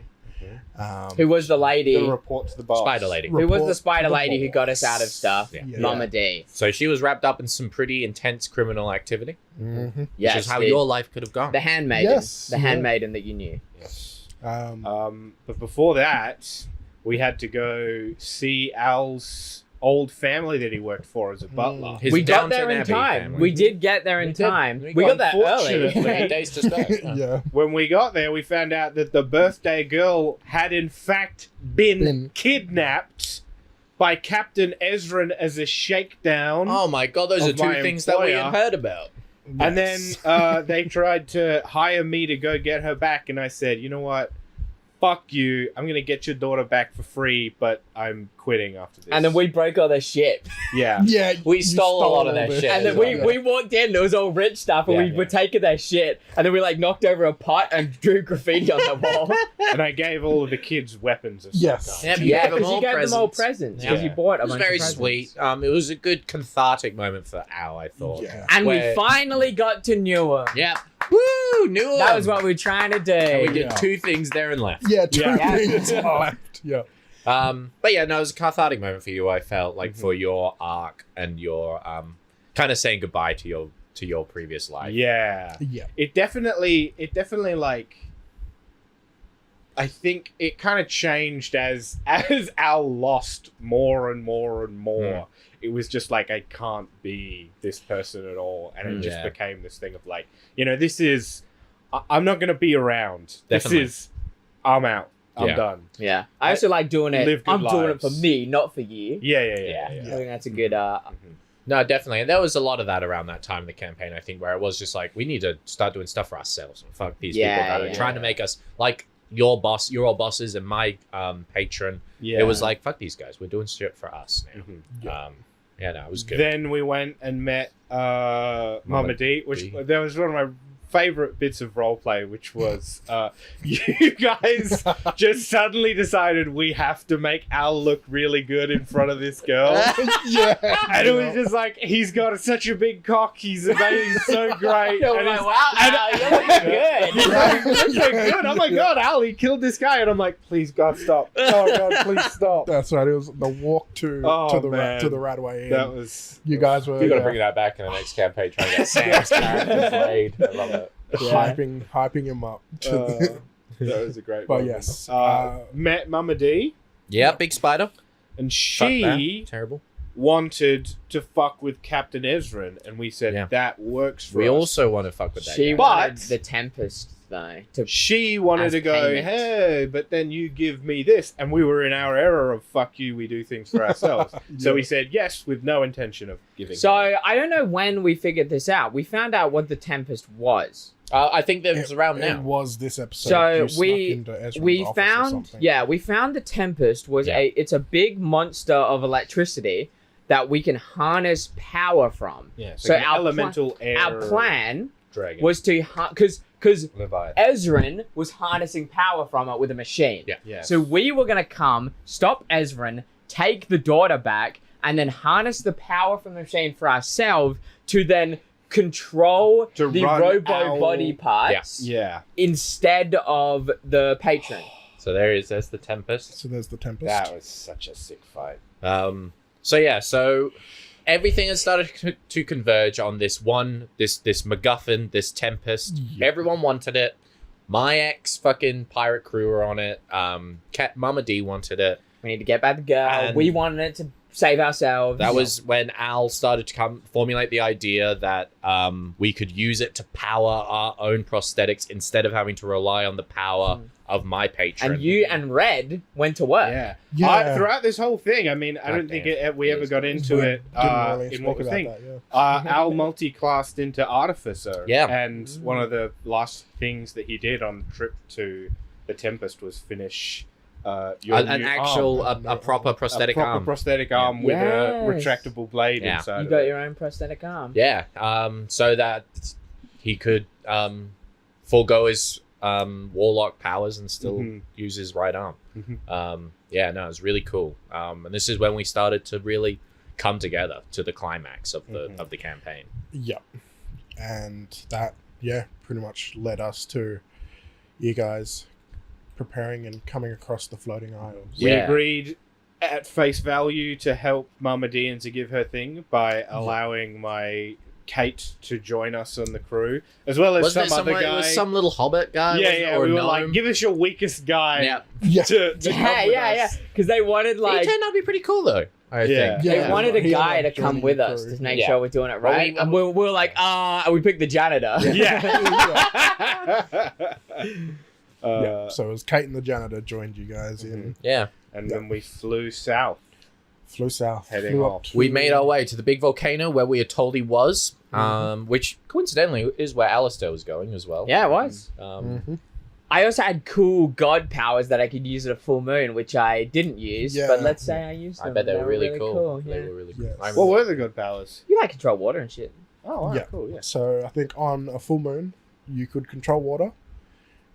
Who was the lady? The report to the boss. Spider lady. Who was the Report spider to the lady who got us out of boss. stuff? Yeah. Mama D. So she was wrapped up in some pretty intense criminal activity, Mm-hmm. Yes, which is how the, your life could have gone. the handmaiden. Yes, The yeah. handmaiden that you knew. Yes. But But before that, we had to go see Al's old family that he worked for as a butler. His We got there Downton in Abbey time. family. We did get there in We did. time. We We got there Unfortunately, early. Days to start. yeah. When we got there, we found out that the birthday girl had in fact been kidnapped by Captain Ezran as a shakedown. Oh my god, those are Of two my things that we employer. had heard about. And then they tried to hire me to go get her back, and I said, you know what? Fuck you. I'm going to get your daughter back for free, but I'm quitting after this. And then we broke all their shit. Yeah. Yeah, We you stole a lot of their all shit. And then Yeah. we walked in, it was all rich stuff, and Yeah, we yeah. were taking their shit. And then we like knocked over a pot and drew graffiti on the wall. And I gave all of the kids weapons of some Yes. kind. Yeah, Yeah, gave them because all you gave them all presents. presents. Because Yeah. you bought a It was bunch very of presents. sweet. It was a good cathartic moment for Al, I thought. Yeah. And Where- we finally got to Newham. Yep. Woo! New That was what we were trying to do. And we did Yeah. two things there and left. Yeah, two Yeah. things left. Yeah. But yeah, no, it was a cathartic moment for you. I felt like Mhm. for your arc and your kind of saying goodbye to your previous life. Yeah. Yeah. It definitely like I think it kind of changed as Al lost more and more and more. It was just like I can't be this person at all, and it just Yeah. became this thing of like, this is I'm not gonna be around. Definitely. This is I'm out. I'm Yeah. done. Yeah. I also like doing it. Live good I'm doing it for lives. me, not for you. Yeah. I think that's a good Mhm. No, definitely. And there was a lot of that around that time in the campaign, I think, where it was just like, we need to start doing stuff for ourselves. And fuck these Yeah, people that are yeah. trying to make us like your boss, your old bosses, and my patron. Yeah. It was like, fuck these guys. We're doing shit for us now. Mhm. Yeah, no, it was good. Then we went and met Mama D, which D. there was one of my favorite bits of roleplay, which was you guys just suddenly decided we have to make Al look really good in front of this girl. Yeah. And it was just like, he's got such a big cock, he's amazing, he's so great. You're And like, he's- wow, Al, you're looking good. He's like, "You're so good. Oh my god, Al, he killed this guy. And I'm like, please God, stop. Oh god, please stop. That's right. It was the walk to Oh, the man. to the Radway Inn. That was You guys were You're going to bring that back in the next campaign, trying to get Sam's character played. I love it. hyping him up. To that was a great But moment. yes, met Mama D, Yeah, big spider. and Fuck that. she Terrible. wanted to fuck with Captain Ezran, and we said Yeah. that works for We us. also want to fuck with that She guy. wanted But- the Tempest, though. To She wanted As to go, payment. hey, but then you give me this, and we were in our era of fuck you, we do things for ourselves. So Yeah. we said yes with no intention of giving. So her. I don't know when we figured this out. We found out what the Tempest was. I think that it's around It now. was this episode. So You snuck we into Ezra's we office or found something. we found the Tempest was Yeah. it's a big monster of electricity that we can harness power from. Yeah, so like an our elemental air Our plan dragon. was to because Leviathan. Ezran was harnessing power from it with a machine. Yeah. Yes. So we were gonna come, stop Ezran, take the daughter back, and then harness the power from the machine for ourselves to then control To the run robo our- body parts yeah. instead of the patron. So there's the Tempest. So there's the Tempest. That was such a sick fight. So everything has started to converge on this MacGuffin, this Tempest. Yeah. Everyone wanted it. My ex fucking pirate crew were on it. Mama D wanted it. We need to get back the girl. And- We wanted it to save ourselves. That was when Al started to formulate the idea that we could use it to power our own prosthetics instead of having to rely on the power of my patron. And you and Red went to work. Yeah. Throughout this whole thing, I mean, I don't think we ever got into it in what was thing. Al multi-classed into Artificer. Yeah. And one of the last things that he did on the trip to the Tempest was finish a proper prosthetic arm. Prosthetic arm with a retractable blade inside. You got your own prosthetic arm. Yeah. So that he could forego his warlock powers and still use his right arm. It was really cool. And this is when we started to really come together to the climax of the campaign. Yep. And that pretty much led us to you guys preparing and coming across the floating isles. We agreed at face value to help Mama Dian to give her thing by allowing my Kate to join us on the crew, as well as some other guy. It was some little hobbit guy. We were like, give us your weakest guy. To because they wanted he turned out to be pretty cool though. I think. They wanted a guy to come with us to make sure we're doing it right. And we were like, we picked the janitor. So it was Kate and the janitor joined you guys in. Yeah. And then we flew south. Heading off. We made our way to the big volcano where we were told he was, which coincidentally is where Alistair was going as well. Yeah, it was. I also had cool god powers that I could use at a full moon, which I didn't use. But let's say I used them. I bet they were really cool. Yeah. They were really cool. Yes. What were the god powers? You like control water and shit. Oh, wow, cool. Yeah. So I think on a full moon, you could control water.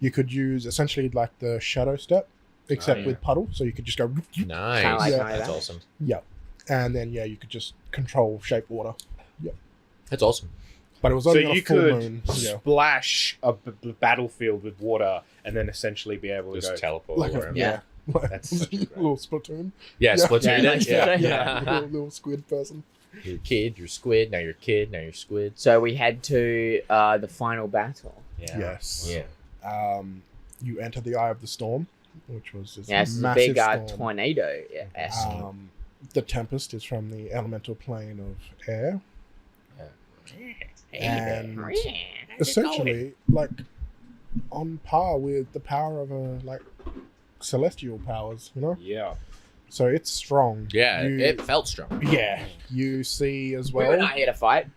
You could use essentially like the shadow step, except with puddle. So you could just go. Nice. That's awesome. Yeah. And then you could just control shape water. Yeah. That's awesome. But it was only on a full moon. Splash a battlefield with water and then essentially be able to just teleport like around. That's such a great... little Splatoon. Yeah, Splatoon. Little squid person. You're a kid, you're squid, now you're a kid, now you're squid. So we head to the final battle. Yeah. Yes. Yeah. You enter the Eye of the Storm, which was this massive big tornado. The Tempest is from the elemental plane of air. And essentially, like, on par with the power of celestial powers, you know? Yeah. So it's strong. Yeah, it felt strong. Yeah. You see as well. We were not here to fight.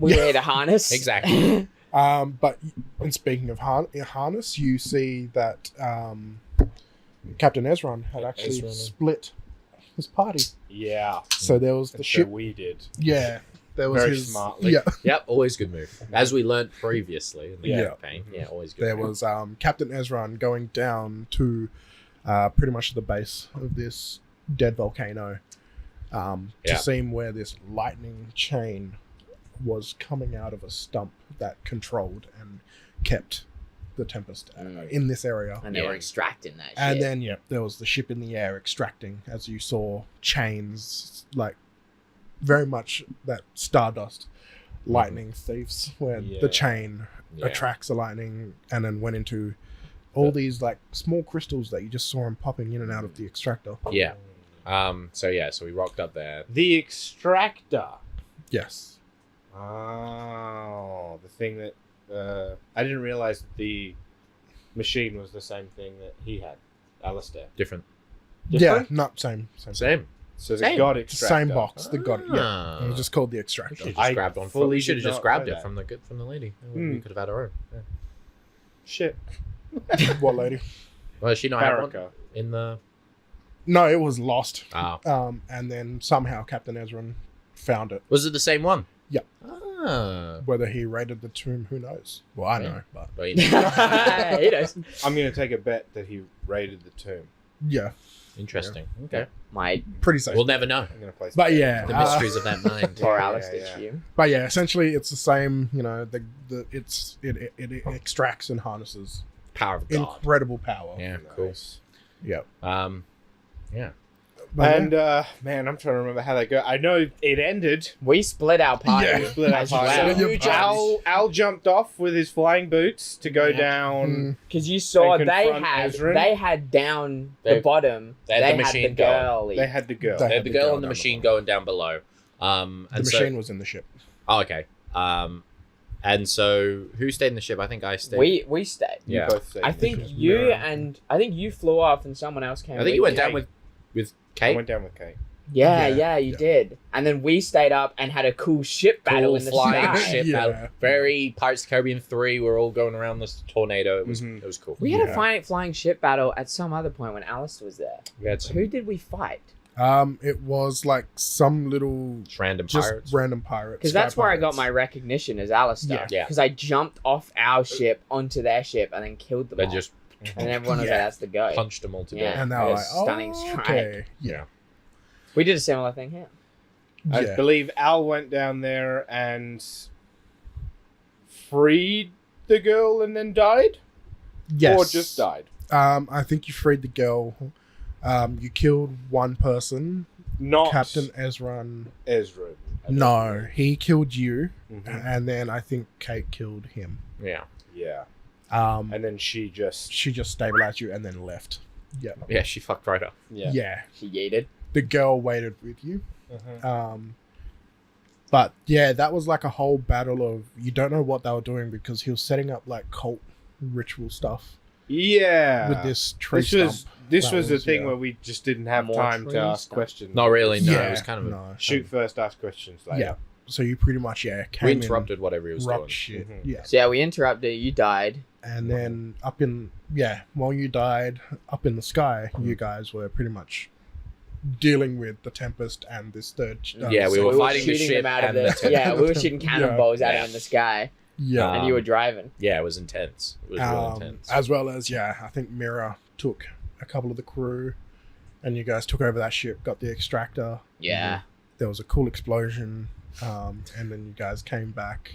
We were here to harness. Exactly. But and speaking of harness, you see that Captain Ezron had actually split his party. Yeah. So there was the ship. So we did. Yeah. There was very smartly. Yeah. Yep, always good move. As we learnt previously in the campaign. Yeah, always good There move. was Captain Ezron going down to pretty much the base of this dead volcano to see where this lightning chain was coming out of a stump that controlled and kept the Tempest in this area. And they were extracting that shit. And then, there was the ship in the air extracting, as you saw chains, like very much that Stardust lightning thieves, where the chain attracts the lightning and then went into all these like small crystals that you just saw them popping in and out of the extractor. Yeah. So we rocked up there. The extractor. Yes. Oh, the thing that I didn't realize that the machine was the same thing that he had, Alistair. Different. Yeah, not same. So the god extractor. Same box. The god. Yeah, it was just called the extractor. We should have just grabbed one. We should have just grabbed it from the lady. We could have had our own. Yeah. Shit. What lady? Well, she not have one Baraka. in the. No, it was lost. Oh. And then somehow Captain Ezron found it. Was it the same one? Yeah. Ah. Whether he raided the tomb, who knows? Well, I know, but Well, He knows. I'm going to take a bet that he raided the tomb. yeah, Interesting. Okay. My pretty safe. We'll never know. I'm going to place. But yeah, The mysteries of that mind. poor Yeah, Alistair yeah. Chew. But yeah, essentially it's the same. You know, it extracts and harnesses Power of God. incredible power. Yeah. Cool. Yeah. Yeah. And man, I'm trying to remember how they go. I know it ended. We split our party. Yeah. We split our as party. well. Al jumped off with his flying boots to go down. Because you saw And confront Ezra. they had down the bottom. they had the machine girl. They had the girl. They had the girl and the machine going down below. The machine was in the ship. Oh, okay. And so who stayed in the ship? I think I stayed. We stayed. Yeah. You both stayed. I think you flew off and someone else came. I think you went with down with I Kate. went down with Kate. you did. And then we stayed up and had a cool ship battle in the flying sky. ship Yeah. battle. Very Pirates of the Caribbean 3. We're all going around this tornado. It was cool. We had a flying ship battle at some other point when Alistair was there. We had some Who did we fight? It was like some little random just pirates. random pirates. Because sky that's where I got pirates. my recognition as Alistair. Yeah. Because I jumped off our ship onto their ship and then killed them They all. just And everyone was Yeah. like, that's the go. punched them all to Yeah. death. And they were a like, stunning oh, strike. okay. Yeah. We did a similar thing here. I Yeah. believe Al went down there and freed the girl and then died? Yes. Or just died? I think you freed the girl. You killed one person, Not Captain Ezra. Ezra. No, he killed you, Mhm. and then I think Kate killed him. Yeah. Yeah. And And then she just... she just stabilized you and then left. Yeah. Yeah, she fucked right up. Yeah. She yeeted. The girl waited with you. Uh-huh. But yeah, that was like a whole battle of you don't know what they were doing because he was setting up like cult ritual stuff Yeah. with this tree This That was the was, thing yeah. where we just didn't have More time tree to ask stump. questions. Not really, no. Yeah, It was kind of a, no. Shoot first, ask questions later. Yeah. So you pretty much we came interrupted whatever he was in, rocked doing. shit. Mhm. Yeah. So yeah, we interrupted. You died. And then while you died up in the sky, you guys were pretty much dealing with the Tempest and this third. Yeah, we were fighting the shooting ship them out of and the. the Tempest. Yeah, we were shooting cannonballs at Yeah. him in the sky, Yeah. and you were driving. Yeah, it was intense. It was real intense. As well as I think Mira took a couple of the crew, and you guys took over that ship, got the extractor. Yeah. There was a cool explosion, and then you guys came back.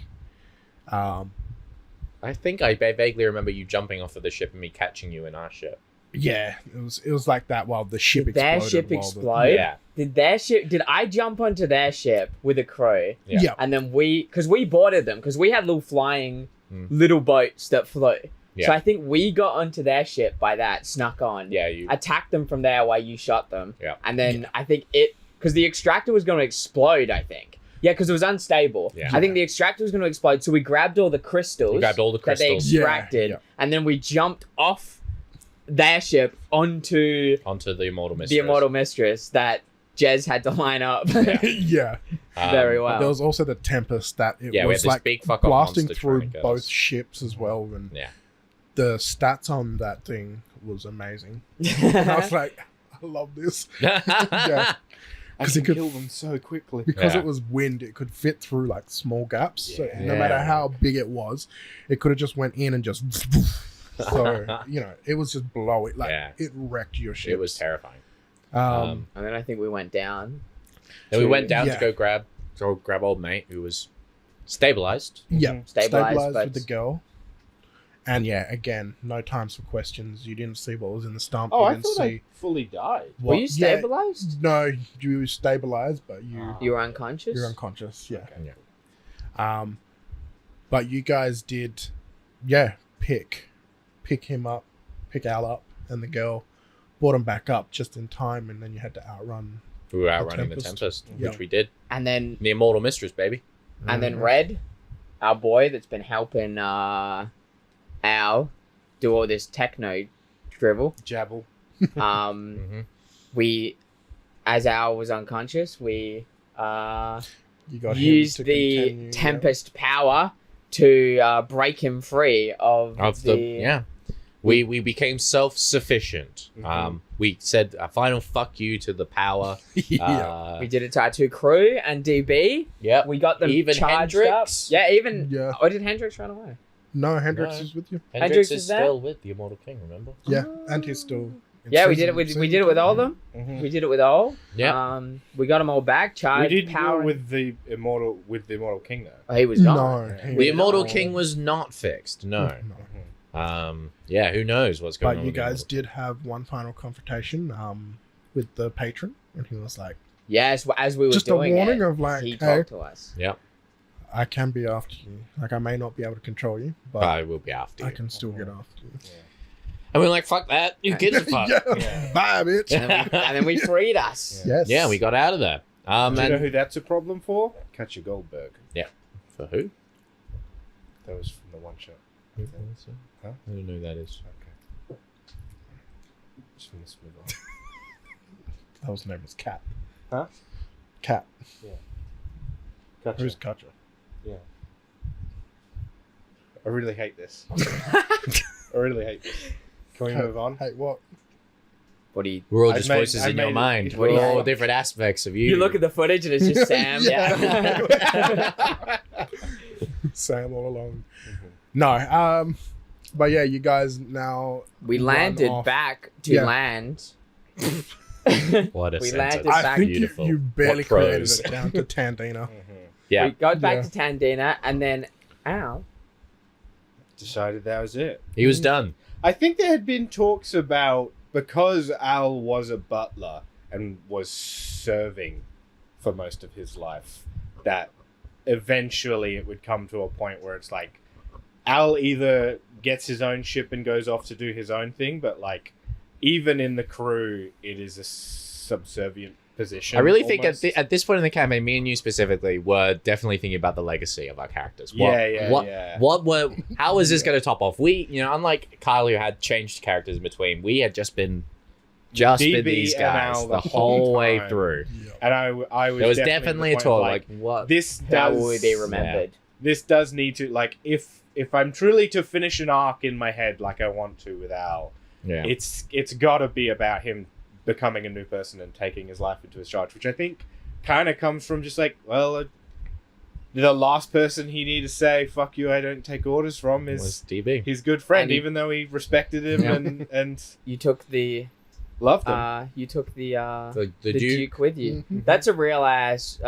I think I vaguely remember you jumping off of the ship and me catching you in our ship. Yeah, it was like that while the ship Did their exploded. ship while the- explode? Yeah. Did I jump onto their ship with a crew? Yeah. Yeah. And then because we boarded them, because we had little flying little boats that flew. Yeah. So I think we got onto their ship by that, snuck on. Yeah, you. Attacked them from there while you shot them. Yeah. And then I think because the extractor was going to explode, I think. Yeah, because it was unstable. Yeah. I think the extractor was going to explode, so we grabbed all the crystals. We grabbed all the that they crystals. extracted, Yeah. and then we jumped off their ship onto Onto the Immortal Mistress. the Immortal Mistress that Jez had to line up Yeah. very well. There was also the Tempest that it Yeah, we had was this like big fuck off blasting monster trying through to get both us. ships as well, and Yeah. the stats on that thing was amazing. And I was like, I love this. Yeah. I 'Cause can it could- kill them so quickly. Because Yeah. it was wind, it could fit through like small gaps. So no Yeah. matter how big it was, it could have just went in and just. So it was just blow it. Like Yeah. it wrecked your ship. It was terrifying. Um, And then I think we went down. Then we went down Yeah. to go grab old mate who was stabilized. yeah, Stabilized, but- with the girl. And yeah, again, no times for questions. You didn't see what was in the stump. Oh, you I didn't thought see I fully died. Were what- you yeah, stabilized? no, you were stabilized, but You were unconscious? you're unconscious. Yeah. Yeah. But you guys did, pick him up, pick Al up, and the girl brought him back up just in time, and then you had to outrun. We were outrunning the Tempest. Tempest, Yeah. which we did. And then The Immortal Mistress, baby. Red, our boy that's been helping Al do all this techno drivel. Jabble. Mm-hmm. We, as Al was unconscious, we You got him used to the continue, Tempest power to break him free of the... Yeah. We became self-sufficient. Mhm. We said a final fuck you to the power. yeah. We did it to our two crew and DB. Yep. We got them Even charged Hendrix? up. Yeah, even... Yeah. Oh, did Hendrix run away? No, Hendrix No. is with you. Hendrix Hendrix is is there? still with the Immortal King, remember? Yeah, and he's still. in Yeah, we did it season- with all of them. Mhm. We did it with all. Yeah. We got them all back, We charged, did power. deal with the Immortal King though. Oh, he was gone. No, The The Immortal No. King was not fixed. No. Mm-hmm. Yeah, who knows what's going But on you with the guys Immortal did have one final confrontation. with the patron, and he was like, Yes, as we were just a doing warning it, of like, he hey, talked to us. Yep. I can be after you. Like, I may not be able to control you, but I will be after I you. can still get after you. And we're like, fuck that. Who gives a fuck? Yeah. Bye, bitch. And then we freed us. Yes. Yeah, we got out of there. Do you know And who that's a problem for? Katja Goldberg. for who? That was from the one shot. Huh? I don't know who that is. Okay. Just let's move on. That was name was Cat. Huh? Cat. Gotcha. Who's Katja? Yeah. I really hate this. I really hate this. Can we move on? Hey, what? What do you? We're all I just made- voices I in your made it- mind. What do We're you- all different aspects of you. You look at the footage and it's just Sam. Yeah. Sam all along. No, but yeah, you guys now. We run landed off. back to Yeah. land. What a We sentence. landed I back- think Beautiful. you barely What created prose. it down to Tandina. Yeah. We got back Yeah. to Tandina and then Al. Decided that was it. He was done. I think there had been talks about, because Al was a butler and was serving for most of his life, that eventually it would come to a point where it's like Al either gets his own ship and goes off to do his own thing, but like even in the crew, it is a subservient position. I really think almost. at this point in the campaign, me and you specifically were definitely thinking about the legacy of our characters. Yeah. How is this going to top off? We, unlike Kyel, who had changed characters in between, we had just been DB these and guys Al the the whole whole way time. through. And I was There was definitely definitely a the point talk of, like, what? this How does will we be remembered? this does need to, like, if I'm truly to finish an arc in my head like I want to with Al, Yeah. it's got to be about him becoming a new person and taking his life into his charge, which I think kind of comes from just like, well, the last person he needed to say "fuck you, I don't take orders" from was is DB. his good friend, And he- even though he respected him Yeah. and You took the loved him. The the Duke. Duke with you. Mhm. That's a real ass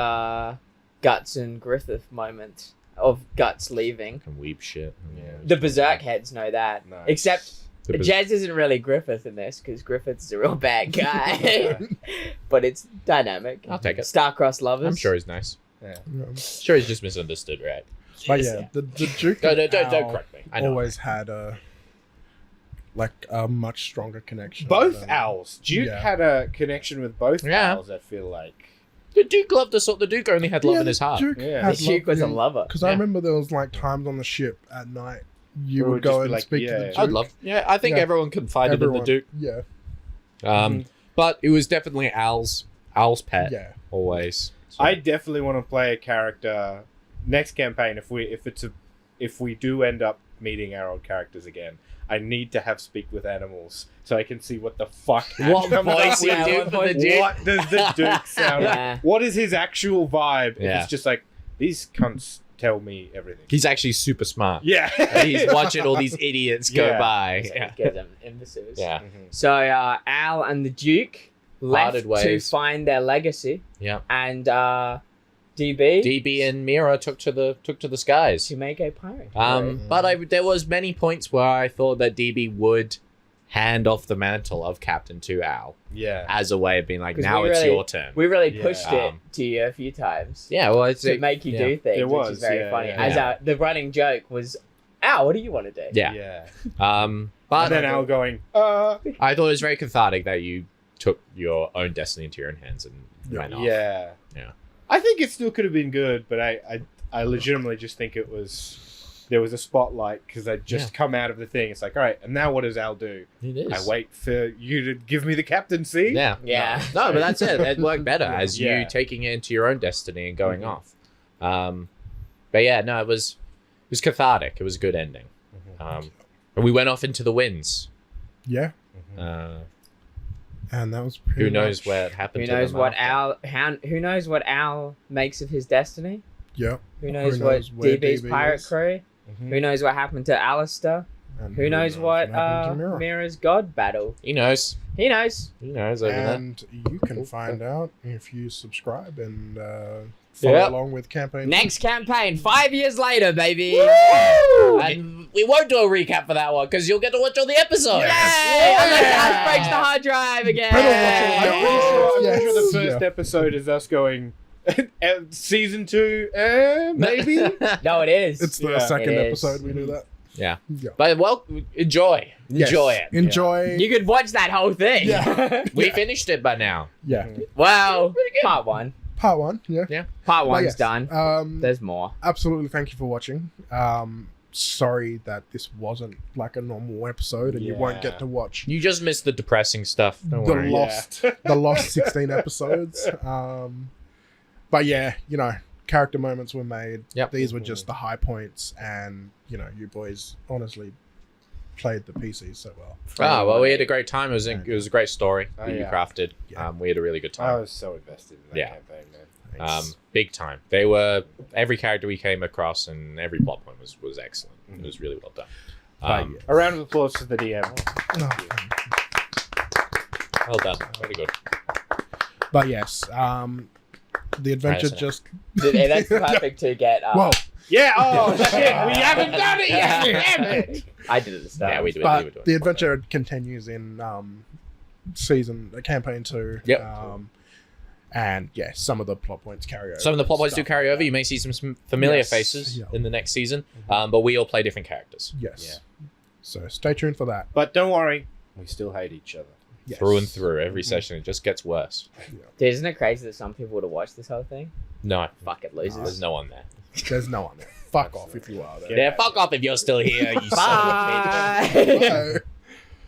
Guts and Griffith moment of Guts leaving. Fucking weep shit. Yeah. The Berserk heads know that. Nice. Except The Bers- Jazz isn't really Griffith in this because Griffith's a real bad guy. But it's dynamic. I'll take it. Star-crossed lovers. I'm sure he's nice. Yeah. Sure he's just misunderstood, right? But yeah, the Duke Don't and Al correct me. I know. always had a much stronger connection. Both than- Owls. Duke Yeah. had a connection with both Yeah. Owls, I feel like. The Duke loved us. The Duke only had love in his heart. Duke Yeah. had The Duke was a lover. Because I Yeah. remember there was like times on the ship at night you Or would just go be and like, speak to the yeah. Duke. I'd love. Yeah, I think Yeah. everyone confided in the Duke. Yeah, But it was definitely Al's pet. yeah. Always. So- I definitely want to play a character next campaign. If we do end up meeting our old characters again, I need to have speak with animals so I can see what the fuck. What comes up voice you with. do for the Duke? What does the Duke sound Yeah. like? What is his actual vibe? If Yeah. it's just like these cunts tell me everything. He's actually super smart. Yeah, And he's watching all these idiots go Yeah. by. So Yeah. give them imbeciles. Yeah. Mhm. So Al and the Duke left Parted to ways. find their legacy, Yeah. and DB DB and Mira took to the skies. to make a pirate. But there was many points where I thought that DB would hand off the mantle of captain to Al Yeah. as a way of being like, 'Cause now we it's really- your turn. We really Yeah. pushed it Um, to you a few times Yeah, well, it's to make you yeah. do things, It which was, is very yeah, funny. yeah. As Yeah. the running joke was, Al, what do you want to do? Yeah. Yeah. But And then Al going, I thought it was very cathartic that you took your own destiny into your own hands and Yeah. went off. yeah. Yeah. I think it still could have been good, but I legitimately just think there was a spotlight because I'd just come out of the thing. It's like, all right, and now what does Al do? It is. I wait for you to give me the captaincy. Yeah. Yeah. No, but that's it. It worked better as Yeah. you taking it into your own destiny and going Mhm. off. But yeah, no, it was cathartic. It was a good ending. Mhm. And we went off into the winds. Yeah, Uh, and that was pretty who knows much- what happened Who to knows them what after. Who knows what Al makes of his destiny? Yeah, Who knows, knows what where DB's DB pirate is? crew? Mhm. Who knows what happened to Alistair? and Who knows what happened to Mira. Mira's god battle? He knows. He knows. He knows over there. And you can find out if you subscribe and follow along with campaign. Next campaign, 5 years later, baby. Woo! And we won't do a recap for that one because you'll get to watch all the episodes. Yay! Unless Ash breaks the hard drive again. I'm pretty sure the first episode is us going season 2, maybe. No, it is. It's the second episode we do that. Yeah. But enjoy it. Enjoy. You could watch that whole thing. Yeah. We finished it by now. Yeah. Well, part 1. Part 1. Yeah. Part 1's yes, done. There's more. Absolutely. Thank you for watching. Sorry that this wasn't like a normal episode and you won't get to watch You just missed the depressing stuff. Don't worry. the lost 16 episodes. But yeah, you know, character moments were made. Yep. These were just the high points, and you know, you boys honestly played the PCs so well. Well, we had a great time. It was a great story that you crafted. Yeah. We had a really good I time. was so invested in that campaign, man. Big time. Every character we came across and every plot point was excellent. It was really well done. A round of applause to the DM. Well done. Very good. But yes, the adventure Right, just That's perfect to get. whoa. Yeah. Oh shit, we haven't done it yet. Damn it. I did it at the start. Yeah, we do. But the adventure continues in campaign 2. Yep. And yeah, some of the plot points carry over. Some of the plot points do Stuff carry like over. You may see some familiar faces in the next season, but we all play different characters. that. Yes. So stay tuned for that. But don't worry, we still hate each other. Yes. Through and through. Every session, it just gets worse. Dude, isn't it crazy that some people would have watched this whole thing? No. Fuck it, losers. There's no one there. There's no one there. Fuck off if you are there. Yeah, fuck off if you're still here, you son of a bitch. Bye. Bye.